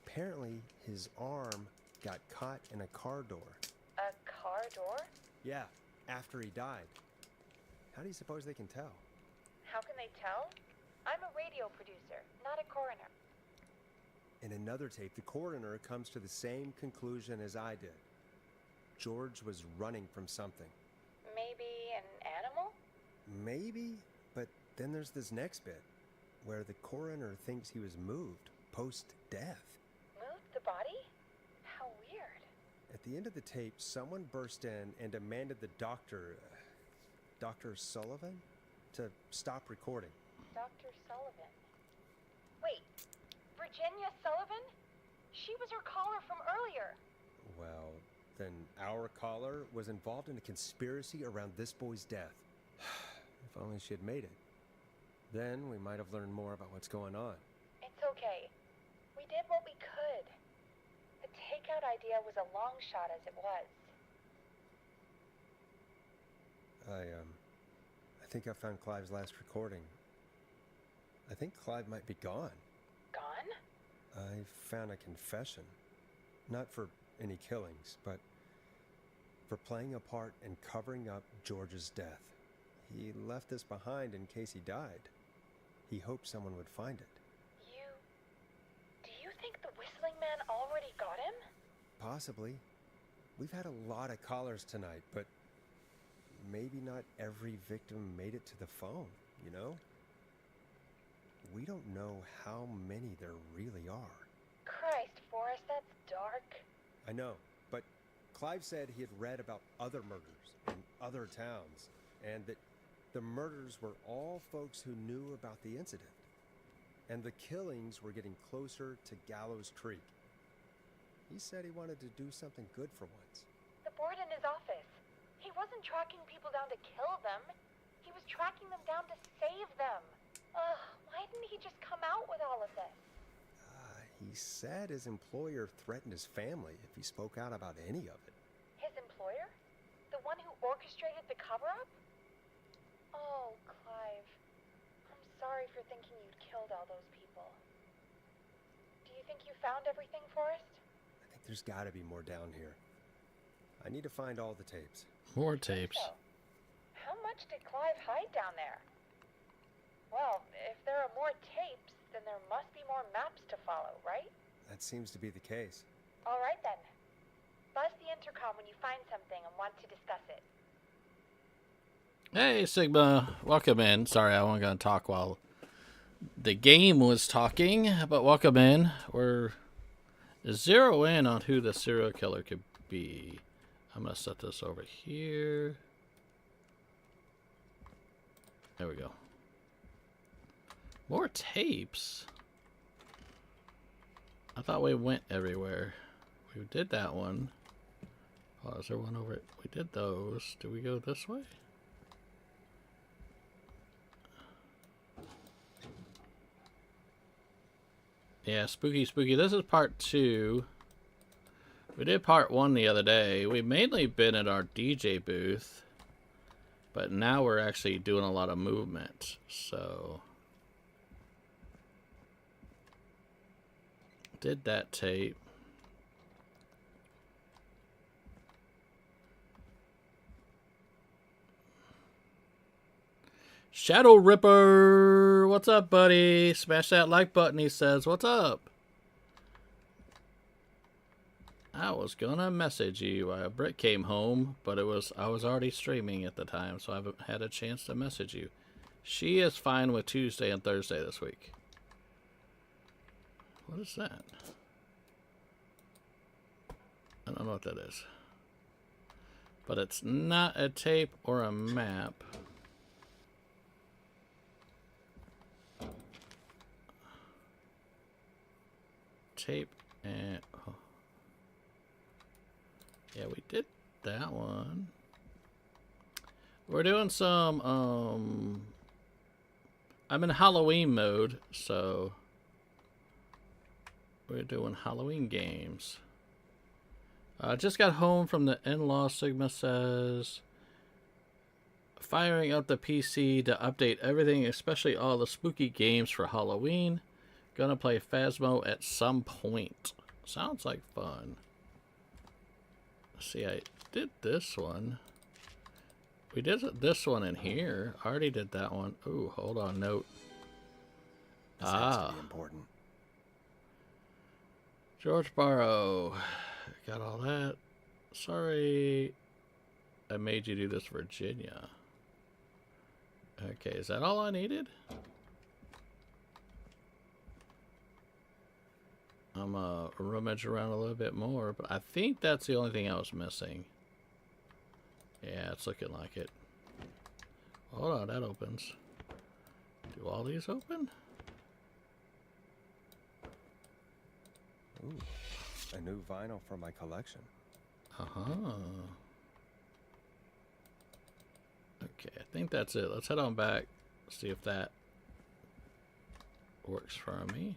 Apparently, his arm got caught in a car door. A car door? Yeah, after he died. How do you suppose they can tell? How can they tell? I'm a radio producer, not a coroner. In another tape, the coroner comes to the same conclusion as I did. George was running from something. Maybe an animal? Maybe, but then there's this next bit, where the coroner thinks he was moved post-death. Moved the body? How weird. At the end of the tape, someone burst in and demanded the doctor, Dr. Sullivan, to stop recording. Dr. Sullivan. Wait, Virginia Sullivan? She was her caller from earlier. Well, then our caller was involved in a conspiracy around this boy's death. If only she had made it. Then we might have learned more about what's going on. It's okay. We did what we could. The takeout idea was a long shot as it was. I think I found Clive's last recording. I think Clive might be gone. Gone? I found a confession. Not for any killings, but for playing a part in covering up George's death. He left this behind in case he died. He hoped someone would find it. Do you think the Whistling Man already got him? Possibly. We've had a lot of callers tonight, but maybe not every victim made it to the phone, you know? We don't know how many there really are. Christ, Forrest, that's dark. I know, but Clive said he had read about other murders in other towns, and that the murders were all folks who knew about the incident. And the killings were getting closer to Gallows Creek. He said he wanted to do something good for once. The board in his office. He wasn't tracking people down to kill them. He was tracking them down to save them. Why didn't he just come out with all of this? He said his employer threatened his family if he spoke out about any of it. His employer? The one who orchestrated the cover-up? Oh, Clive. I'm sorry for thinking you'd killed all those people. Do you think you found everything, Forrest? I think there's gotta be more down here. I need to find all the tapes. More tapes. So, how much did Clive hide down there? Well, if there are more tapes, then there must be more maps to follow, right? That seems to be the case. All right, then. Buzz the intercom when you find something and want to discuss it. Hey, Sigma. Welcome in. Sorry, I wasn't going to talk while the game was talking, but welcome in. We're zero in on who the serial killer could be. I'm going to set this over here. There we go. More tapes? I thought we went everywhere. We did that one. Oh, is there one over it? We did those. Do we go this way? Yeah, spooky, spooky. This is part 2. We did part 1 the other day. We've mainly been at our DJ booth, but now we're actually doing a lot of movement, so... Did that tape. Shadow Ripper! What's up, buddy? Smash that like button, he says. What's up? I was gonna message you while Britt came home, but I was already streaming at the time, so I haven't had a chance to message you. She is fine with Tuesday and Thursday this week. What is that? I don't know what that is. But it's not a tape or a map. Tape and... Oh. Yeah, we did that one. We're doing some, I'm in Halloween mode, so... We're doing Halloween games. I just got home from the in-law. Sigma says, firing up the PC to update everything, especially all the spooky games for Halloween. Gonna play Phasmo at some point. Sounds like fun. See, I did this one. We did this one in here. I already did that one. Ooh, hold on, note. This has to be important. George Barrow. Got all that. Sorry I made you do this, Virginia. Okay, is that all I needed? I'm rummage around a little bit more, but I think that's the only thing I was missing. Yeah, it's looking like it. Hold on, that opens. Do all these open? Ooh, a new vinyl for my collection. Uh-huh. Okay, I think that's it. Let's head on back, see if that works for me.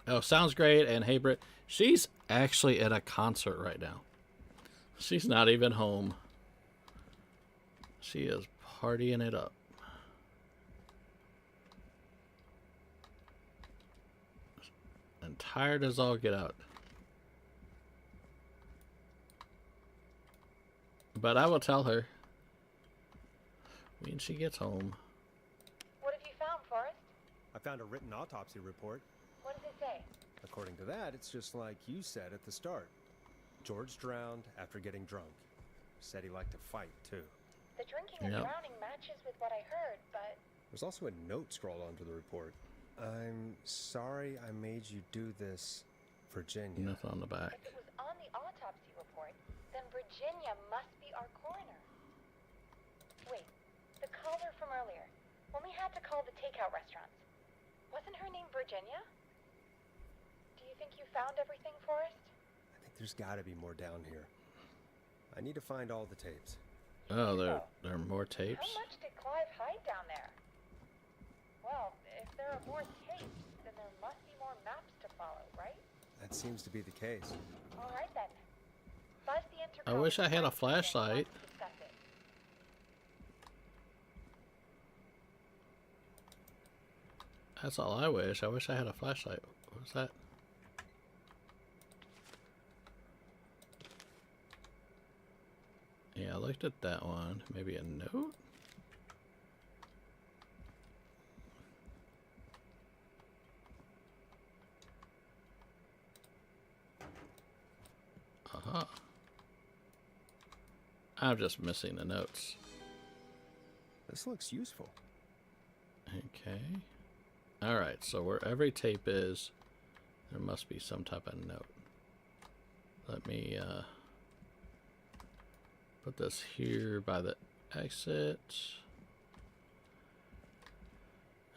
Oh, sounds great. And hey, Britt, she's actually at a concert right now. She's not even home. She is partying it up. And tired as all get out. But I will tell her when she gets home. What have you found, Forrest? I found a written autopsy report. What does it say? According to that, it's just like you said at the start. George drowned after getting drunk. Said he liked to fight, too. The drinking and drowning matches with what I heard, but... There's also a note scrawled onto the report. I'm sorry I made you do this, Virginia. Nothing on the back. If it was on the autopsy report, then Virginia must be our coroner. Wait, the caller from earlier, when we had to call the takeout restaurants, wasn't her name Virginia? Do you think you found everything, Forrest? I think there's gotta be more down here. I need to find all the tapes. Oh, there are more tapes? How much did Clive hide down there? Well, if there are more tapes, then there must be more maps to follow, right? That seems to be the case. All right, then. Buzz the I intercom. wish I had a flashlight. That's all I wish. I wish I had a flashlight. What was that? Yeah, I looked at that one. Maybe a note? Uh-huh. I'm just missing the notes. This looks useful. Okay. Alright, so where every tape is, there must be some type of note. Let me put this here by the exit.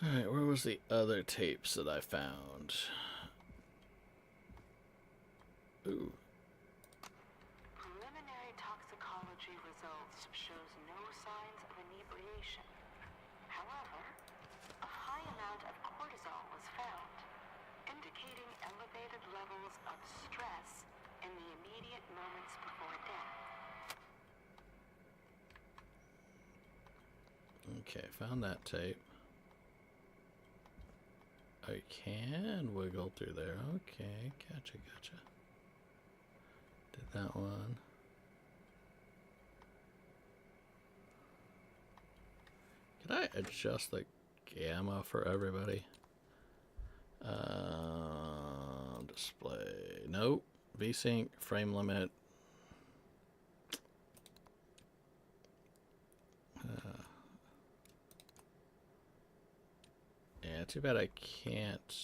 Alright, where was the other tapes that I found? Ooh. Preliminary toxicology results shows no signs of inebriation. However, a high amount of cortisol was found. Okay, found that tape. I can wiggle through there. Okay, gotcha. Did that one. Can I adjust the gamma for everybody? Display. Nope. VSync, frame limit. Yeah, too bad I can't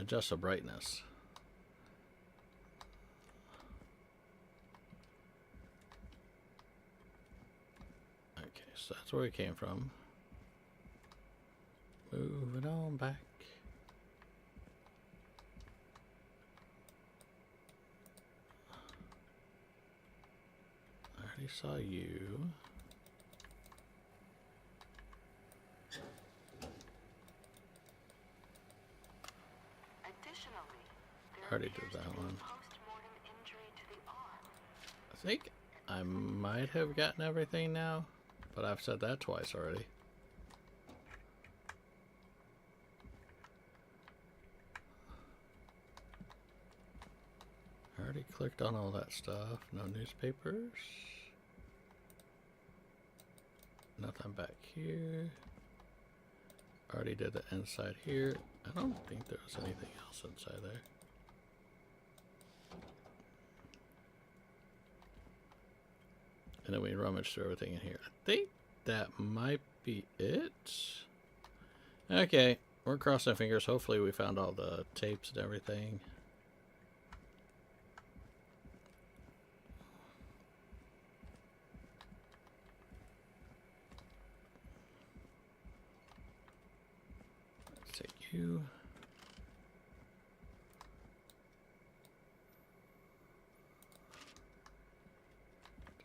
adjust the brightness. Okay, so that's where we came from. Moving on back. I already saw you. Already did that one. I think I might have gotten everything now, but I've said that twice already. I already clicked on all that stuff. No newspapers. Nothing back here. Already did the inside here. I don't think there was anything else inside there. And then we rummage through everything in here. I think that might be it. Okay, we're crossing our fingers. Hopefully we found all the tapes and everything. Let's take you.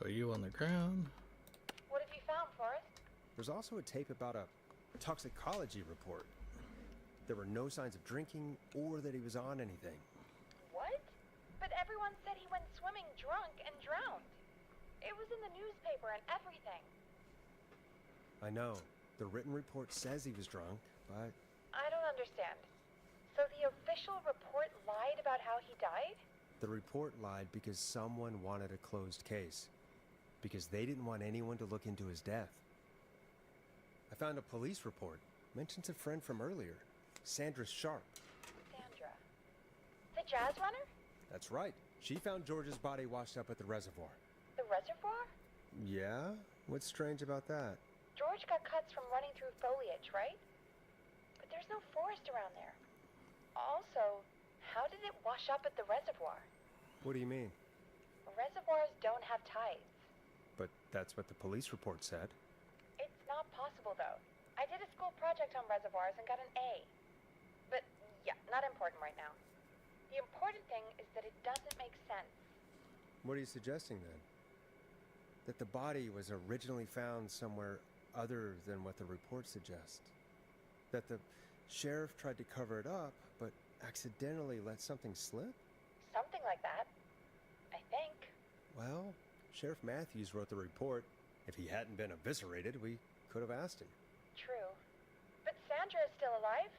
Throw you on the ground. What have you found, Forrest? There's also a tape about a toxicology report. There were no signs of drinking or that he was on anything. What? But everyone said he went swimming drunk and drowned. It was in the newspaper and everything. I know. The written report says he was drunk, but... I don't understand. So the official report lied about how he died? The report lied because someone wanted a closed case. Because they didn't want anyone to look into his death. I found a police report. Mentions a friend from earlier. Sandra Sharp. Sandra? The jazz runner? That's right. She found George's body washed up at the reservoir. The reservoir? Yeah? What's strange about that? George got cuts from running through foliage, right? But there's no forest around there. Also, how did it wash up at the reservoir? What do you mean? Reservoirs don't have tides. But that's what the police report said. It's not possible, though. I did a school project on reservoirs and got an A. But, yeah, not important right now. The important thing is that it doesn't make sense. What are you suggesting, then? That the body was originally found somewhere other than what the report suggests? That the sheriff tried to cover it up, but accidentally let something slip? Something like that. I think. Well, Sheriff Matthews wrote the report. If he hadn't been eviscerated, we could have asked him. True. But Sandra is still alive?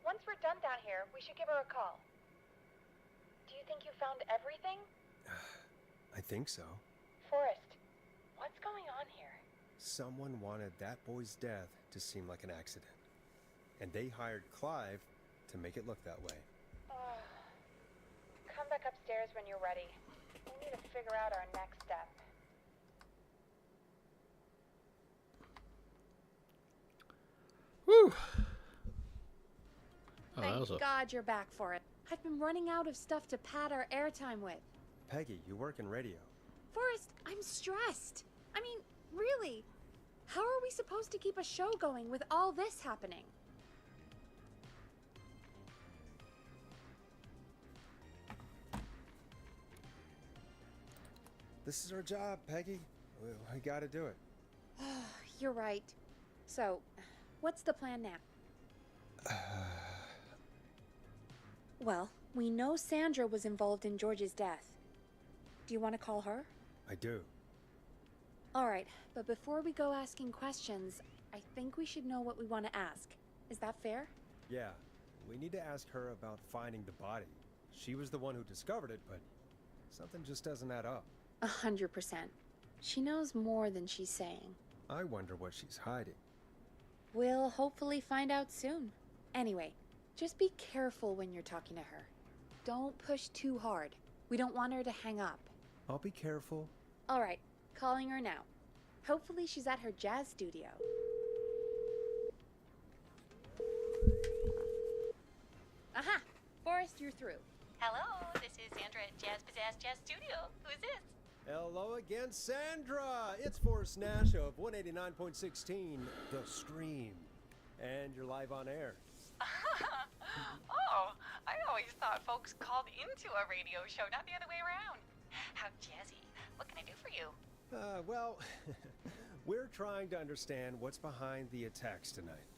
Once we're done down here, we should give her a call. Do you think you found everything? I think so. Forrest, what's going on here? Someone wanted that boy's death to seem like an accident. And they hired Clive to make it look that way. Come back upstairs when you're ready. We need to figure out our next step. Whew. Oh, Thank God you're back for it. I've been running out of stuff to pad our airtime with. Peggy, you work in radio. Forrest, I'm stressed. I mean, really, how are we supposed to keep a show going with all this happening? This is our job, Peggy. We gotta do it. You're right. So, what's the plan now? Well, we know Sandra was involved in George's death. Do you want to call her? I do. Alright, but before we go asking questions, I think we should know what we want to ask. Is that fair? Yeah, we need to ask her about finding the body. She was the one who discovered it, but something just doesn't add up. 100%. She knows more than she's saying. I wonder what she's hiding. We'll hopefully find out soon. Anyway, just be careful when you're talking to her. Don't push too hard. We don't want her to hang up. I'll be careful. Alright, calling her now. Hopefully she's at her jazz studio. Aha! Forrest, you're through. Hello, this is Sandra at Jazz Pizzazz Jazz Studio. Who is this? Hello again, Sandra! It's Forrest Nash of 189.16, The Stream. And you're live on air. Oh, I always thought folks called into a radio show, not the other way around. How jazzy. What can I do for you? Well, we're trying to understand what's behind the attacks tonight.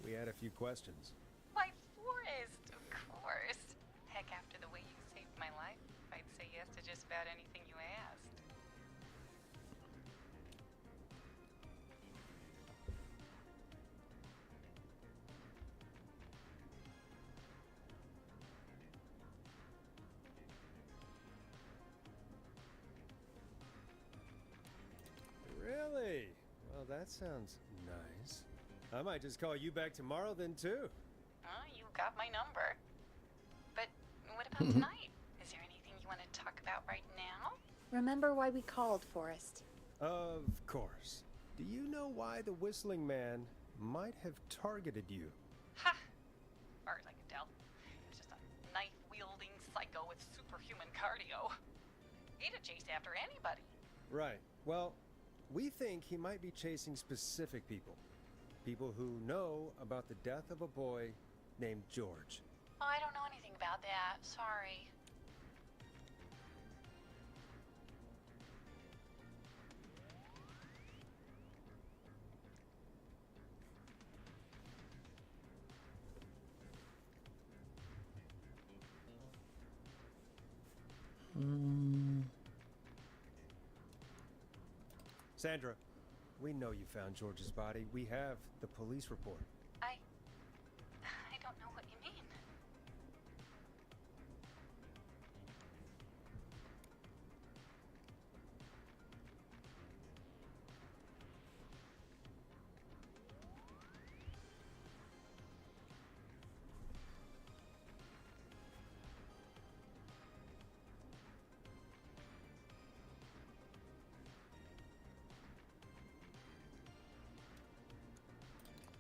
We had a few questions. Why, Forrest, of course. Heck, after the way you saved my life, I'd say yes to just about anything you asked. Really? Well, that sounds nice. I might just call you back tomorrow then, too. You got my number. But what about tonight? Is there anything you want to talk about right now? Remember why we called, Forrest. Of course. Do you know why the Whistling Man might have targeted you? Ha! As far as I can tell, he was just a knife-wielding psycho with superhuman cardio. He'd have chased after anybody. Right. Well, we think he might be chasing specific people. People who know about the death of a boy named George. Oh, I don't know anything about that. Sorry. Sandra, we know you found George's body. We have the police report. I don't know what you mean.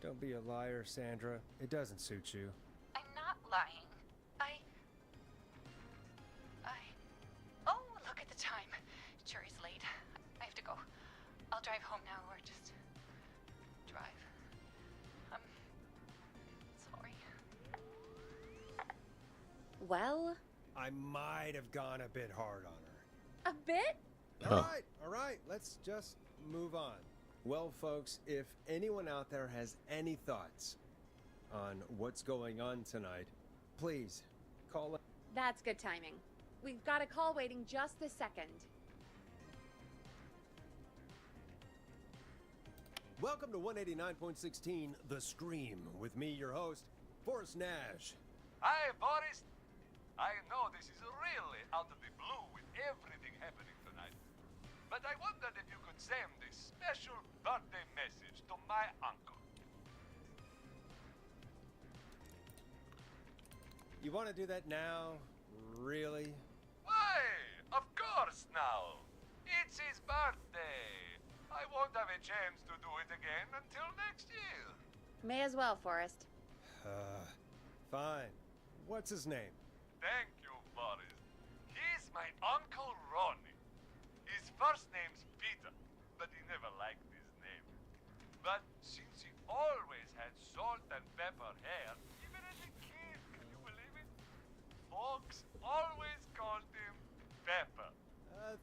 Don't be a liar, Sandra. It doesn't suit you. I'm not lying. Oh, look at the time. Jury's late. I have to go. I'll drive home now, or just drive. Sorry. Well, I might have gone a bit hard on her. a bit? All right, let's just move on. Well, folks, if anyone out there has any thoughts on what's going on tonight, please call it. That's good timing. We've got a call waiting just this second. Welcome to 189.16, The Stream, with me, your host, Forrest Nash. Hi, Boris. I know this is really out of the blue with everything happening tonight. But I wondered if you could send this special birthday message to my uncle. You want to do that now? Really? Why? Of course now. It's his birthday. I won't have a chance to do it again until next year. May as well, Forrest. Fine. What's his name? Thank you, Boris. He's my Uncle Ronnie. His first name's Peter, but he never liked his name. But since he always had salt and pepper hair, even as a kid, can you believe it? Folks always called him Pepper.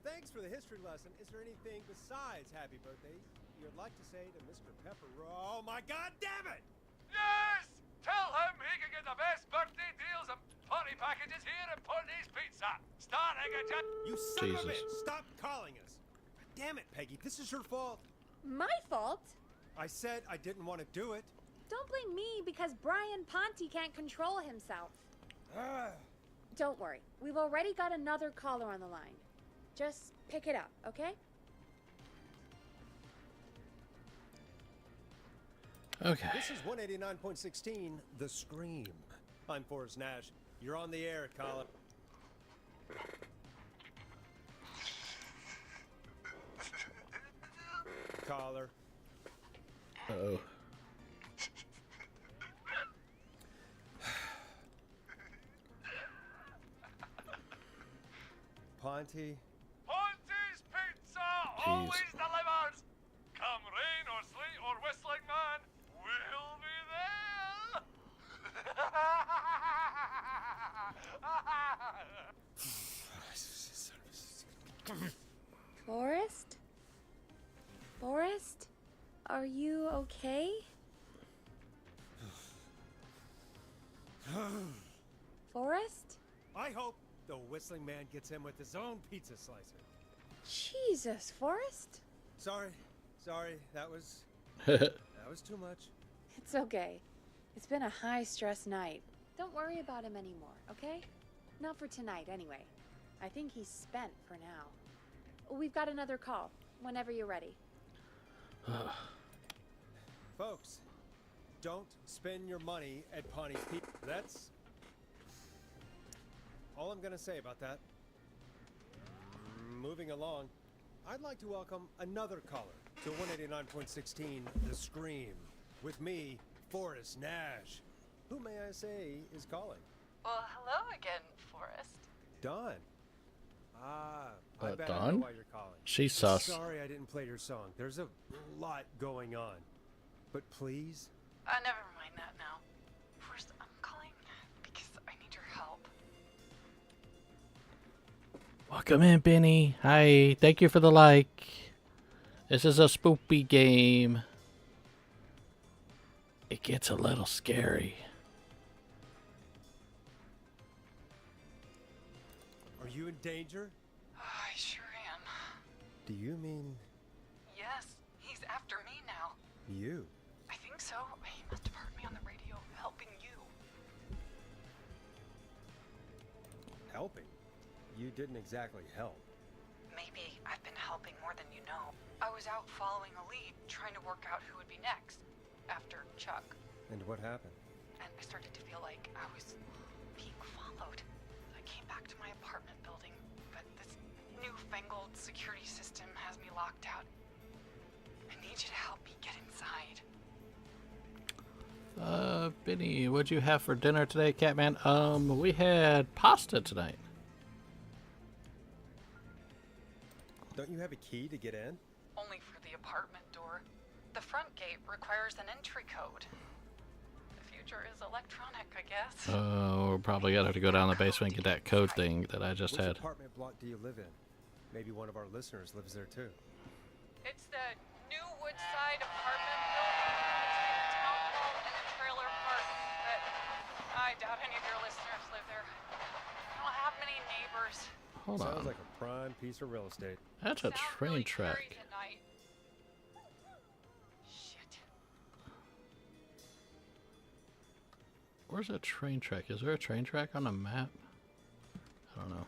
Thanks for the history lesson. Is there anything besides happy birthday you'd like to say to Mr. Pepper? Oh my God, damn it! Yes! Tell him he can get the best birthday deals and party packages here at Putney's Pizza. Starting at You son of a Jesus. bitch! Stop calling us! Damn it, Peggy. This is your fault. My fault? I said I didn't want to do it. Don't blame me because Brian Ponte can't control himself. Ah. Don't worry. We've already got another caller on the line. Just pick it up, okay? Okay. This is 189.16, The Scream. I'm Forrest Nash. You're on the air, caller. Caller. Uh-oh. Ponte. Ponte's Pizza Jeez. always delivers. Come rain or sleet or whistling man, we'll be there. Forrest? Forrest? Are you okay? Forrest? I hope the whistling man gets him with his own pizza slicer. Jesus, Forrest? Sorry, that was too much. It's okay. It's been a high-stress night. Don't worry about him anymore, okay? Not for tonight, anyway. I think he's spent for now. We've got another call, whenever you're ready. Folks, don't spend your money at Ponte's Pizza. That's all I'm gonna say about that. Moving along, I'd like to welcome another caller to 189.16 The Scream with me, Forrest Nash. Who may I say is calling? Well, hello again, Forrest. Dawn. I bet I know Dawn? why you're calling. She's sus. Sorry I didn't play your song. There's a lot going on. But please, Never mind that now. Forrest, I'm calling because I need your help. Welcome in, Benny. Hi. Thank you for the like. This is a spoopy game. It gets a little scary. are you in danger? I sure am. Do you mean Yes, he's after me now. you? I think so. He must have heard me on the radio helping you. Helping? You didn't exactly help. Maybe I've been helping more than you know. I was out following a lead, trying to work out who would be next after Chuck. And what happened? And I started to feel like I was being followed. I came back to my apartment building, but this newfangled security system has me locked out. I need you to help me get inside. Benny, what'd you have for dinner today, Catman? We had pasta tonight. Don't you have a key to get in? Only for the apartment door. The front gate requires an entry code. The future is electronic, I guess. We're probably gonna have to go down the basement and get that code thing that I just Which had. apartment block do you live in? Maybe one of our listeners lives there too. It's the new Woodside apartment building between the town hall and the trailer park. But I doubt any of your listeners live there. I don't have many neighbors. Hold Sounds on. like a prime piece of real estate. That's a Sound train really track. carries at night. Shit. Where's a train track? Is there a train track on the map? I don't know.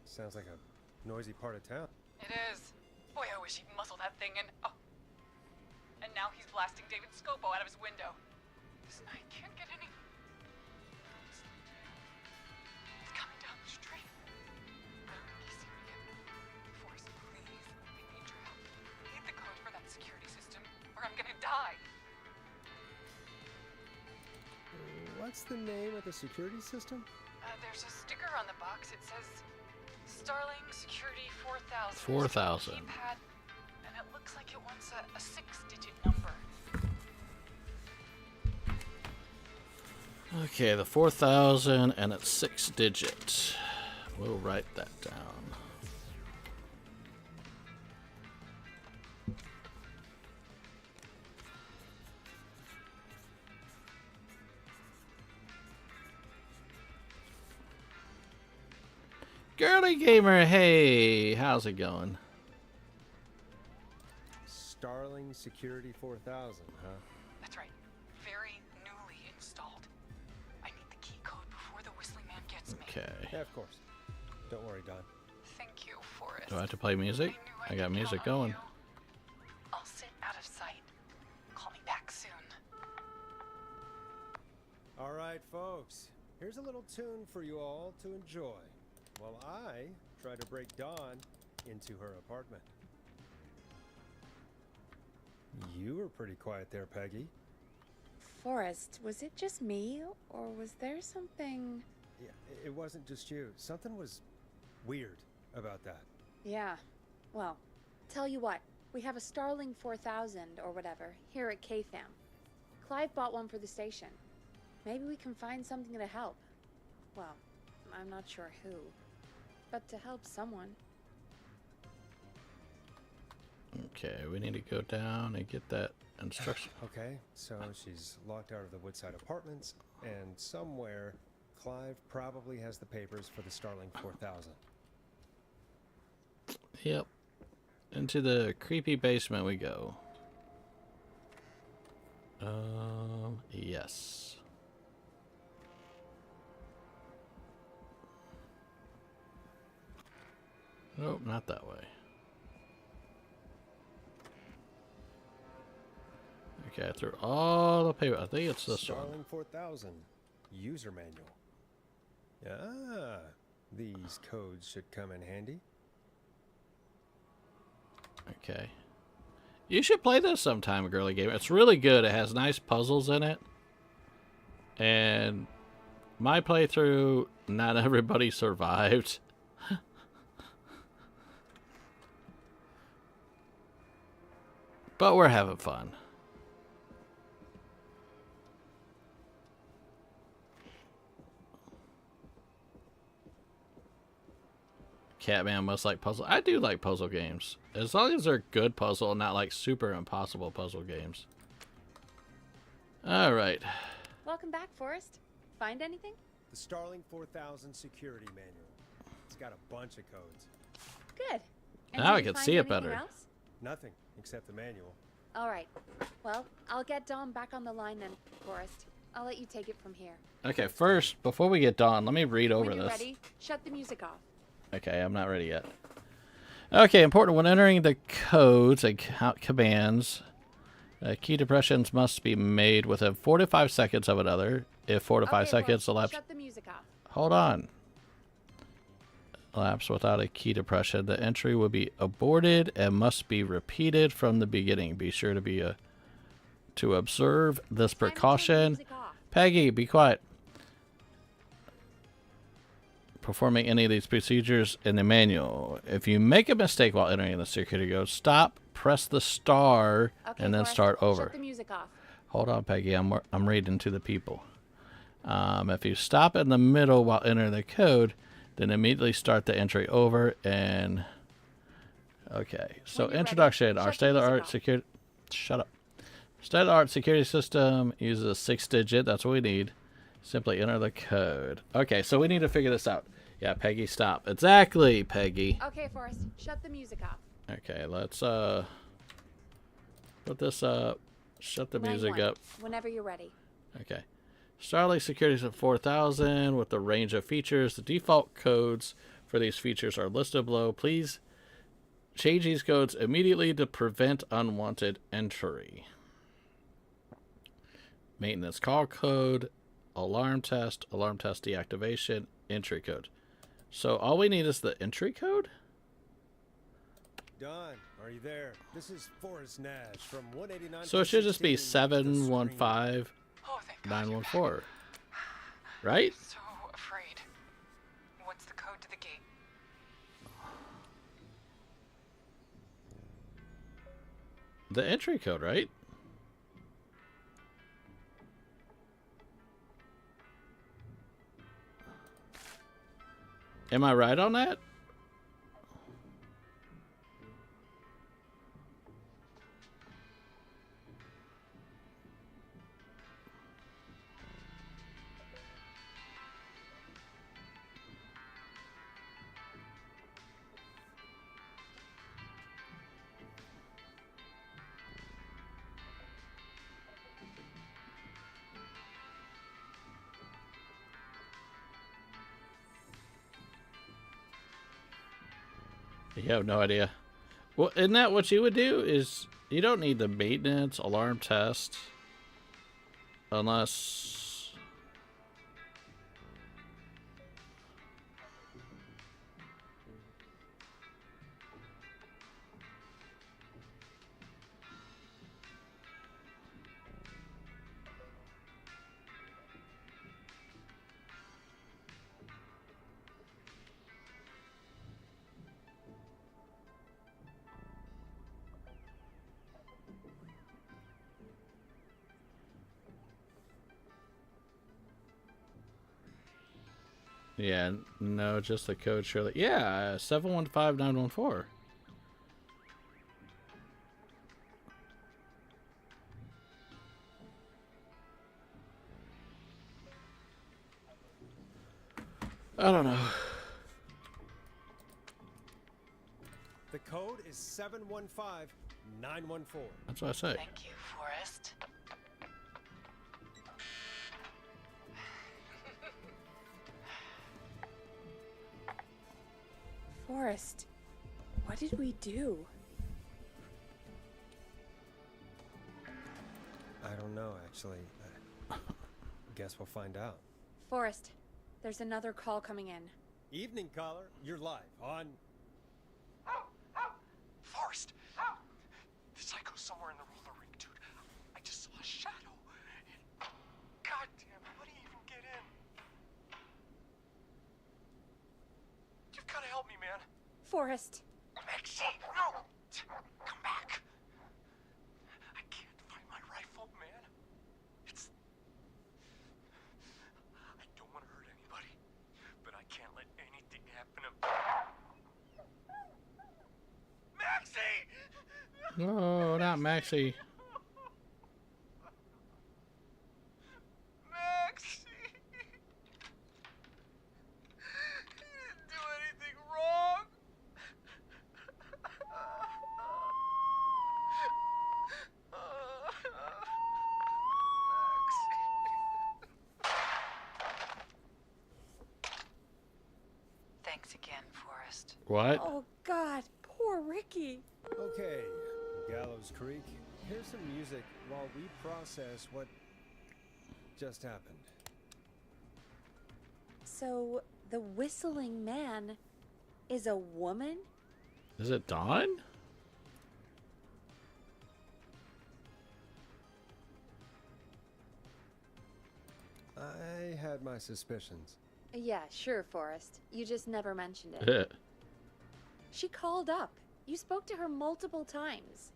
Sounds like a noisy part of town. It is. Boy, I wish he'd muzzle that thing and... Oh. And now he's blasting David Scopo out of his window. This night can't get any... It's coming down the street. He's here again. Forrest, please. I need your help. I need the code for that security system, or I'm gonna die. What's the name of the security system? There's a sticker on the box. It says Starling Security 4000. 4,000. Keypad, and it looks like it wants a 6-digit number. Okay, the 4,000 and it's 6 digits. We'll write that down. Girly Gamer, hey, how's it going? Starling Security 4000, huh? That's right. Very newly installed. I need the key code before the Whistling Man gets me. Okay. Yeah, of course. Don't worry, Don. Thank you, Forrest. Do I have to play music? I got music going. I'll sit out of sight. Call me back soon. All right, folks. Here's a little tune for you all to enjoy while I try to break Dawn into her apartment. You were pretty quiet there, Peggy. Forrest, was it just me, or was there something... Yeah, it wasn't just you. Something was weird about that. Yeah. Well, tell you what. We have a Starling 4000, or whatever, here at KFAM. Clive bought one for the station. Maybe we can find something to help. Well, I'm not sure who. But to help someone. Okay, we need to go down and get that instruction. Okay, so she's locked out of the Woodside Apartments, and somewhere Clive probably has the papers for the Starling 4000. Yep. Into the creepy basement we go. Yes. Nope, not that way. Okay, I threw all the paper. I think it's this one. Starling 4000 user manual. Ah, these codes should come in handy. Okay. You should play this sometime, Girly Gamer. It's really good. It has nice puzzles in it. And my playthrough, not everybody survived. But we're having fun. Catman must like puzzle. I do like puzzle games. As long as they're good puzzle and not like super impossible puzzle games. Alright. Welcome back, Forrest. Find anything? The Starling 4000 security manual. It's got a bunch of codes. Good. And Now did I you can find see it anything better. else? Nothing except the manual. All right. Well, I'll get Dawn back on the line then, Forrest. I'll let you take it from here. Okay, first, before we get Dawn, let me read over When you're this. ready, shut the music off. Okay, I'm not ready yet. Okay, important. When entering the codes and commands, key depressions must be made within 4 to 5 seconds of another. If 4 to 5 seconds Forrest, elapse... shut the music off. Hold on. Elapse without a key depression, the entry will be aborted and must be repeated from the beginning. Be sure to be to observe this precaution. Peggy, be quiet. Performing any of these procedures in the manual. If you make a mistake while entering the security code, stop, press the star, Okay, and then Forrest, start over. Shut the music off. Hold on, Peggy. I'm reading to the people. If you stop in the middle while entering the code, then immediately start the entry over. And okay, so introduction. Our state-of-the-art security. Shut up. State-of-the-art security system uses a 6-digit. That's what we need. Simply enter the code. Okay, so we need to figure this out. Yeah, Peggy, stop. Exactly, Peggy. Okay, Forrest, shut the music off. Okay, let's put this up. Shut the music Line 1, up. Whenever you're ready. Okay. Starling Security is at 4000 with the range of features. The default codes for these features are listed below. Please change these codes immediately to prevent unwanted entry. Maintenance call code, alarm test deactivation, entry code. So all we need is the entry code? Don, are you there? This is Forrest Nash from 189. So it should just be 715 Oh, thank God 914. Right? So afraid. What's the code to the gate? The entry code, right? Am I right on that? You have no idea. Well, isn't that what you would do? Is you don't need the maintenance alarm test unless. Yeah, no, just the code, surely. Yeah, 715-914. I don't know. The code is 715-914. That's what I say. Thank you, Forrest. Forrest, what did we do? I don't know, actually. Guess we'll find out. Forrest, there's another call coming in. Evening, caller. You're live on... Forrest! The psycho's somewhere in the roller rink, dude. I just saw a shadow. God damn it, how do you even get in? You've got to help me, man. Forrest. Maxine, no! Come back. I can't find my rifle, man. It's... I don't want to hurt anybody, but I can't let anything happen to... Maxie! No, not Maxie. Maxie! You didn't do anything wrong! Thanks again, Forrest. What? Oh, God. Poor Ricky. Okay, Gallows Creek. Here's some music while we process what just happened. So, the whistling man is a woman? Is it Dawn? I had my suspicions. Yeah, sure, Forrest. You just never mentioned it. She called up. You spoke to her multiple times.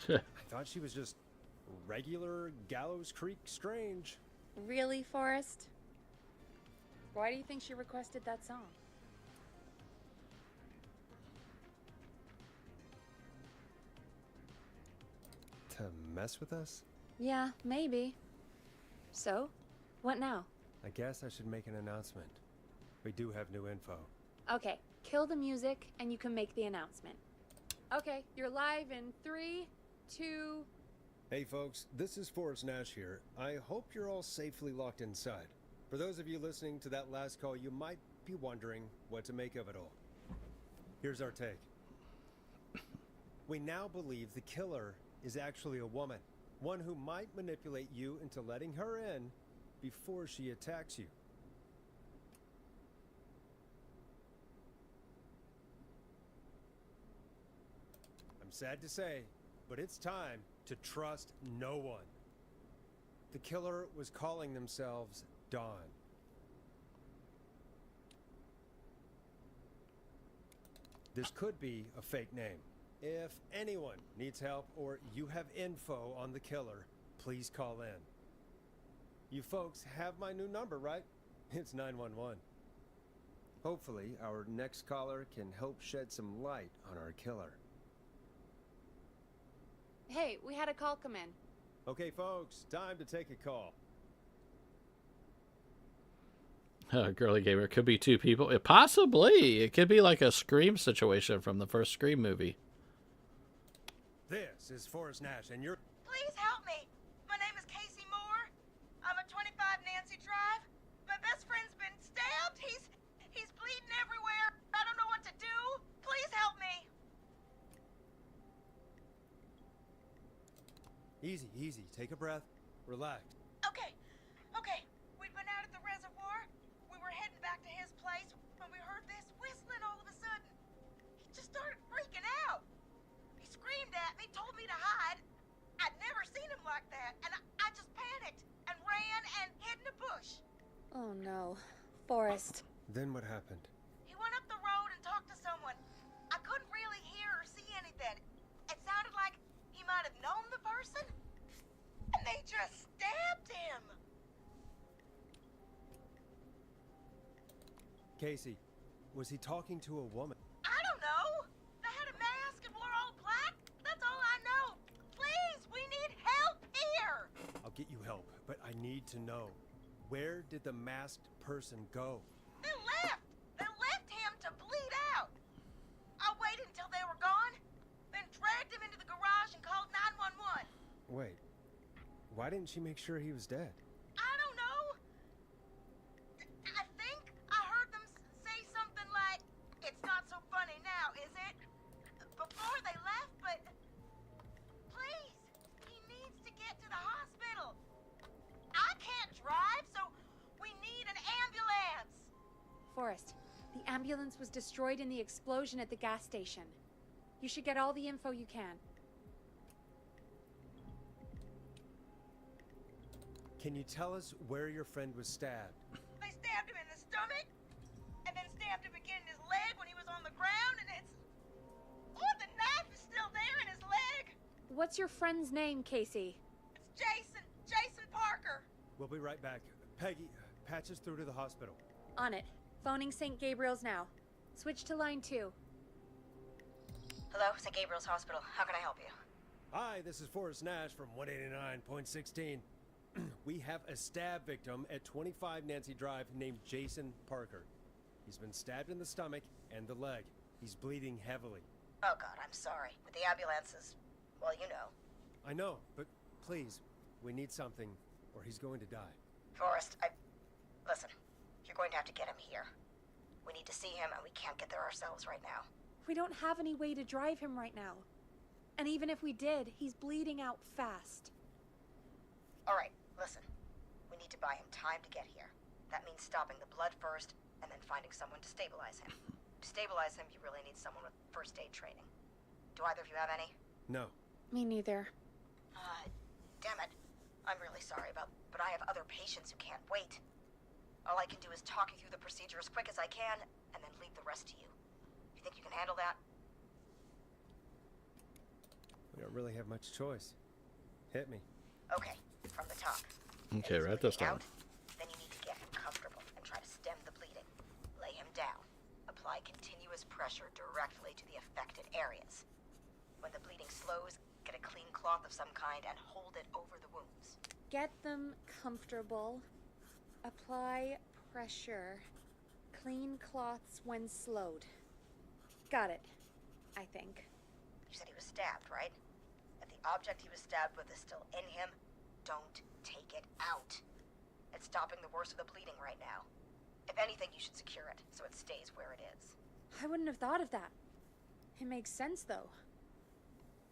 I thought she was just regular Gallows Creek Strange. Really, Forrest? Why do you think she requested that song? To mess with us? Yeah, maybe. So, what now? I guess I should make an announcement. We do have new info. Okay, kill the music and you can make the announcement. Okay, you're live in 3, 2... Hey folks, this is Forrest Nash here. I hope you're all safely locked inside. For those of you listening to that last call, you might be wondering what to make of it all. Here's our take. We now believe the killer is actually a woman. One who might manipulate you into letting her in before she attacks you. I'm sad to say, but it's time to trust no one. The killer was calling themselves Dawn. This could be a fake name. If anyone needs help or you have info on the killer, please call in. You folks have my new number, right? It's 911. Hopefully, our next caller can help shed some light on our killer. Hey, we had a call come in. Okay, folks, time to take a call. Girly gamer. Could be two people. Possibly. It could be like a Scream situation from the first Scream movie. This is Forrest Nash, and you're... Please help me. My name is Casey Moore. I'm a 25 Nancy drive? My best friend's been stabbed. He's bleeding everywhere. I don't know what to do. Please help me. Easy, easy. Take a breath. Relax. Okay. We'd been out at the reservoir. We were heading back to his place when we heard this whistling all of a sudden. He just started freaking out. He screamed at me, told me to hide. I'd never seen him like that, and I just panicked and ran and hid in a bush. Oh no. Forrest. Then what happened? He went up the road and talked to someone. I couldn't really hear or see anything. It sounded like he might have known the person, and they just stabbed him. Casey, was he talking to a woman? I don't know. They had a mask and wore all black. That's all I know. Please, we need help here. I'll get you help, but I need to know. Where did the masked person go? They left. They left him to bleed out. I waited until they were gone, then dragged him into the garage and called 911. Wait, why didn't she make sure he was dead? I don't know. I think I heard them say something like, "It's not so funny now, is it?" before they left, but please, he needs to get to the hospital. I can't drive, so we need an ambulance. Forrest, the ambulance was destroyed in the explosion at the gas station. You should get all the info you can. Can you tell us where your friend was stabbed? They stabbed him in the stomach, and then stabbed him again in his leg when he was on the ground, and it's... Oh, the knife is still there in his leg! What's your friend's name, Casey? It's Jason Parker. We'll be right back. Peggy, patch us through to the hospital. On it. Phoning St. Gabriel's now. Switch to line 2. Hello, St. Gabriel's Hospital. How can I help you? Hi, this is Forrest Nash from 189.16. We have a stab victim at 25 Nancy Drive named Jason Parker. He's been stabbed in the stomach and the leg. He's bleeding heavily. Oh, God, I'm sorry. With the ambulances, well, you know. I know, but please, we need something or he's going to die. Forrest, Listen, you're going to have to get him here. We need to see him, and we can't get there ourselves right now. We don't have any way to drive him right now. And even if we did, he's bleeding out fast. All right, listen. We need to buy him time to get here. That means stopping the blood first, and then finding someone to stabilize him. To stabilize him, you really need someone with first aid training. Do either of you have any? No. Me neither. Damn it. I'm really sorry but I have other patients who can't wait. All I can do is talk you through the procedure as quick as I can, and then leave the rest to you. You think you can handle that? We don't really have much choice. Hit me. Okay, from the top. Okay, write this down. Then you need to get him comfortable and try to stem the bleeding. Lay him down. Apply continuous pressure directly to the affected areas. When the bleeding slows, get a clean cloth of some kind and hold it over the wounds. Get them comfortable. Apply pressure. Clean cloths when slowed. Got it, I think. You said he was stabbed, right? If the object he was stabbed with is still in him, don't take it out. It's stopping the worst of the bleeding right now. If anything, you should secure it so it stays where it is. I wouldn't have thought of that. It makes sense, though.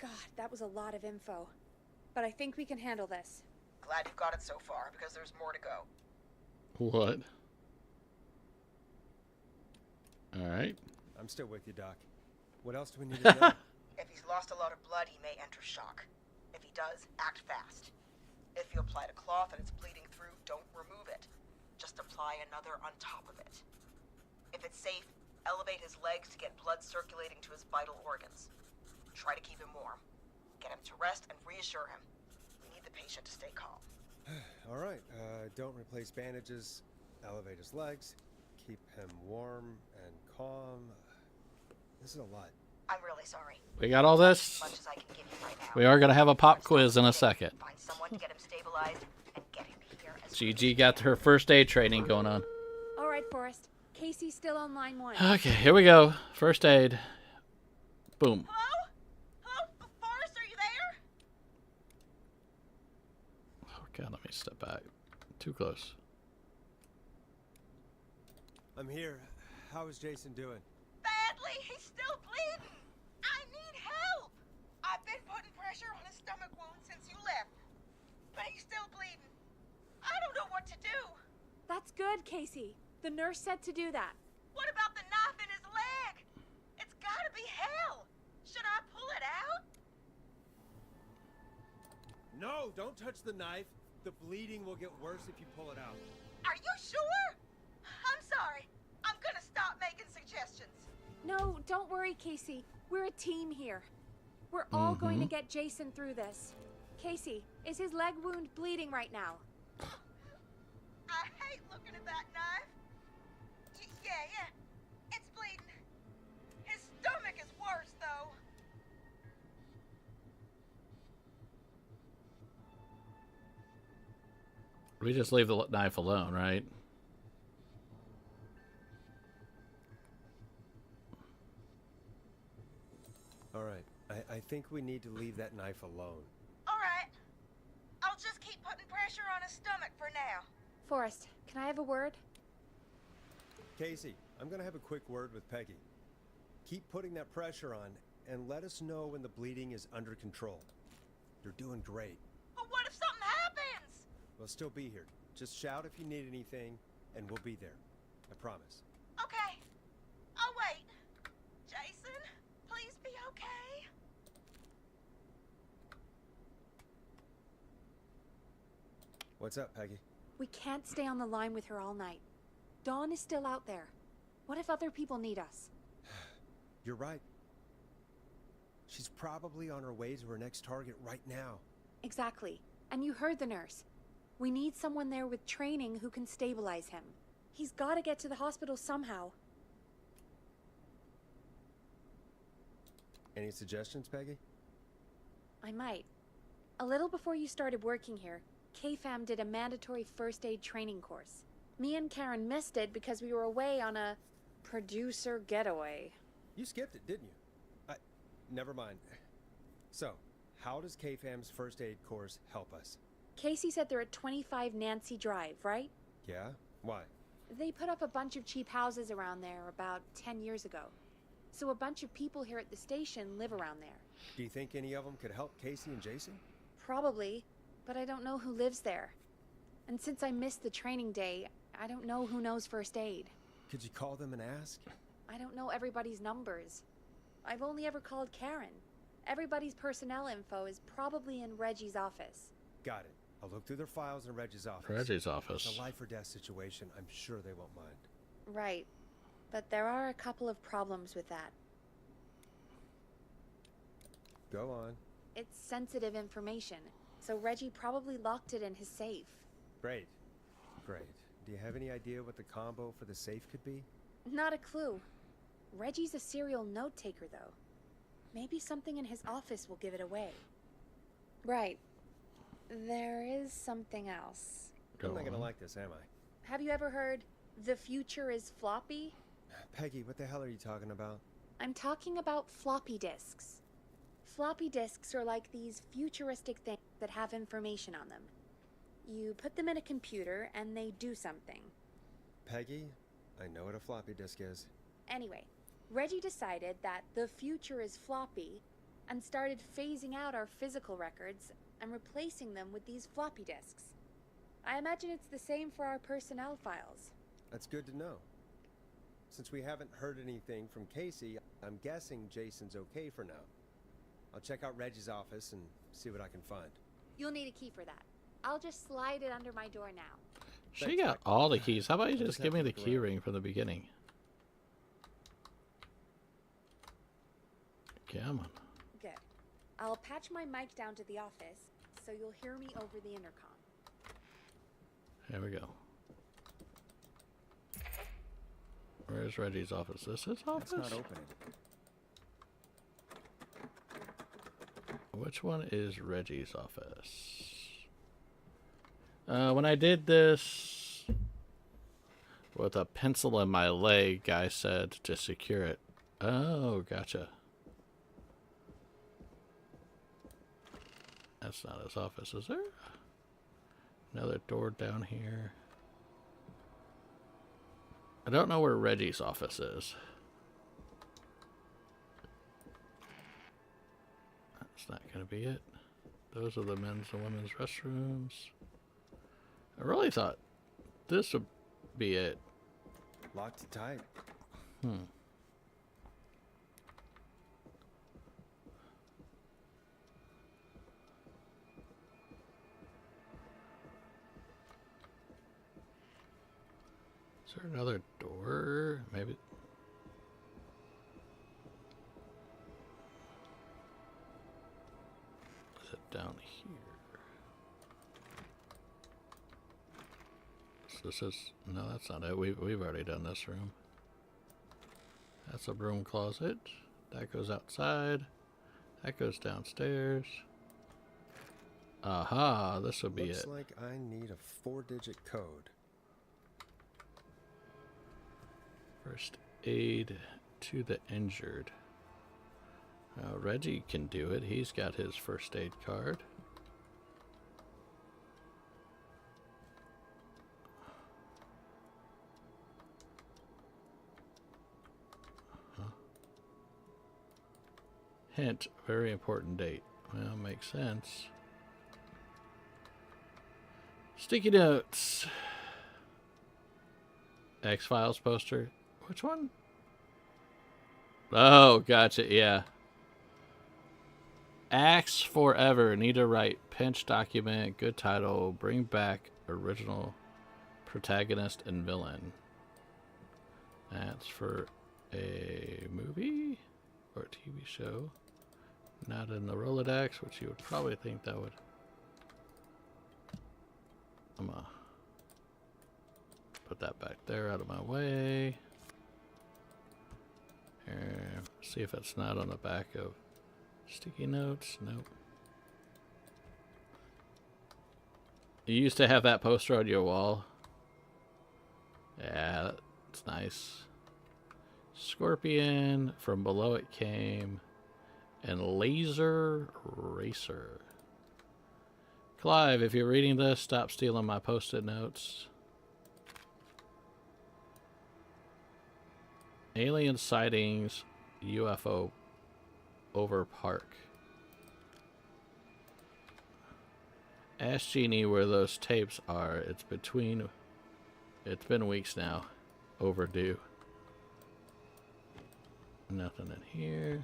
God, that was a lot of info. But I think we can handle this. Glad you've got it so far, because there's more to go. What? Alright. I'm still with you, Doc. What else do we need to know? If he's lost a lot of blood, he may enter shock. If he does, act fast. If you applied a cloth and it's bleeding through, don't remove it. Just apply another on top of it. If it's safe, elevate his legs to get blood circulating to his vital organs. Try to keep him warm. Get him to rest and reassure him. We need the patient to stay calm. All right. Don't replace bandages. Elevate his legs. Keep him warm and calm. This is a lot. I'm really sorry. We got all this. As much as I can give you right now. We are going to have a pop quiz in a second. Find someone to get him stabilized and get him here as GG got her first aid training going on. All right, Forrest. Casey's still on line 1. Okay, here we go. First aid. Boom. Hello? Hello? Forrest, are you there? Oh, God, let me step back. Too close. I'm here. How is Jason doing? Badly. He's still bleeding. I need help. I've been putting pressure on his stomach wound since you left, but he's still bleeding. I don't know what to do. That's good, Casey. The nurse said to do that. What about the knife in his leg? It's gotta be hell. Should I pull it out? No, don't touch the knife. The bleeding will get worse if you pull it out. Are you sure? I'm sorry. I'm gonna stop making suggestions. No, don't worry, Casey. We're a team here. We're all going to get Jason through this. Casey, is his leg wound bleeding right now? I hate looking at that knife. Yeah. It's bleeding. His stomach is worse, though. We just leave the knife alone, right? All right. I think we need to leave that knife alone. All right. I'll just keep putting pressure on his stomach for now. Forrest, can I have a word? Casey, I'm gonna have a quick word with Peggy. Keep putting that pressure on, and let us know when the bleeding is under control. You're doing great. But what if something happens? We'll still be here. Just shout if you need anything, and we'll be there. I promise. Okay. I'll wait. Jason, please be okay. What's up, Peggy? We can't stay on the line with her all night. Dawn is still out there. What if other people need us? You're right. She's probably on her way to her next target right now. Exactly. And you heard the nurse. We need someone there with training who can stabilize him. He's got to get to the hospital somehow. Any suggestions, Peggy? I might. A little before you started working here, KFAM did a mandatory first aid training course. Me and Karen missed it because we were away on a producer getaway. You skipped it, didn't you? Never mind. So, how does KFAM's first aid course help us? Casey said they're at 25 Nancy Drive, right? Yeah? Why? They put up a bunch of cheap houses around there about 10 years ago. So a bunch of people here at the station live around there. Do you think any of them could help Casey and Jason? Probably, but I don't know who lives there. And since I missed the training day, I don't know who knows first aid. Could you call them and ask? I don't know everybody's numbers. I've only ever called Karen. Everybody's personnel info is probably in Reggie's office. Got it. I'll look through their files in Reggie's office. Reggie's office. It's a life or death situation. I'm sure they won't mind. Right. But there are a couple of problems with that. Go on. It's sensitive information, so Reggie probably locked it in his safe. Great. Great. Do you have any idea what the combo for the safe could be? Not a clue. Reggie's a serial note taker, though. Maybe something in his office will give it away. Right. There is something else. I'm not gonna like this, am I? Have you ever heard, the future is floppy? Peggy, what the hell are you talking about? I'm talking about floppy disks. Floppy disks are like these futuristic things that have information on them. You put them in a computer and they do something. Peggy, I know what a floppy disk is. Anyway, Reggie decided that the future is floppy and started phasing out our physical records and replacing them with these floppy disks. I imagine it's the same for our personnel files. That's good to know. Since we haven't heard anything from Casey, I'm guessing Jason's okay for now. I'll check out Reggie's office and see what I can find. You'll need a key for that. I'll just slide it under my door now. She Thanks, got Becky. all the keys. How about you I'll just just give have me to the look key around. ring from the beginning? Come on. Good. I'll patch my mic down to the office, so you'll hear me over the intercom. Here we go. Where's Reggie's office? This his office? It's not opening. Which one is Reggie's office? When I did this with a pencil in my leg, I said to secure it. Oh, gotcha. That's not his office, is there? Another door down here. I don't know where Reggie's office is. That's not going to be it. Those are the men's and women's restrooms. I really thought this would be it. Locked tight. Is there another door? Maybe. Is it down here? So this is, no, that's not it. We've already done this room. That's a broom closet. That goes outside. That goes downstairs. Aha, this would be Looks it. like I need a 4-digit code. First aid to the injured. Reggie can do it. He's got his first aid card. Hint, very important date. Well, makes sense. Sticky notes. X-Files poster. Which one? Oh, gotcha, yeah. Axe Forever. Need to write. Pinch document. Good title. Bring back original protagonist and villain. That's for a movie or a TV show. Not in the Rolodex, which you would probably think that would. I'm gonna put that back there out of my way. Here, see if it's not on the back of sticky notes. Nope. You used to have that poster on your wall. Yeah, that's nice. Scorpion, From Below It Came, and Laser Racer. Clive, if you're reading this, stop stealing my post-it notes. Alien sightings, UFO over park. Ask Jeannie where those tapes are. It's been weeks now. Overdue. Nothing in here.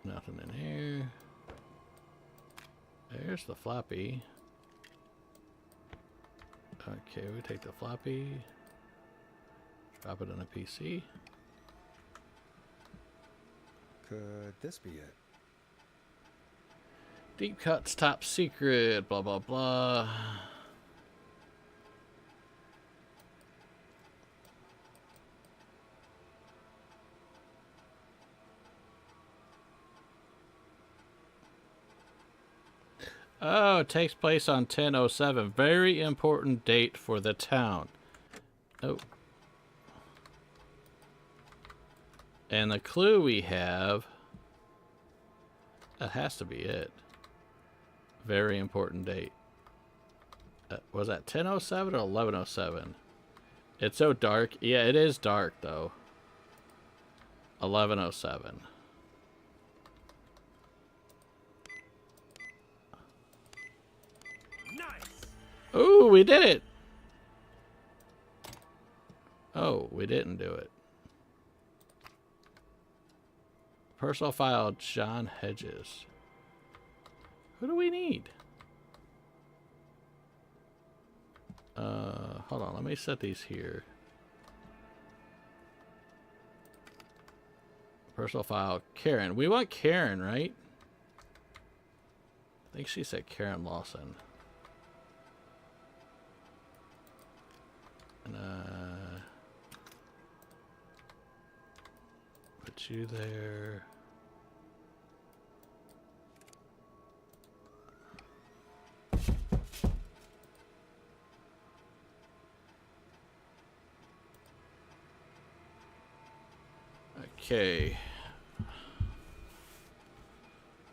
Nothing in here. There's the floppy. Okay, we take the floppy. Drop it in a PC. Could this be it? Deep cuts, top secret, blah, blah, blah. Oh, it takes place on 10/07. Very important date for the town. Oh. And the clue we have, that has to be it. Very important date. Was that 10/07 or 11/07? It's so dark. Yeah, it is dark though. 11/07. Ooh, we did it! Oh, we didn't do it. Personal file, John Hedges. Who do we need? Hold on, let me set these here. Personal file, Karen. We want Karen, right? I think she said Karen Lawson. And put you there. Okay.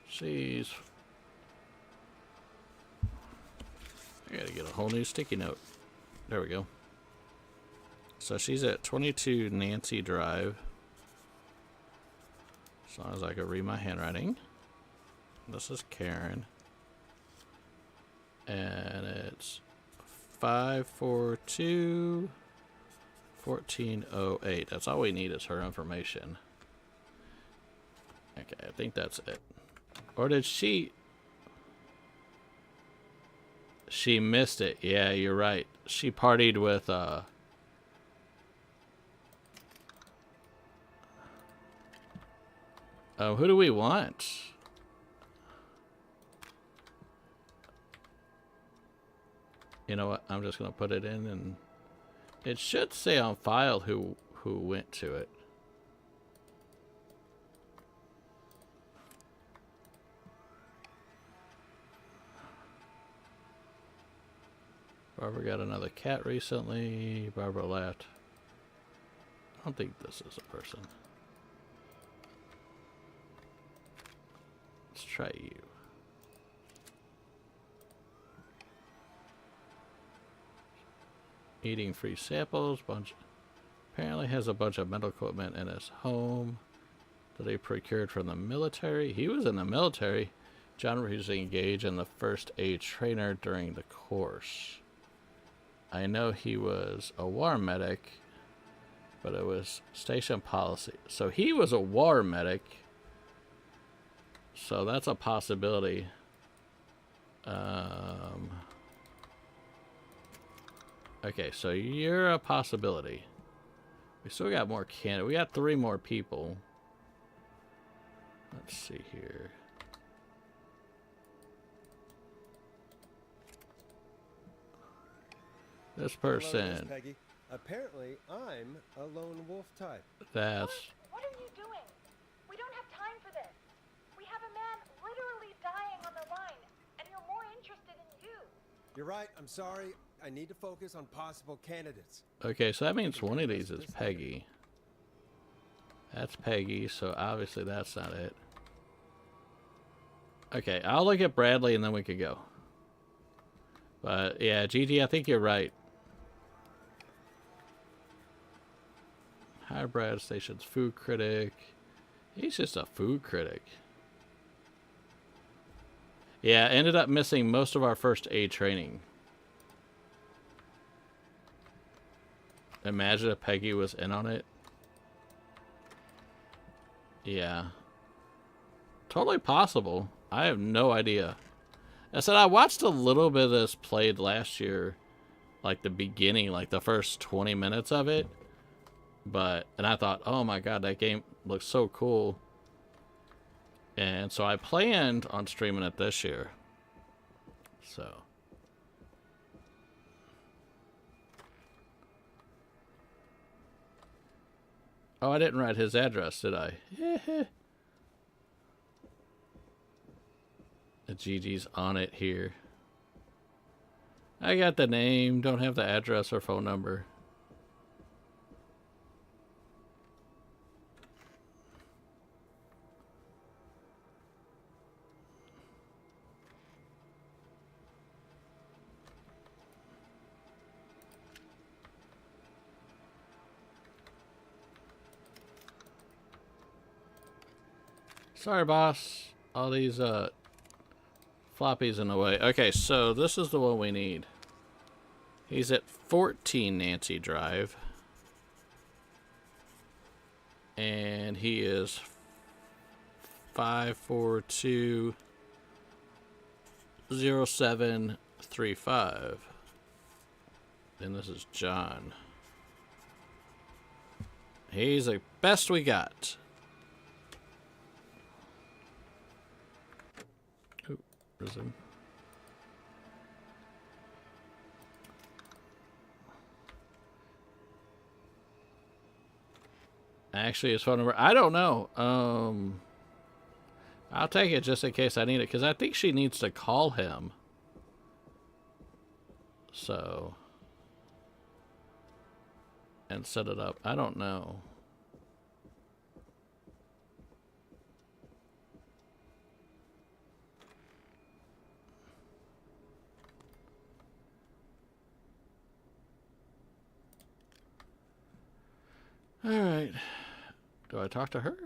Jeez. I gotta get a whole new sticky note. There we go. So she's at 22 Nancy Drive. As long as I can read my handwriting. This is Karen. And it's 542 1408. That's all we need is her information. Okay, I think that's it. Or did she... She missed it. Yeah, you're right. She partied with, oh, who do we want? You know what? I'm just going to put it in, and it should say on file who went to it. Barbara got another cat recently. Barbara left. I don't think this is a person. Let's try you. Eating free samples. Apparently has a bunch of medical equipment in his home that he procured from the military. He was in the military. John was engaged in the first aid trainer during the course. I know he was a war medic, but it was station policy. So he was a war medic. So that's a possibility. Okay, so you're a possibility. We still got more candidates. We got 3 more people. Let's see here. This person. Hello, Miss Peggy. Apparently, I'm a lone wolf type. That's. What are you doing? We don't have time for this. We have a man literally dying on the line, and you're more interested in you. You're right. I'm sorry. I need to focus on possible candidates. Okay, so that means one of these is Peggy. That's Peggy, so obviously that's not it. Okay, I'll look at Bradley and then we could go. But yeah, Gigi, I think you're right. Hi, Brad Station's food critic. He's just a food critic. Yeah, ended up missing most of our first aid training. Imagine if Peggy was in on it. Yeah. Totally possible. I have no idea. I said I watched a little bit of this played last year. Like the beginning, like the first 20 minutes of it. And I thought, oh my god, that game looks so cool. And so I planned on streaming it this year. So. Oh, I didn't write his address, did I? The Gigi's on it here. I got the name, don't have the address or phone number. Sorry, boss. All these floppies in the way. Okay, so this is the one we need. He's at 14 Nancy Drive. And he is 5420735. And this is John. He's the best we got. Prison. Actually, his phone number, I don't know. I'll take it just in case I need it, because I think she needs to call him. So. And set it up. I don't know. Alright. Do I talk to her?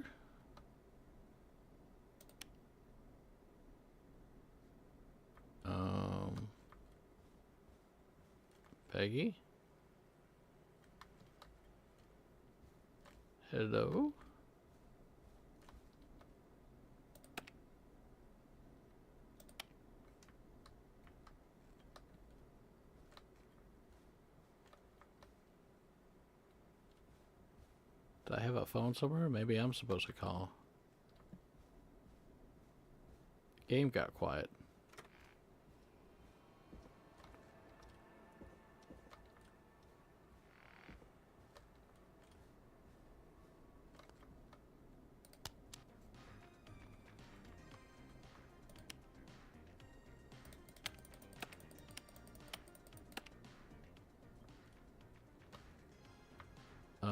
Peggy? Hello? Do I have a phone somewhere? Maybe I'm supposed to call. Game got quiet.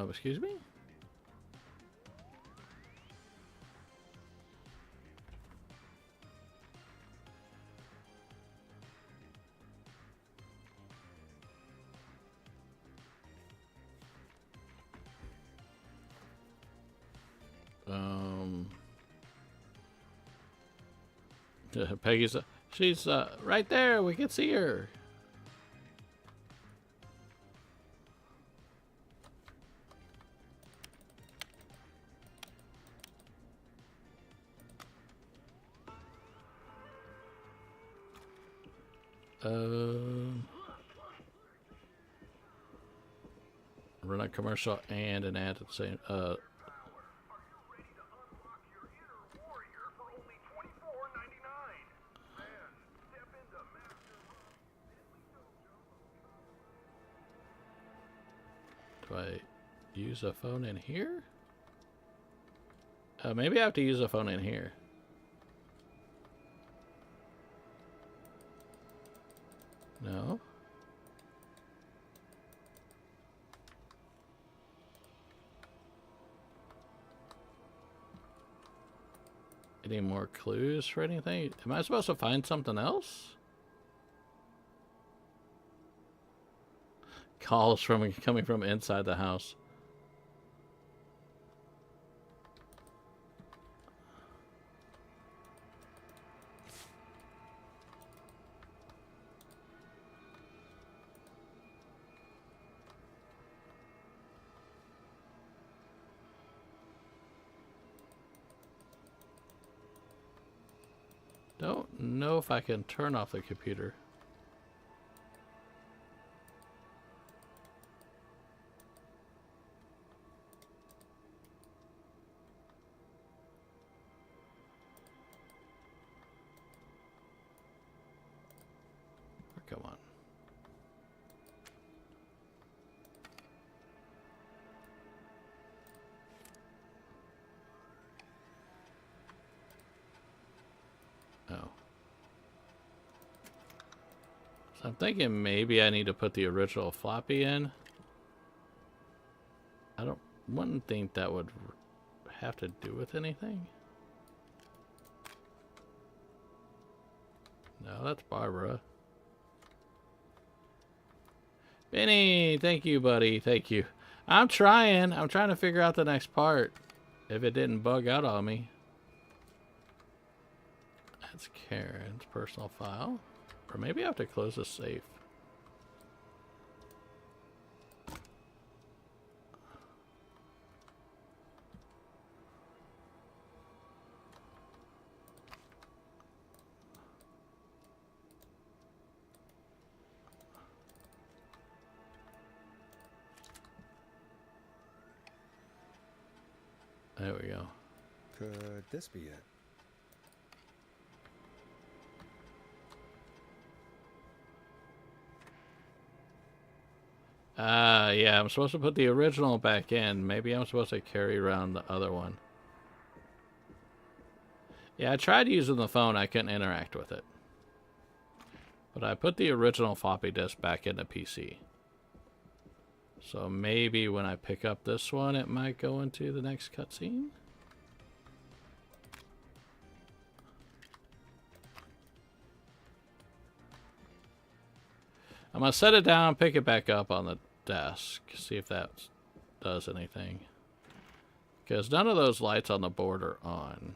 Excuse me? Peggy's, she's right there. We can see her. Run a commercial and an ad at the same. Do I use a phone in here? Maybe I have to use a phone in here. No. Any more clues for anything? Am I supposed to find something else? Calls coming from inside the house. Don't know if I can turn off the computer. Come on. Oh. So I'm thinking maybe I need to put the original floppy in. Wouldn't think that would have to do with anything. No, that's Barbara. Benny, thank you, buddy. Thank you. I'm trying to figure out the next part. If it didn't bug out on me. That's Karen's personal file. Or maybe I have to close the safe. There we go. Could this be it? Yeah, I'm supposed to put the original back in. Maybe I'm supposed to carry around the other one. Yeah, I tried using the phone. I couldn't interact with it. But I put the original floppy disk back in the PC. So maybe when I pick up this one, it might go into the next cutscene. I'm going to set it down, pick it back up on the desk, see if that does anything. Because none of those lights on the board are on.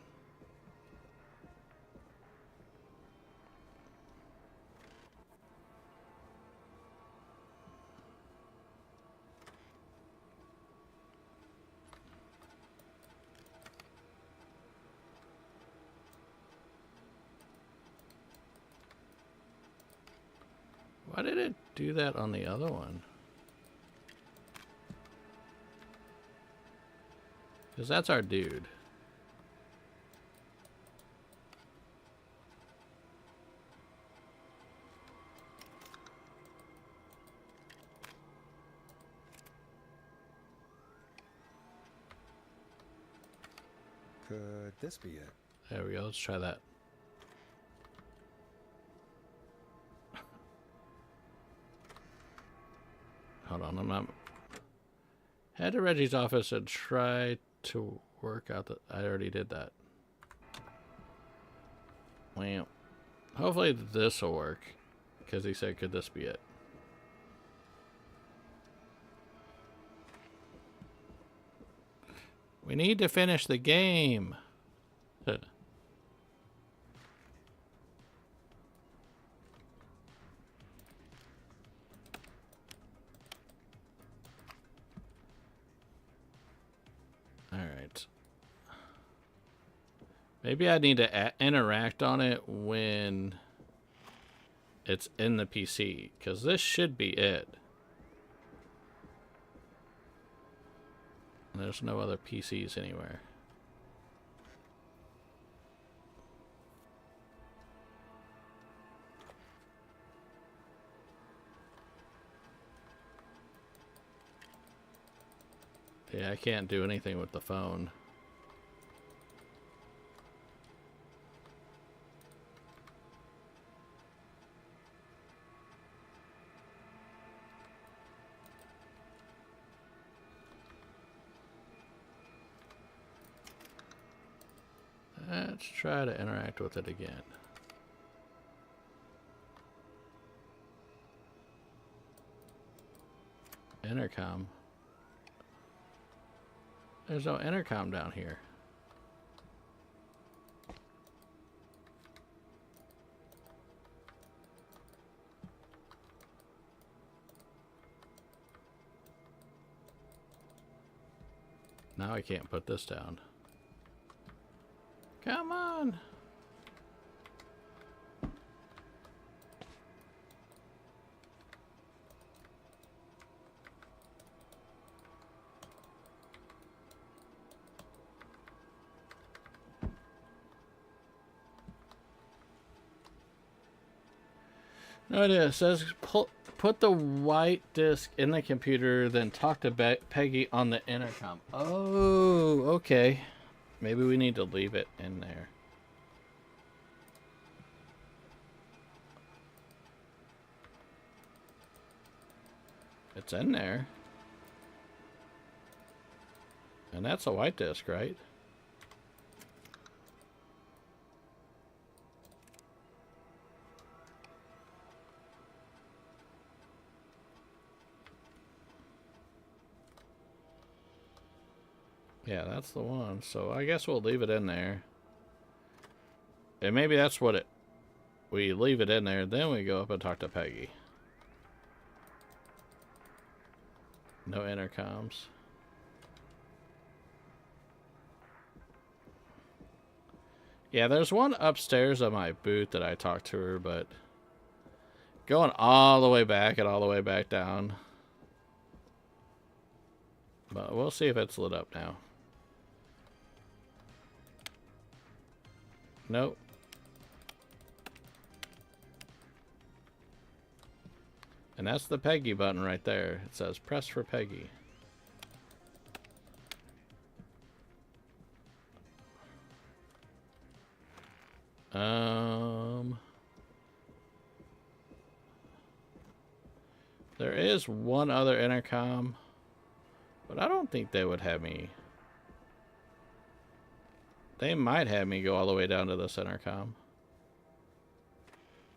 Why did it do that on the other one? Because that's our dude. Could this be it? There we go. Let's try that. Hold on, I'm not. Head to Reggie's office and try to work out the. I already did that. Well, hopefully this will work. Because he said, could this be it? We need to finish the game. Alright. Maybe I need to interact on it when it's in the PC. Because this should be it. There's no other PCs anywhere. Yeah, I can't do anything with the phone. Let's try to interact with it again. Intercom. There's no intercom down here. Now I can't put this down. Come on! No idea. It says put the white disc in the computer, then talk to Peggy on the intercom. Oh, okay. Maybe we need to leave it in there. It's in there. And that's a white disc, right? Yeah, that's the one. So I guess we'll leave it in there. And maybe that's what it... We leave it in there, then we go up and talk to Peggy. No intercoms. Yeah, there's one upstairs on my booth that I talked to her, but... Going all the way back and all the way back down. But we'll see if it's lit up now. Nope. And that's the Peggy button right there. It says press for Peggy. There is one other intercom, but I don't think they would have me. They might have me go all the way down to this intercom.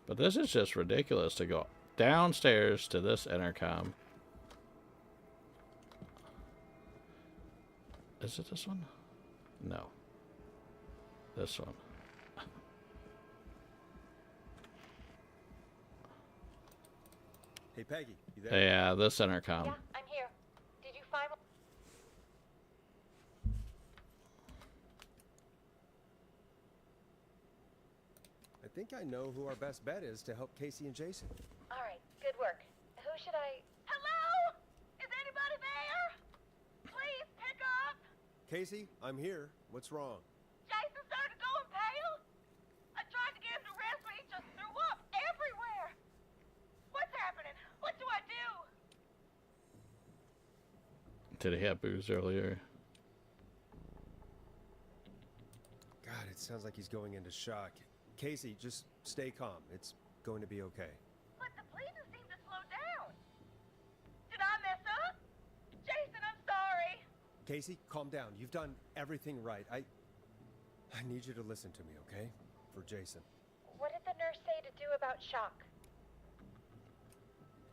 But this is just ridiculous to go downstairs to this intercom. Is it this one? No. This one. Hey, Peggy, you there? Yeah, this intercom. Yeah, I'm here. Did you find? I think I know who our best bet is to help Casey and Jason. All right, good work. Who should I? Hello? Is anybody there? Please pick up. Casey, I'm here. What's wrong? Jason started going pale. I tried to get him to rest, but he just threw up everywhere. What's happening? What do I do? Did he have booze earlier? God, it sounds like he's going into shock. Casey, just stay calm. It's going to be okay. But the bleeding seemed to slow down. Did I mess up? Jason, I'm sorry. Casey, calm down. You've done everything right. I need you to listen to me, okay? For Jason. What did the nurse say to do about shock?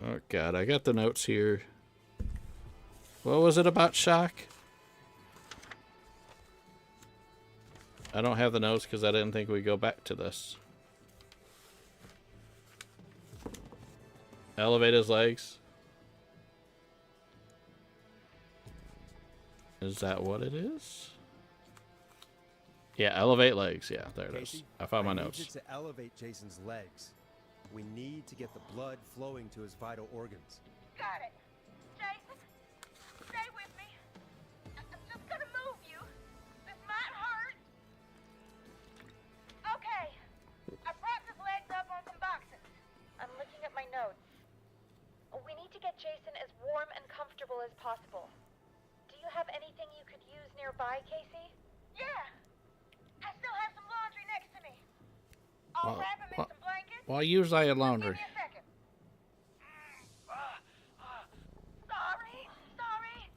Oh God, I got the notes here. What was it about shock? I don't have the notes because I didn't think we'd go back to this. Elevate his legs. Is that what it is? Yeah, elevate legs. Yeah, there it is. Casey, I found my I need notes. you to elevate Jason's legs. We need to get the blood flowing to his vital organs. Got it. Jason, stay with me. I'm just gonna move you. This might hurt. Okay. I propped his legs up on some boxes. I'm looking at my notes. We need to get Jason as warm and comfortable as possible. Do you have anything you could use nearby, Casey? Yeah. I still have some laundry next to me. I'll wrap him in some blankets. Well, usually I had Give laundry. me a second. Sorry. Sorry.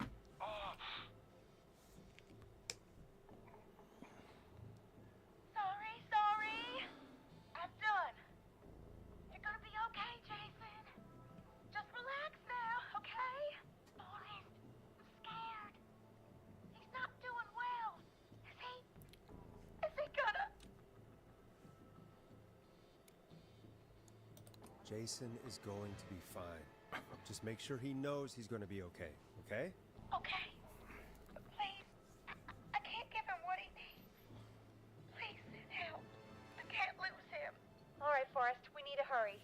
I'm done. You're gonna be okay, Jason. Just relax now, okay? Forrest, I'm scared. He's not doing well. Is he gonna? Jason is going to be fine. Just make sure he knows he's going to be okay, okay? Okay. Please. I can't give him what he needs. Please, help. I can't lose him. All right, Forrest, we need to hurry.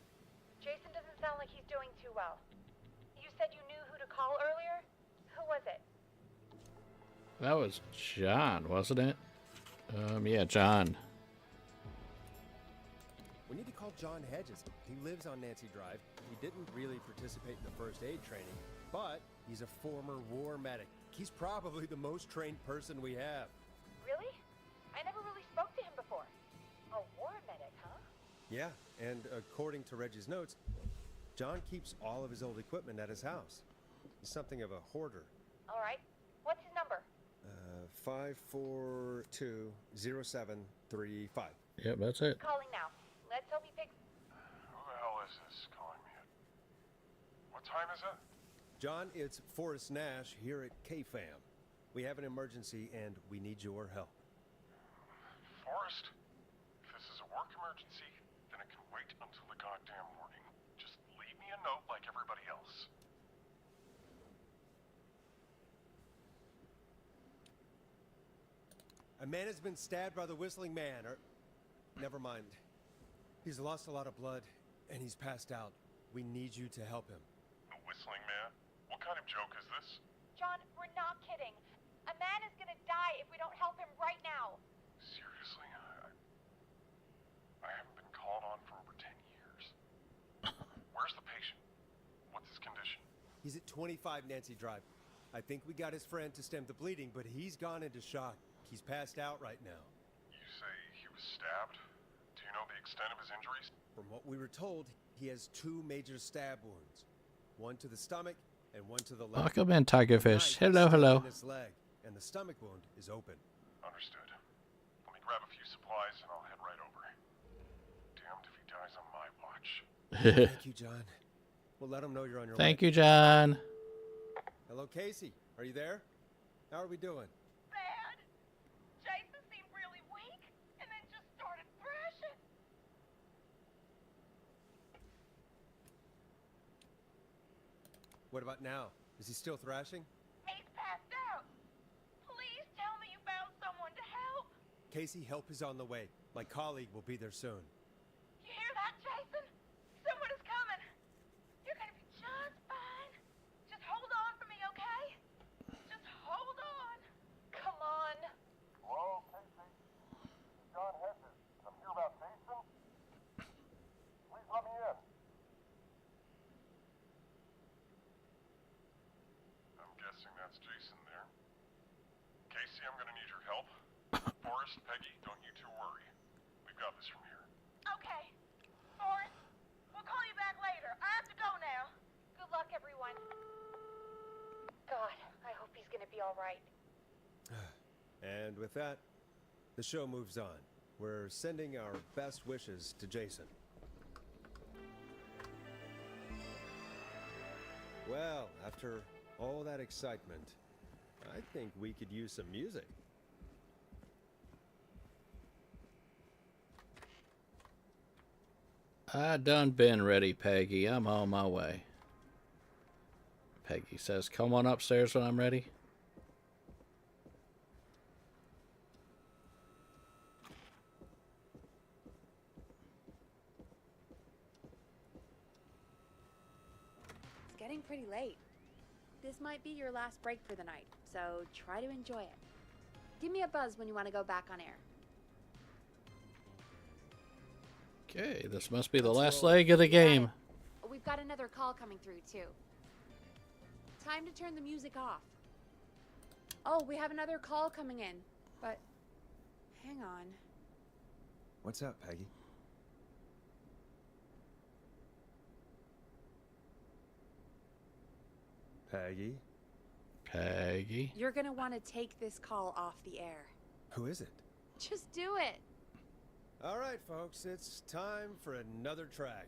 Jason doesn't sound like he's doing too well. You said you knew who to call earlier? Who was it? That was John, wasn't it? Yeah, John. We need to call John Hedges. He lives on Nancy Drive. He didn't really participate in the first aid training, but he's a former war medic. He's probably the most trained person we have. Really? I never really spoke to him before. A war medic, huh? Yeah, and according to Reggie's notes, John keeps all of his old equipment at his house. He's something of a hoarder. All right. What's his number? 5420735. Yep, that's it. Calling now. Let's hope he picks. Who the hell is this calling me at? What time is it? John, it's Forrest Nash here at KFAM. We have an emergency and we need your help. Forrest, if this is a work emergency, then it can wait until the goddamn morning. Just leave me a note like everybody else. A man has been stabbed by the Whistling Man, or... Never mind. He's lost a lot of blood, and he's passed out. We need you to help him. The Whistling Man? What kind of joke is this? John, we're not kidding. A man is gonna die if we don't help him right now. Seriously, I haven't been called on for over 10 years. Where's the patient? What's his condition? He's at 25 Nancy Drive. I think we got his friend to stem the bleeding, but he's gone into shock. He's passed out right now. You say he was stabbed? Do you know the extent of his injuries? From what we were told, he has 2 major stab wounds. One to the stomach and one to the leg. Welcome in, Tigerfish. The knife is Hello, stuck hello. in his leg, and the stomach wound is open. Understood. Let me grab a few supplies and I'll head right over. Damned if he dies on my watch. Thank you, John. We'll let him know you're on your way. Thank you, John. Hello, Casey. Are you there? How are we doing? What about now? Is he still thrashing? He's passed out. Please tell me you found someone to help. Casey, help is on the way. My colleague will be there soon. You hear that, Jason? Someone is coming. You're gonna be just fine. Just hold on for me, okay? Just hold on. Come on. Hello, Casey. John Hedges. I'm here about Jason. Please let me in. I'm guessing that's Jason there. Casey, I'm gonna need your help. Forrest, Peggy, don't you two worry. We've got this from here. Okay. Forrest, we'll call you back later. I have to go now. Good luck, everyone. God, I hope he's gonna be all right. And with that, the show moves on. We're sending our best wishes to Jason. Well, after all that excitement, I think we could use some music. I done been ready, Peggy. I'm on my way. Peggy says, come on upstairs when I'm ready. It's getting pretty late. This might be your last break for the night, so try to enjoy it. Give me a buzz when you want to go back on air. Okay, this must be the last roll. leg of the game. We've got another call coming through, too. Time to turn the music off. Oh, we have another call coming in, but hang on. What's up, Peggy? Peggy? Peggy? You're gonna want to take this call off the air. Who is it? Just do it. All right, folks, it's time for another track.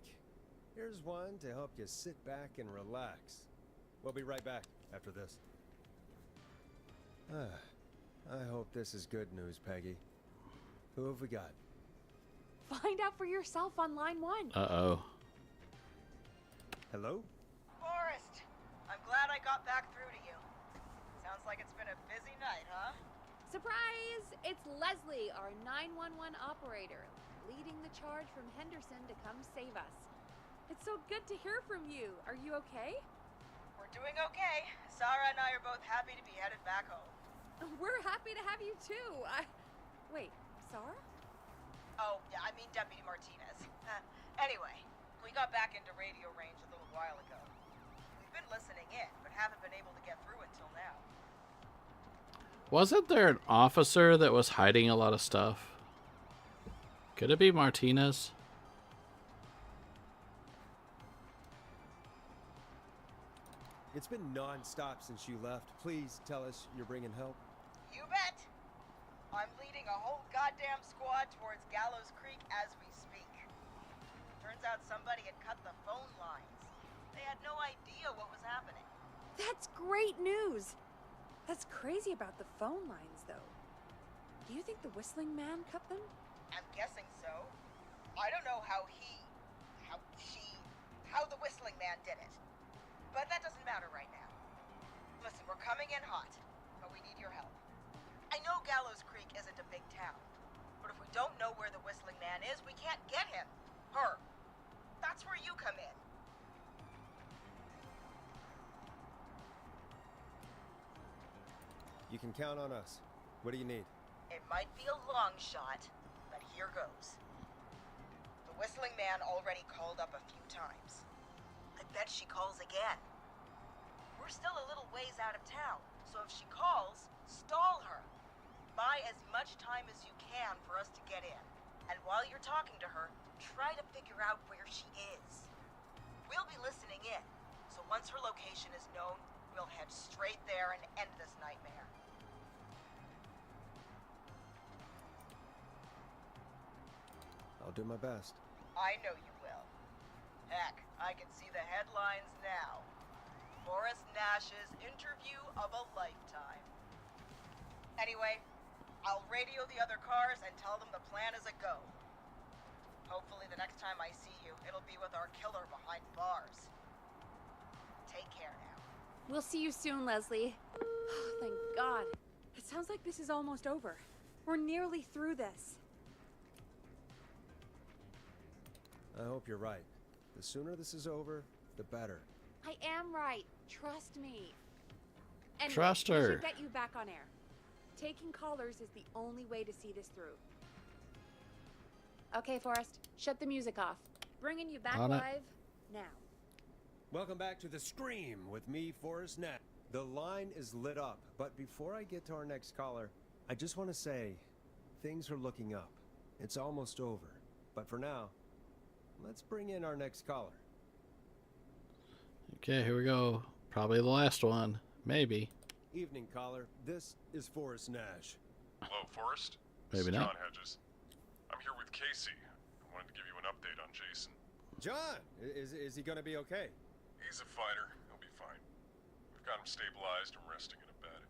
Here's one to help you sit back and relax. We'll be right back after this. I hope this is good news, Peggy. Who have we got? Find out for yourself on line 1. Uh-oh. Hello? Forrest, I'm glad I got back through to you. Sounds like it's been a busy night, huh? Surprise! It's Leslie, our 911 operator, leading the charge from Henderson to come save us. It's so good to hear from you. Are you okay? We're doing okay. Sarah and I are both happy to be headed back home. We're happy to have you too. Wait, Sarah? Oh, yeah, I mean Deputy Martinez. Anyway, we got back into radio range a little while ago. We've been listening in, but haven't been able to get through until now. Wasn't there an officer that was hiding a lot of stuff? Could it be Martinez? It's been non-stop since you left. Please tell us you're bringing help. You bet! I'm leading a whole goddamn squad towards Gallows Creek as we speak. Turns out somebody had cut the phone lines. They had no idea what was happening. That's great news. That's crazy about the phone lines, though. Do you think the Whistling Man cut them? I'm guessing so. I don't know how the Whistling Man did it. But that doesn't matter right now. Listen, we're coming in hot, but we need your help. I know Gallows Creek isn't a big town, but if we don't know where the Whistling Man is, we can't get him. Her. That's where you come in. You can count on us. What do you need? It might be a long shot, but here goes. The Whistling Man already called up a few times. I bet she calls again. We're still a little ways out of town, so if she calls, stall her. Buy as much time as you can for us to get in. And while you're talking to her, try to figure out where she is. We'll be listening in, so once her location is known, we'll head straight there and end this nightmare. I'll do my best. I know you will. Heck, I can see the headlines now. Forrest Nash's interview of a lifetime. Anyway, I'll radio the other cars and tell them the plan is a go. Hopefully the next time I see you, it'll be with our killer behind bars. Take care now. We'll see you soon, Leslie. Oh, thank God. It sounds like this is almost over. We're nearly through this. I hope you're right. The sooner this is over, the better. I am right. Trust me. Anyway, Trust we her. should get you back on air. Taking callers is the only way to see this through. Okay, Forrest, shut the music off. Bringing you back On it. live now. Welcome back to The Scream with me, Forrest Nat. The line is lit up, but before I get to our next caller, I just want to say, things are looking up. It's almost over. But for now, let's bring in our next caller. Okay, here we go. Probably the last one. Maybe. Evening, caller. This is Forrest Nash. Hello, Forrest. Maybe This is not. John Hedges. I'm here with Casey. I wanted to give you an update on Jason. John, is he going to be okay? He's a fighter. He'll be fine. We've got him stabilized and resting in a bed.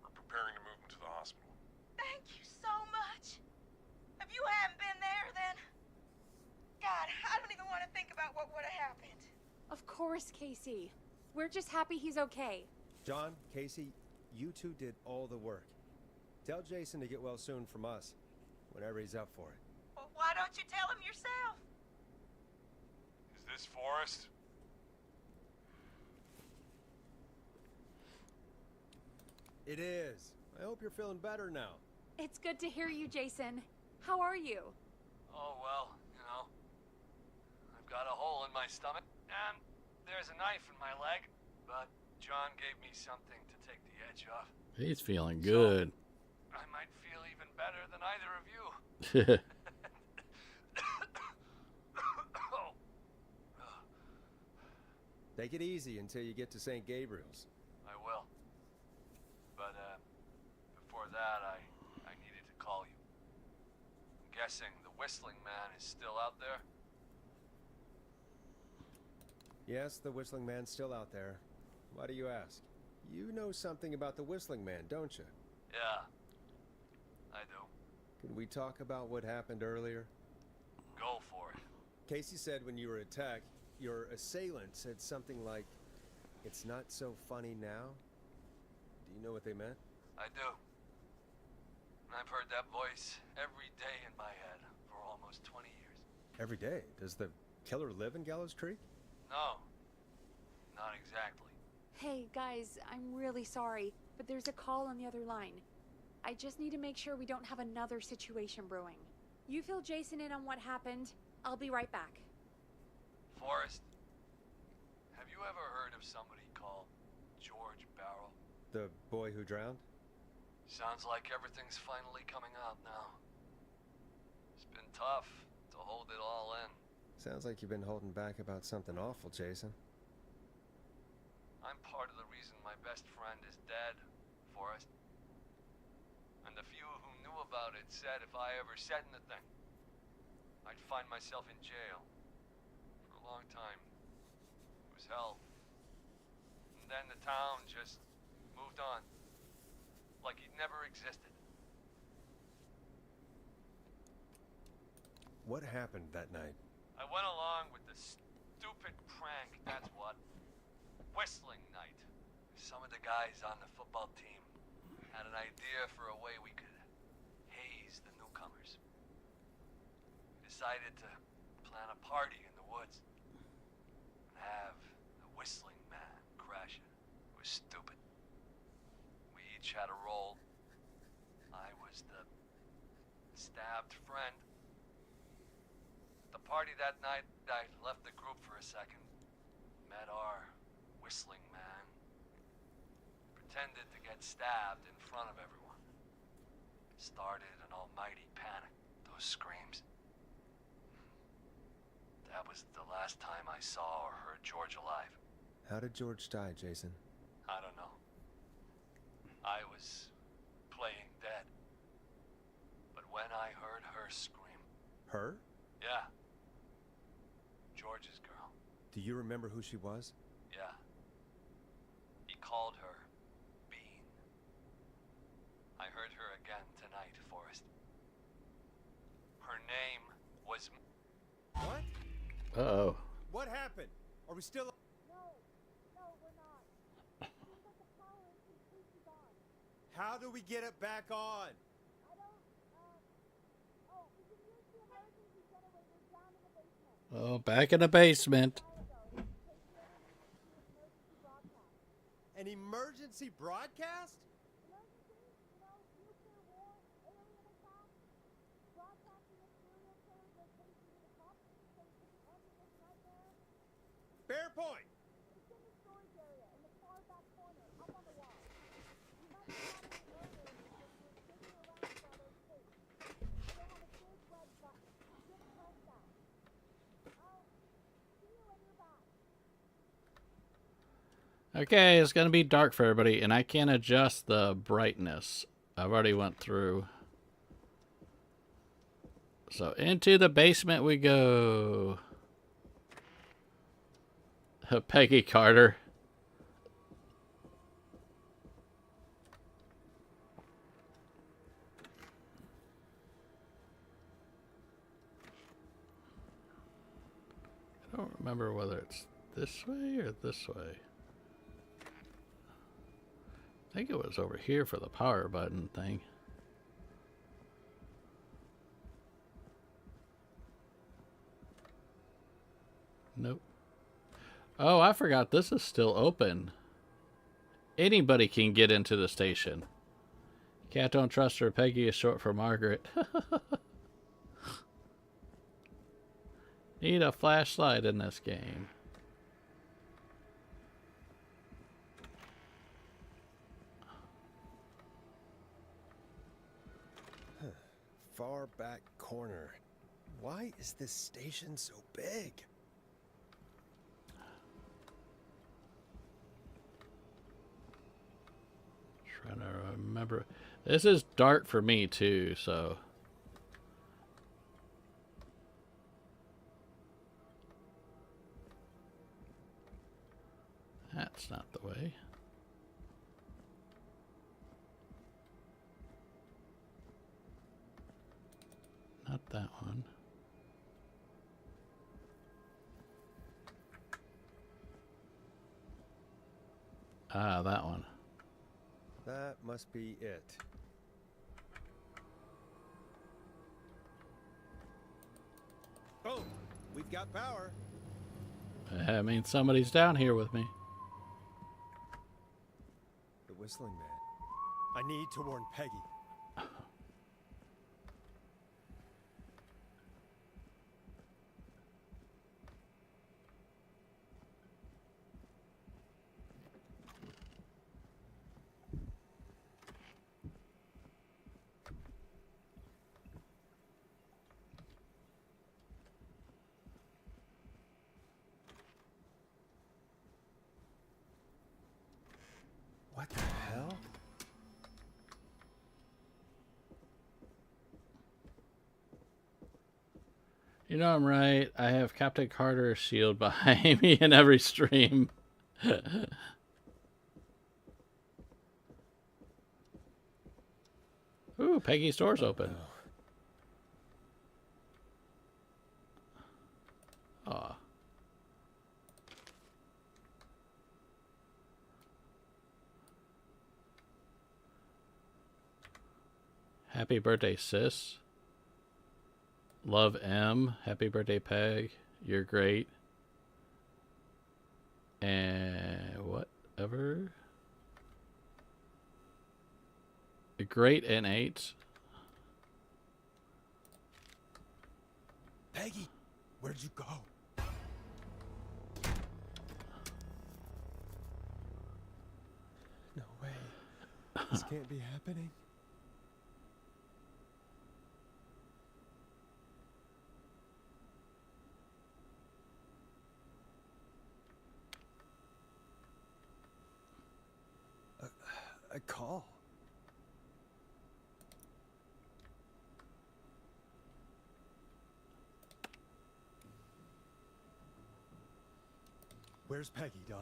We're preparing to move him to the hospital. Thank you so much. If you hadn't been there, then... God, I don't even want to think about what would have happened. Of course, Casey. We're just happy he's okay. John, Casey, you two did all the work. Tell Jason to get well soon from us, whenever he's up for it. Well, why don't you tell him yourself? Is this Forrest? It is. I hope you're feeling better now. It's good to hear you, Jason. How are you? Oh, well, I've got a hole in my stomach, and there's a knife in my leg, but John gave me something to take the edge off. He's feeling good. I might feel even better than either of you. Take it easy until you get to St. Gabriel's. I will. But, before that, I needed to call you. I'm guessing the Whistling Man is still out there? Yes, the Whistling Man's still out there. Why do you ask? You know something about the Whistling Man, don't you? Yeah, I do. Can we talk about what happened earlier? Go for it. Casey said when you were attacked, your assailant said something like, "It's not so funny now." Do you know what they meant? I do. I've heard that voice every day in my head for almost 20 years. Every day. Does the killer live in Gallows Creek? No, not exactly. Hey, guys, I'm really sorry, but there's a call on the other line. I just need to make sure we don't have another situation brewing. You fill Jason in on what happened. I'll be right back. Forrest, have you ever heard of somebody called George Barrow? The boy who drowned? Sounds like everything's finally coming out now. It's been tough to hold it all in. Sounds like you've been holding back about something awful, Jason. I'm part of the reason my best friend is dead, Forrest. And the few who knew about it said if I ever said anything, I'd find myself in jail. For a long time. It was hell. And then the town just moved on. Like he'd never existed. What happened that night? I went along with the stupid prank, that's what. Whistling night. Some of the guys on the football team had an idea for a way we could haze the newcomers. We decided to plan a party in the woods and have the Whistling Man crash it. It was stupid. We each had a role. I was the stabbed friend. At the party that night, I left the group for a second. Met our Whistling Man. Pretended to get stabbed in front of everyone. Started an almighty panic. Those screams. That was the last time I saw or heard George alive. How did George die, Jason? I don't know. I was playing dead. But when I heard her scream... Her? Yeah. George's girl. Do you remember who she was? Yeah. He called her Bean. I heard her again tonight, Forrest. Her name was... What? Uh-oh. What happened? Are we still... How do we get it back on? Oh, back in the basement. An emergency broadcast? Fair point. Okay, it's gonna be dark for everybody, and I can't adjust the brightness. I've already went through. So into the basement we go. Peggy Carter. I don't remember whether it's this way or this way. I think it was over here for the power button thing. Nope. Oh, I forgot this is still open. Anybody can get into the station. Cat don't trust her. Peggy is short for Margaret. Need a flashlight in this game. Far back corner. Why is this station so big? Trying to remember. This is dark for me too, so. That's not the way. Not that one. Ah, that one. That must be it. Boom! We've got power. I mean, somebody's down here with me. The whistling man. I need to warn Peggy. What the hell? You know I'm right. I have Captain Carter's shield behind me in every stream. Ooh, Peggy's door's open. Aw. Happy birthday, sis. Love M. Happy birthday, Peg. You're great. And whatever. Great N8. Peggy, where'd you go? No way. This can't be happening. A call. Where's Peggy, Don?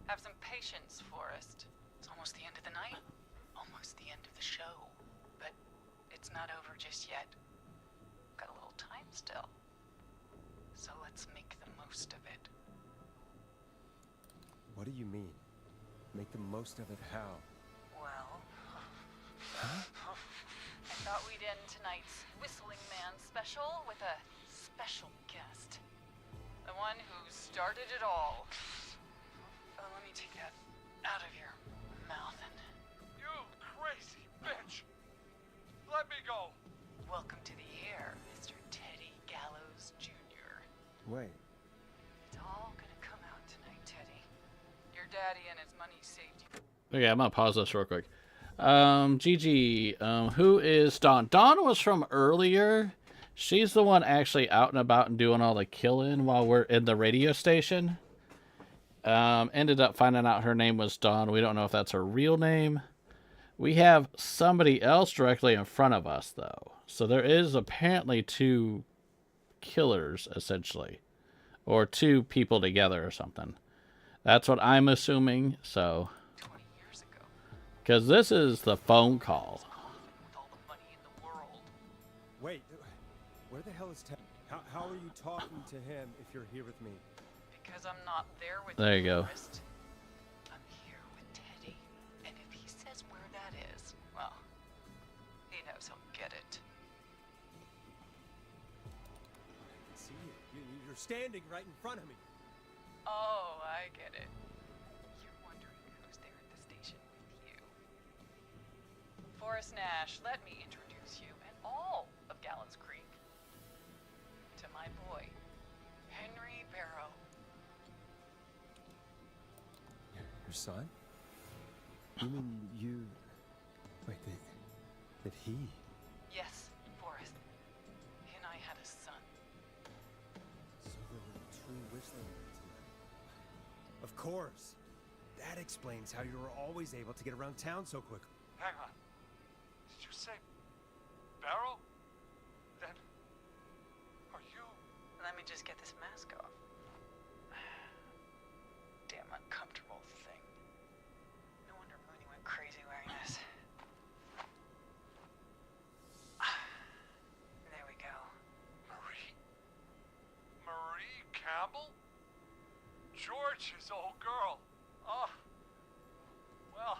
Have some patience, Forrest. It's almost the end of the night. Almost the end of the show. But it's not over just yet. Got a little time still. So let's make the most of it. What do you mean? Make the most of it how? Well, I thought we'd end tonight's Whistling Man special with a special guest. The one who started it all. Let me take that out of your mouth and... You crazy bitch! Let me go! Welcome to the air, Mr. Teddy Gallows Jr. Wait. It's all gonna come out tonight, Teddy. Your daddy and his money saved you. Okay, I'm gonna pause this real quick. Gigi, who is Dawn? Dawn was from earlier. She's the one actually out and about and doing all the killing while we're in the radio station. Ended up finding out her name was Dawn. We don't know if that's her real name. We have somebody else directly in front of us, though. So there is apparently two killers, essentially. Or two people together or something. That's what I'm assuming, so... Because this is the phone call. Wait, where the hell is Ted? How are you talking to him if you're here with me? Because I'm not there with There you go. Forrest. I'm here with Teddy. And if he says where that is, well, he knows he'll get it. See you. You're standing right in front of me. Oh, I get it. You're wondering who's there at the station with you. Forrest Nash, let me introduce you and all of Gallows Creek to my boy, Henry Barrow. Your son? You mean you... Wait, that he... Yes, Forrest. He and I had a son. So there were two whistling birds tonight. Of course. That explains how you were always able to get around town so quick. Hang on. Did you say Barrow? Then are you? Let me just get this mask off. Damn uncomfortable thing. No wonder Mooney went crazy wearing this. There we go. Marie Campbell? George's old girl. Oh, well,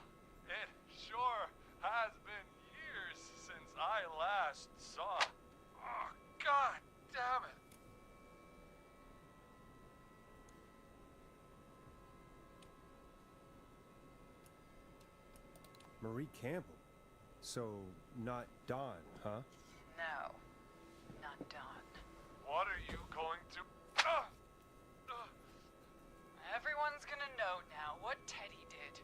it sure has been years since I last saw. Oh, God damn it. Marie Campbell. So, not Dawn, huh? No, not Dawn. What are you going to... Everyone's gonna know now what Teddy did.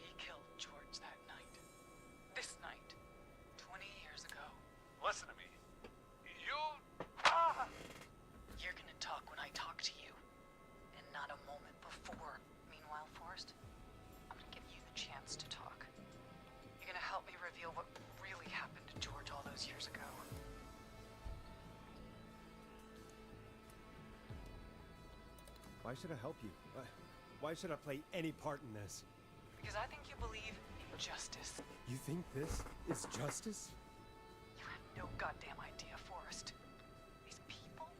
He killed George that night. This night. 20 years ago. Listen to me. You... You're gonna talk when I talk to you. And not a moment before. Meanwhile, Forrest, I'm gonna give you the chance to talk. You're gonna help me reveal what really happened to George all those years ago. Why should I help you? Why should I play any part in this? Because I think you believe in justice. You think this is justice? You have no goddamn idea, Forrest. These people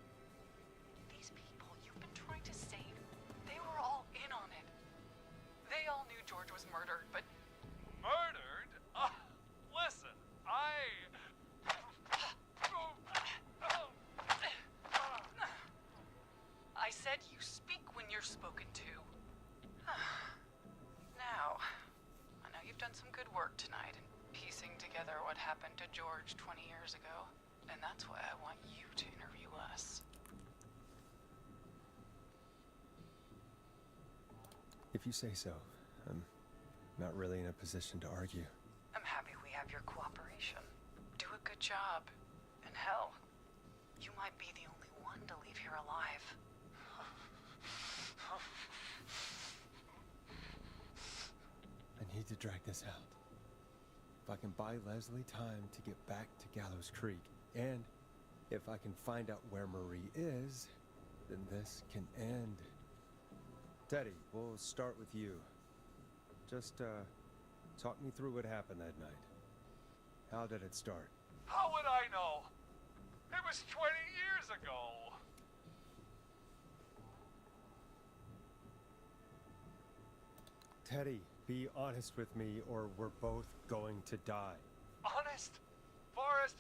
you've been trying to save, they were all in on it. They all knew George was murdered, but... Murdered? Listen, I said you speak when you're spoken to. Now, I know you've done some good work tonight in piecing together what happened to George 20 years ago, and that's why I want you to interview us. If you say so. I'm not really in a position to argue. I'm happy we have your cooperation. Do a good job. And hell, you might be the only one to leave here alive. I need to drag this out. If I can buy Leslie time to get back to Gallows Creek, and if I can find out where Marie is, then this can end. Teddy, we'll start with you. Just, talk me through what happened that night. How did it start? how would I know? It was 20 years ago. Teddy, Be honest with me, or we're both going to die. Honest? Forrest,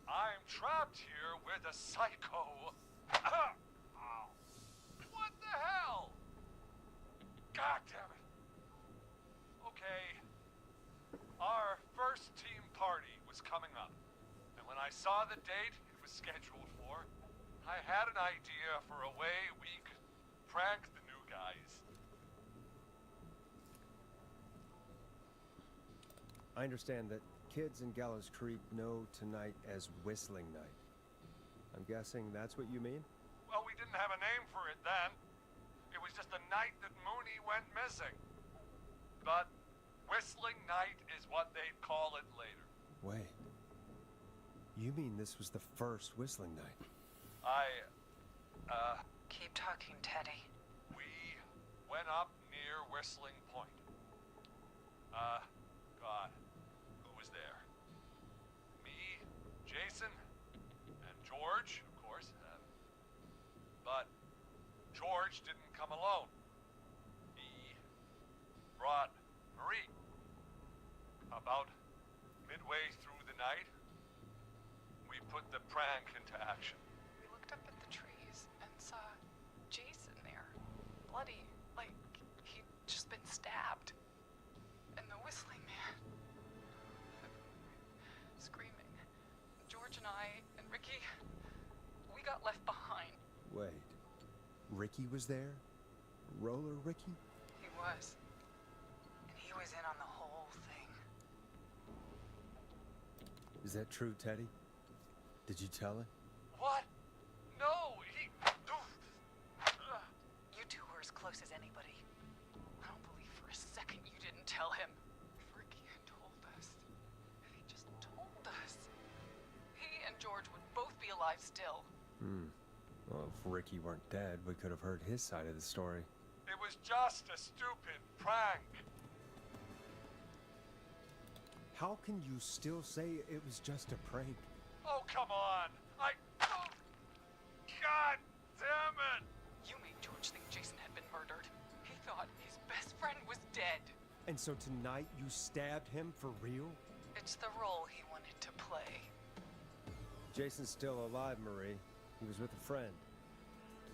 I'm trapped here with a psycho. Ow. What the hell? God damn it. Okay. Our first team party was coming up. And when I saw the date it was scheduled for, I had an idea for a way we could prank the new guys. I understand that kids in Gallows Creek know tonight as Whistling Night. I'm guessing that's what you mean? Well, we didn't have a name for it then. It was just the night that Mooney went missing. But Whistling Night is what they'd call it later. Wait. You mean this was the first Whistling Night? Keep talking, Teddy. We went up near Whistling Point. God, who was there? Me, Jason, and George, of course. But George didn't come alone. He brought Marie. About midway through the night, we put the prank into action. We looked up at the trees and saw Jason there, bloody, like he'd just been stabbed. And the Whistling Man, screaming. George and I and Ricky, we got left behind. Wait. Ricky was there? Roller Ricky? He was. And he was in on the whole thing. Is that true, Teddy? Did you tell him? What? No, he... You two were as close as anybody. I don't believe for a second you didn't tell him. If Ricky had told us, if he just told us, he and George would both be alive still. Well, if Ricky weren't dead, we could have heard his side of the story. It was just a stupid prank. How can you still say it was just a prank? Oh, come on. God damn it. You made George think Jason had been murdered. He thought his best friend was dead. And so tonight you stabbed him for real? It's the role he wanted to play. Jason's still alive, Marie. He was with a friend.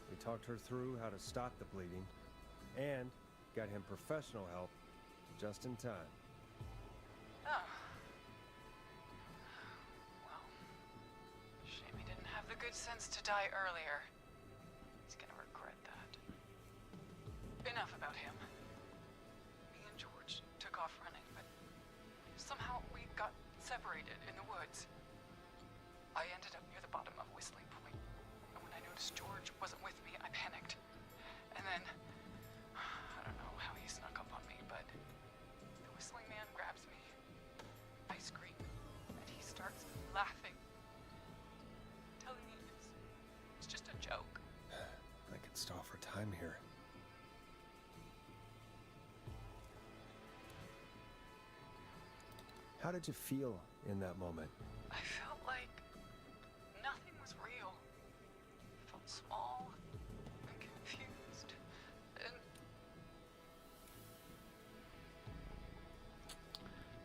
We talked her through how to stop the bleeding and got him professional help just in time. Oh. Well, shame he didn't have the good sense to die earlier. He's gonna regret that. Enough about him. Me and George took off running, but somehow we got separated in the woods. I ended up near the bottom of Whistling Point, and when I noticed George wasn't with me, I panicked. And then, I don't know how he snuck up on me, but the Whistling Man grabs me. I scream, and he starts laughing, telling me it's just a joke. I could stall for time here. How did you feel in that moment? I felt like nothing was real. I felt small and confused and...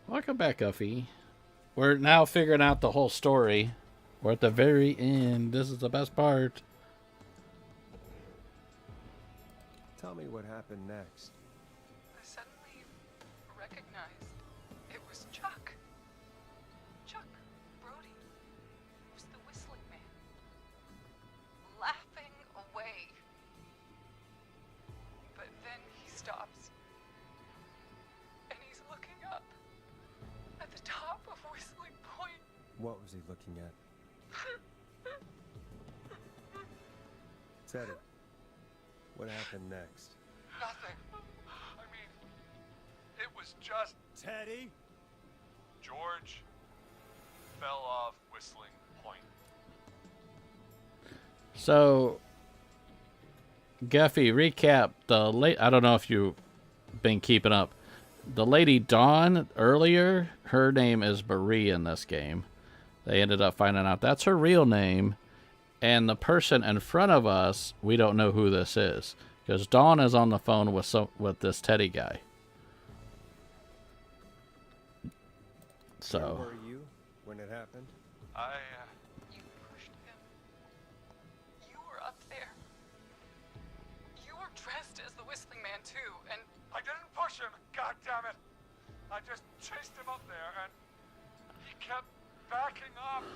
Welcome back, Uffy. We're now figuring out the whole story. We're at the very end. This is the best part. Tell me what happened next. I suddenly recognized it was Chuck. Chuck Brody was the Whistling Man, laughing away. But then he stops, and he's looking up at the top of Whistling Point. What was he looking at? Teddy, what happened next? Nothing. I mean, it was just... Teddy? George fell off Whistling Point. So, Guffy, recap the late. I don't know if you've been keeping up. The lady Dawn earlier, her name is Marie in this game. They ended up finding out that's her real name. And the person in front of us, we don't know who this is. Because Dawn is on the phone with this Teddy guy. So. Where were you when it happened? You pushed him. You were up there. You were dressed as the Whistling Man too, and I didn't push him, God damn it! I just chased him up there, and he kept backing up.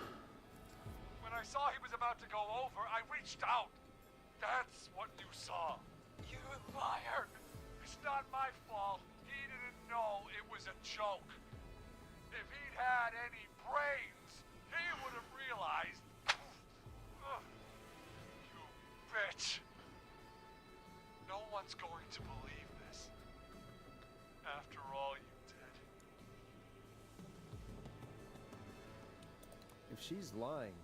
When I saw he was about to go over, I reached out. That's what you saw. you liar. It's not my fault. He didn't know it was a joke. If he'd had any brains, he would have realized. Ugh. You bitch. No one's going to believe this. After all you did. If she's lying,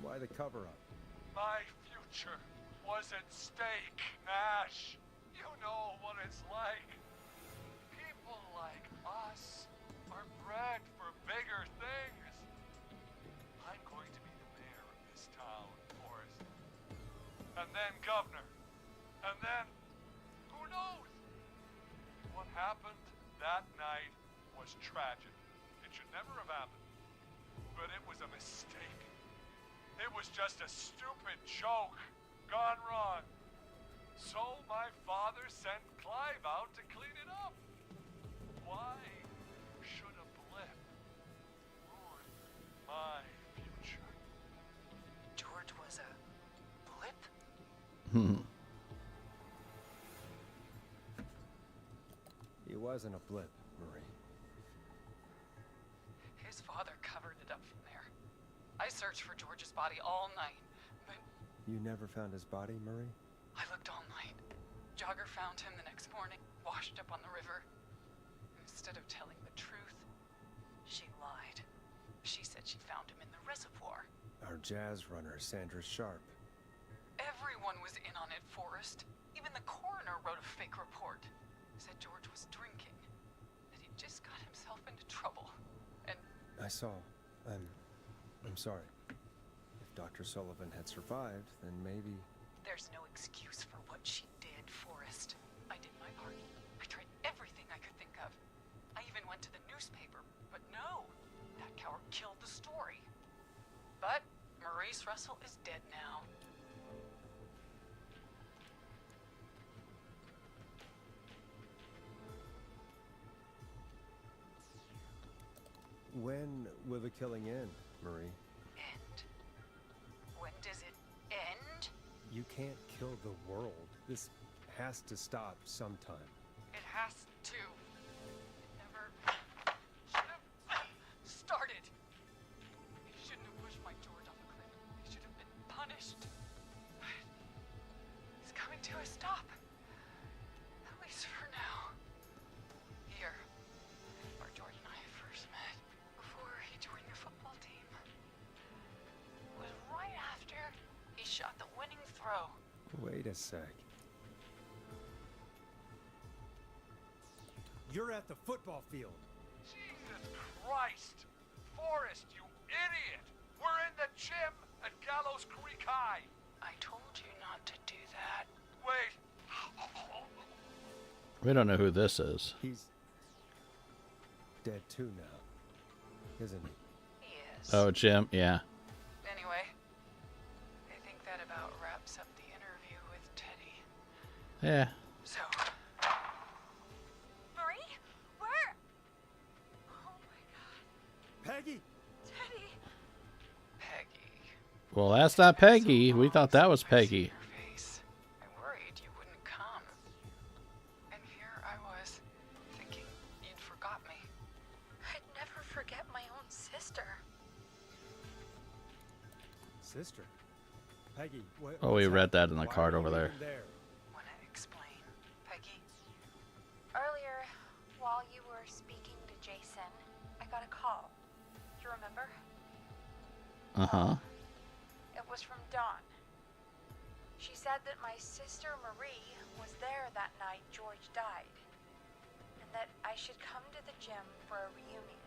why the cover-up? My future was at stake, Nash. You know what it's like. People like us are bred for bigger things. I'm going to be the mayor of this town, Forrest. And then governor. And then, who knows? What happened that night was tragic. It should never have happened. But it was a mistake. It was just a stupid joke gone wrong. So my father sent Clive out to clean it up. Why should a blip ruin my future? George was a blip? He wasn't a blip, Marie. His father covered it up from there. I searched for George's body all night, but You never found his body, Marie? I looked all night. Jogger found him the next morning, washed up on the river. Instead of telling the truth, she lied. She said she found him in the reservoir. Our jazz runner, Sandra Sharp. Everyone was in on it, Forrest. Even the coroner wrote a fake report. Said George was drinking. That he just got himself into trouble. And I saw. I'm sorry. If Dr. Sullivan had survived, then maybe... there's no excuse for what she did, Forrest. I did my part. I tried everything I could think of. I even went to the newspaper, but no. That coward killed the story. But Maurice Russell is dead now. When will the killing end, Marie? End? When does it end? You can't kill the world. This has to stop sometime. It has to. It never should have started. He shouldn't have pushed my George off a cliff. He should have been punished. But he's coming to a stop. At least for now. Here, where George and I first met, before he joined the football team, was right after he shot the winning throw. Wait a sec. You're at the football field. Jesus Christ! Forrest, you idiot! We're in the gym at Gallows Creek High! I told you not to do that. Wait! We don't know who this is. He's dead too now, isn't he? He is. Oh, Jim. Yeah. Anyway, I think that about wraps up the interview with Teddy. Yeah. So, Marie? Where? Oh my god. Peggy! Teddy! Peggy. Well, that's not Peggy. We thought that was Peggy. Your face. I worried you wouldn't come. And here I was, thinking you'd forgot me. I'd never forget my own sister. Sister? Peggy, what? Oh, we what's read that in happened? the Why card are over you there. even there? Wanna explain, Peggy? Earlier, while you were speaking to Jason, I got a call. You remember? Uh-huh. It was from Dawn. She said that my sister Marie was there that night George died, and that I should come to the gym for a reunion.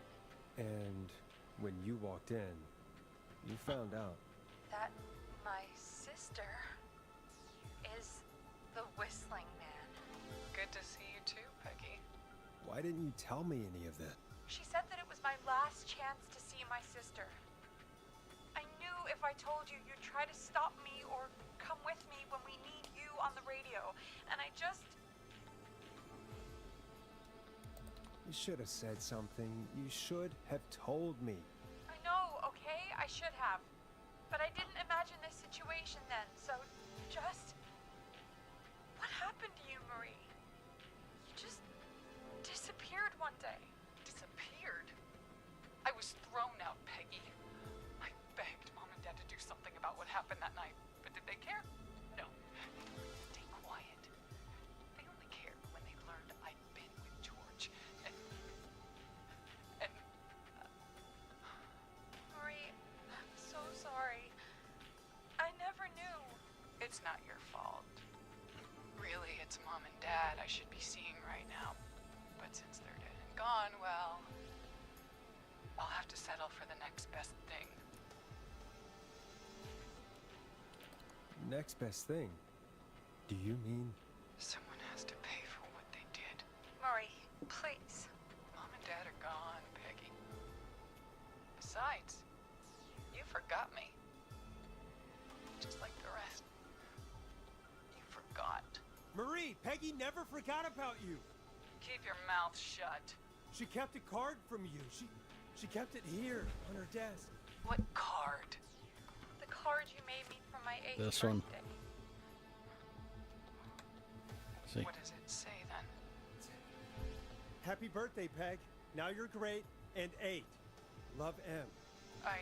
And when you walked in, you found out. That my sister is the Whistling Man. Good to see you too, Peggy. Why didn't you tell me any of that? She said that it was my last chance to see my sister. I knew if I told you, you'd try to stop me or come with me when we need you on the radio. And I just... You should have said something. You should have told me. I know, okay? I should have. But I didn't imagine this situation then, so just... What happened to you, Marie? You just disappeared one day. Disappeared? I was thrown out, Peggy. I begged Mom and Dad to do something about what happened that night, but did they care? No. Stay quiet. They only cared when they learned I'd been with George. And Marie, I'm so sorry. I never knew. It's not your fault. Really, it's Mom and Dad I should be seeing right now. But since they're dead and gone, well, I'll have to settle for the next best thing. Next best thing? Do you mean? Someone has to pay for what they did. Marie, please. Mom and Dad are gone, Peggy. Besides, you forgot me. Just like the rest. You forgot. Marie, Peggy never forgot about you. Keep your mouth shut. She kept a card from you. She kept it here on her desk. What card? The card you made me for my 8th This birthday. one. See. What does it say then? Happy birthday, Peg. Now you're great and 8. Love, M. I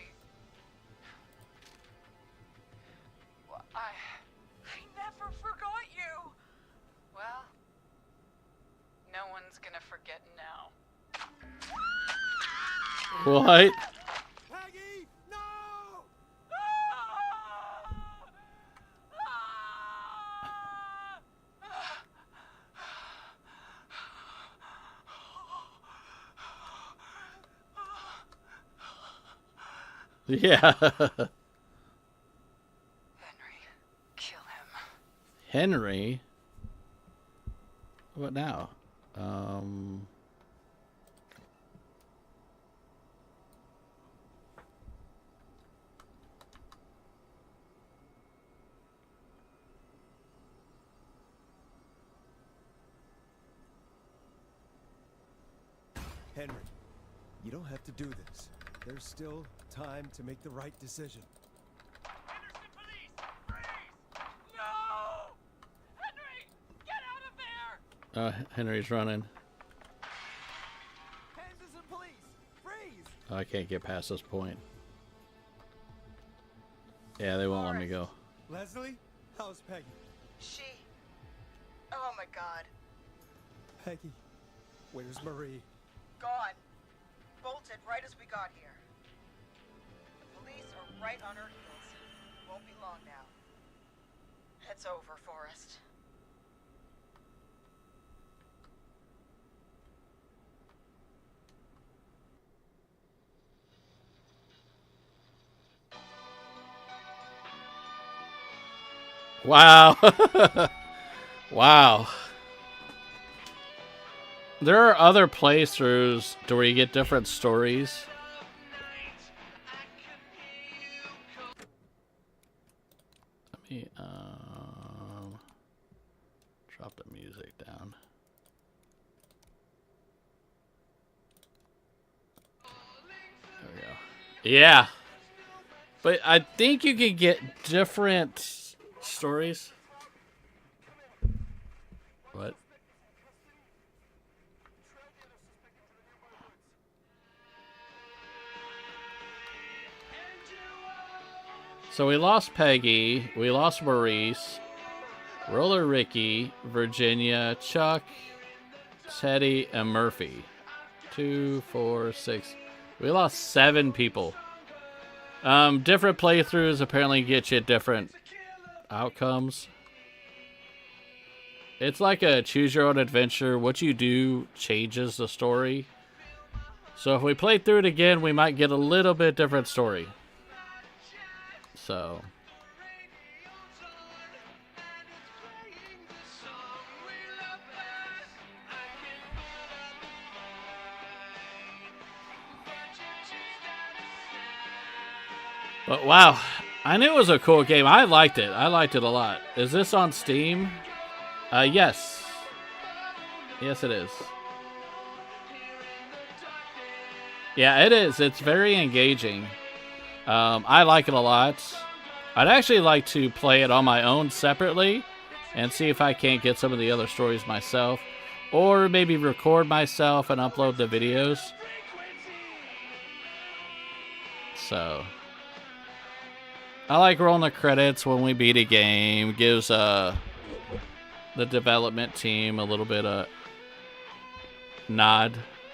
never forgot you. Well, no one's gonna forget now. What? Peggy, no! Yeah. Henry, kill him. Henry? What now? Henry, you don't have to do this. There's still time to make the right decision. Henderson police! Freeze! No! Henry! Get out of there! Henry's running. Henderson police! Freeze! I can't get past this point. Yeah, they won't let me go. Leslie, how's Peggy? Oh my god. Peggy, where's Marie? Gone. Bolted right as we got here. The police are right on her heels. Won't be long now. It's over, Forrest. Wow. Wow. There are other playthroughs where you get different stories. Let me drop the music down. There we go. Yeah. But I think you could get different stories. What? So we lost Peggy, we lost Maurice, Roller Ricky, Virginia, Chuck, Teddy, and Murphy. 2, 4, 6. We lost 7 people. Different playthroughs apparently get you different outcomes. It's like a choose your own adventure. What you do changes the story. So if we play through it again, we might get a little bit different story. So But wow, I knew it was a cool game. I liked it. I liked it a lot. Is this on Steam? Yes. Yes, it is. Yeah, it is. It's very engaging. I like it a lot. I'd actually like to play it on my own separately and see if I can't get some of the other stories myself. Or maybe record myself and upload the videos. So, I like rolling the credits when we beat a game. Gives the development team a little bit of nod.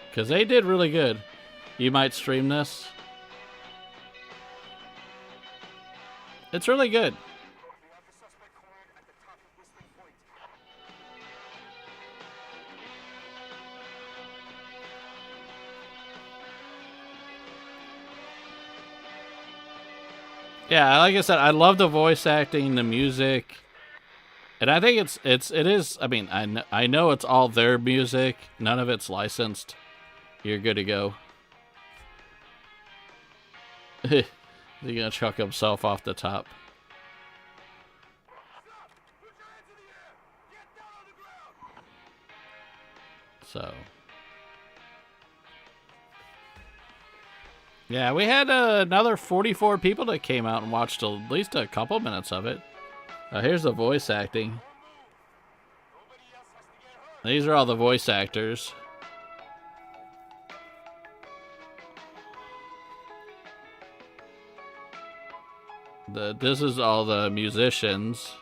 Because they did really good. You might stream this. It's really good. Yeah, like I said, I love the voice acting, the music, and I think it is. I mean, I know it's all their music. None of it's licensed. You're good to go. He's gonna chuck himself off the top. So. Yeah, we had another 44 people that came out and watched at least a couple minutes of it. Here's the voice acting. These are all the voice actors. This is all the musicians.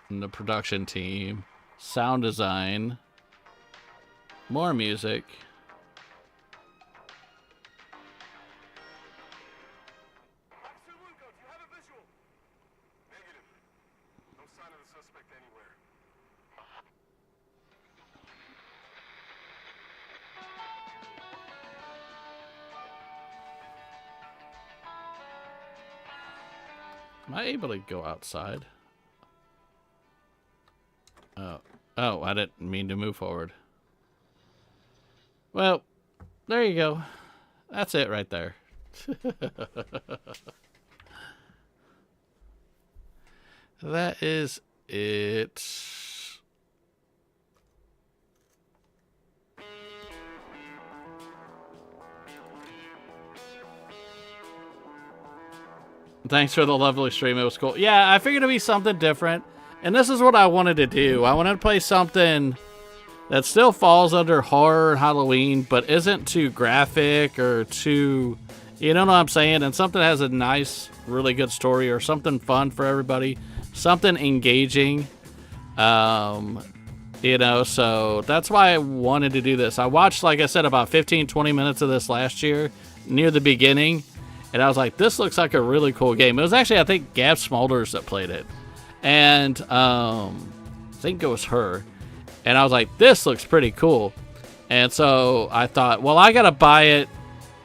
And the production team. Sound design. More music. Am I able to go outside? Oh, I didn't mean to move forward. Well, there you go. That's it right there. That is it. Thanks for the lovely stream. It was cool. Yeah, I figured it'd be something different. And this is what I wanted to do. I wanted to play something that still falls under horror and Halloween, but isn't too graphic or too, you know what I'm saying? And something that has a nice, really good story or something fun for everybody. Something engaging. You know, so that's why I wanted to do this. I watched, like I said, about 15, 20 minutes of this last year near the beginning. And I was like, this looks like a really cool game. It was actually, I think, Gab Smulders that played it. And I think it was her. And I was like, this looks pretty cool. And so I thought, well, I got to buy it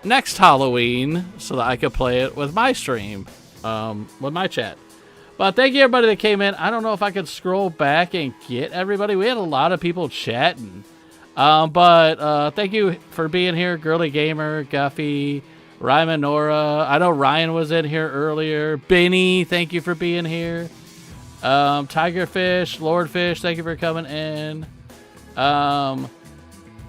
next Halloween so that I could play it with my stream, with my chat. But thank you, everybody that came in. I don't know if I could scroll back and get everybody. We had a lot of people chatting. But thank you for being here, Girly Gamer, Guffy, Ryman Nora. I know Ryan was in here earlier. Benny, thank you for being here. Tigerfish, Lordfish, thank you for coming in.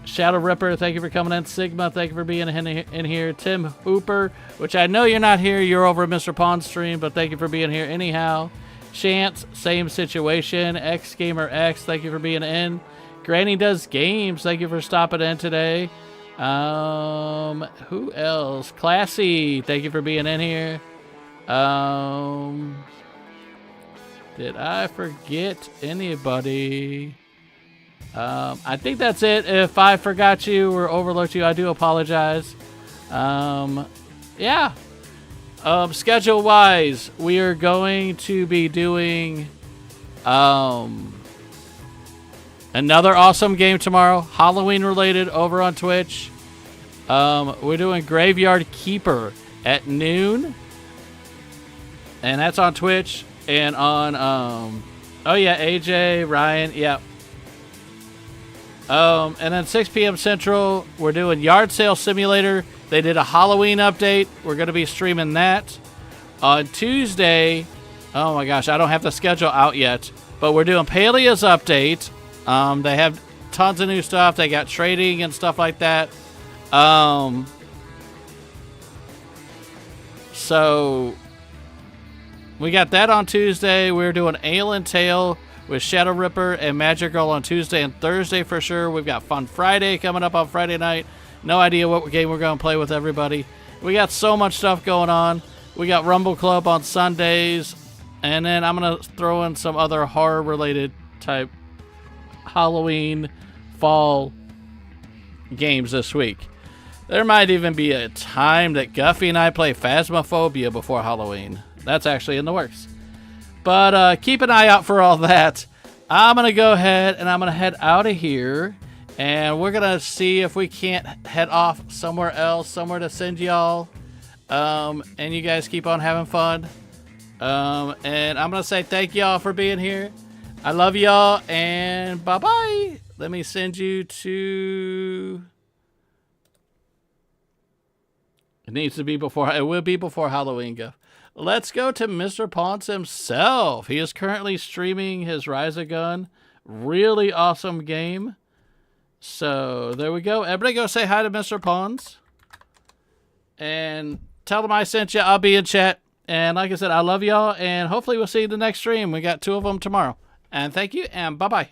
Shadow Ripper, thank you for coming in. Sigma, thank you for being in here. Tim Hooper, which I know you're not here. You're over at Mr. Pond's stream, but thank you for being here anyhow. Chance, same situation. X Gamer X, thank you for being in. Granny Does Games, thank you for stopping in today. Who else? Classy, thank you for being in here. Did I forget anybody? I think that's it. If I forgot you or overlooked you, I do apologize. Yeah. Schedule-wise, we are going to be doing another awesome game tomorrow, Halloween-related, over on Twitch. We're doing Graveyard Keeper at noon, and that's on Twitch. And on, oh yeah, AJ, Ryan, yeah. And then 6 p.m. Central, we're doing Yard Sale Simulator. They did a Halloween update. We're going to be streaming that. On Tuesday, oh my gosh, I don't have the schedule out yet, but we're doing Palea's update. They have tons of new stuff. They got trading and stuff like that. So we got that on Tuesday. We're doing Ale and Tale with Shadow Ripper and Magic Girl on Tuesday and Thursday for sure. We've got Fun Friday coming up on Friday night. No idea what game we're going to play with everybody. We got so much stuff going on. We got Rumble Club on Sundays. And then I'm going to throw in some other horror-related type Halloween, fall games this week. There might even be a time that Guffy and I play Phasmophobia before Halloween. That's actually in the works. But keep an eye out for all that. I'm going to go ahead and I'm going to head out of here. And we're going to see if we can't head off somewhere else, somewhere to send y'all. And you guys keep on having fun. And I'm going to say thank y'all for being here. I love y'all, and bye-bye. Let me send you to... It needs to be before... It will be before Halloween, Guff. Let's go to Mr. Ponce himself. He is currently streaming his Rise of Gun. Really awesome game. So, there we go. Everybody go say hi to Mr. Ponce. And tell him I sent you. I'll be in chat. And like I said, I love y'all. And hopefully we'll see you in the next stream. We got 2 of them tomorrow. And thank you. And bye-bye.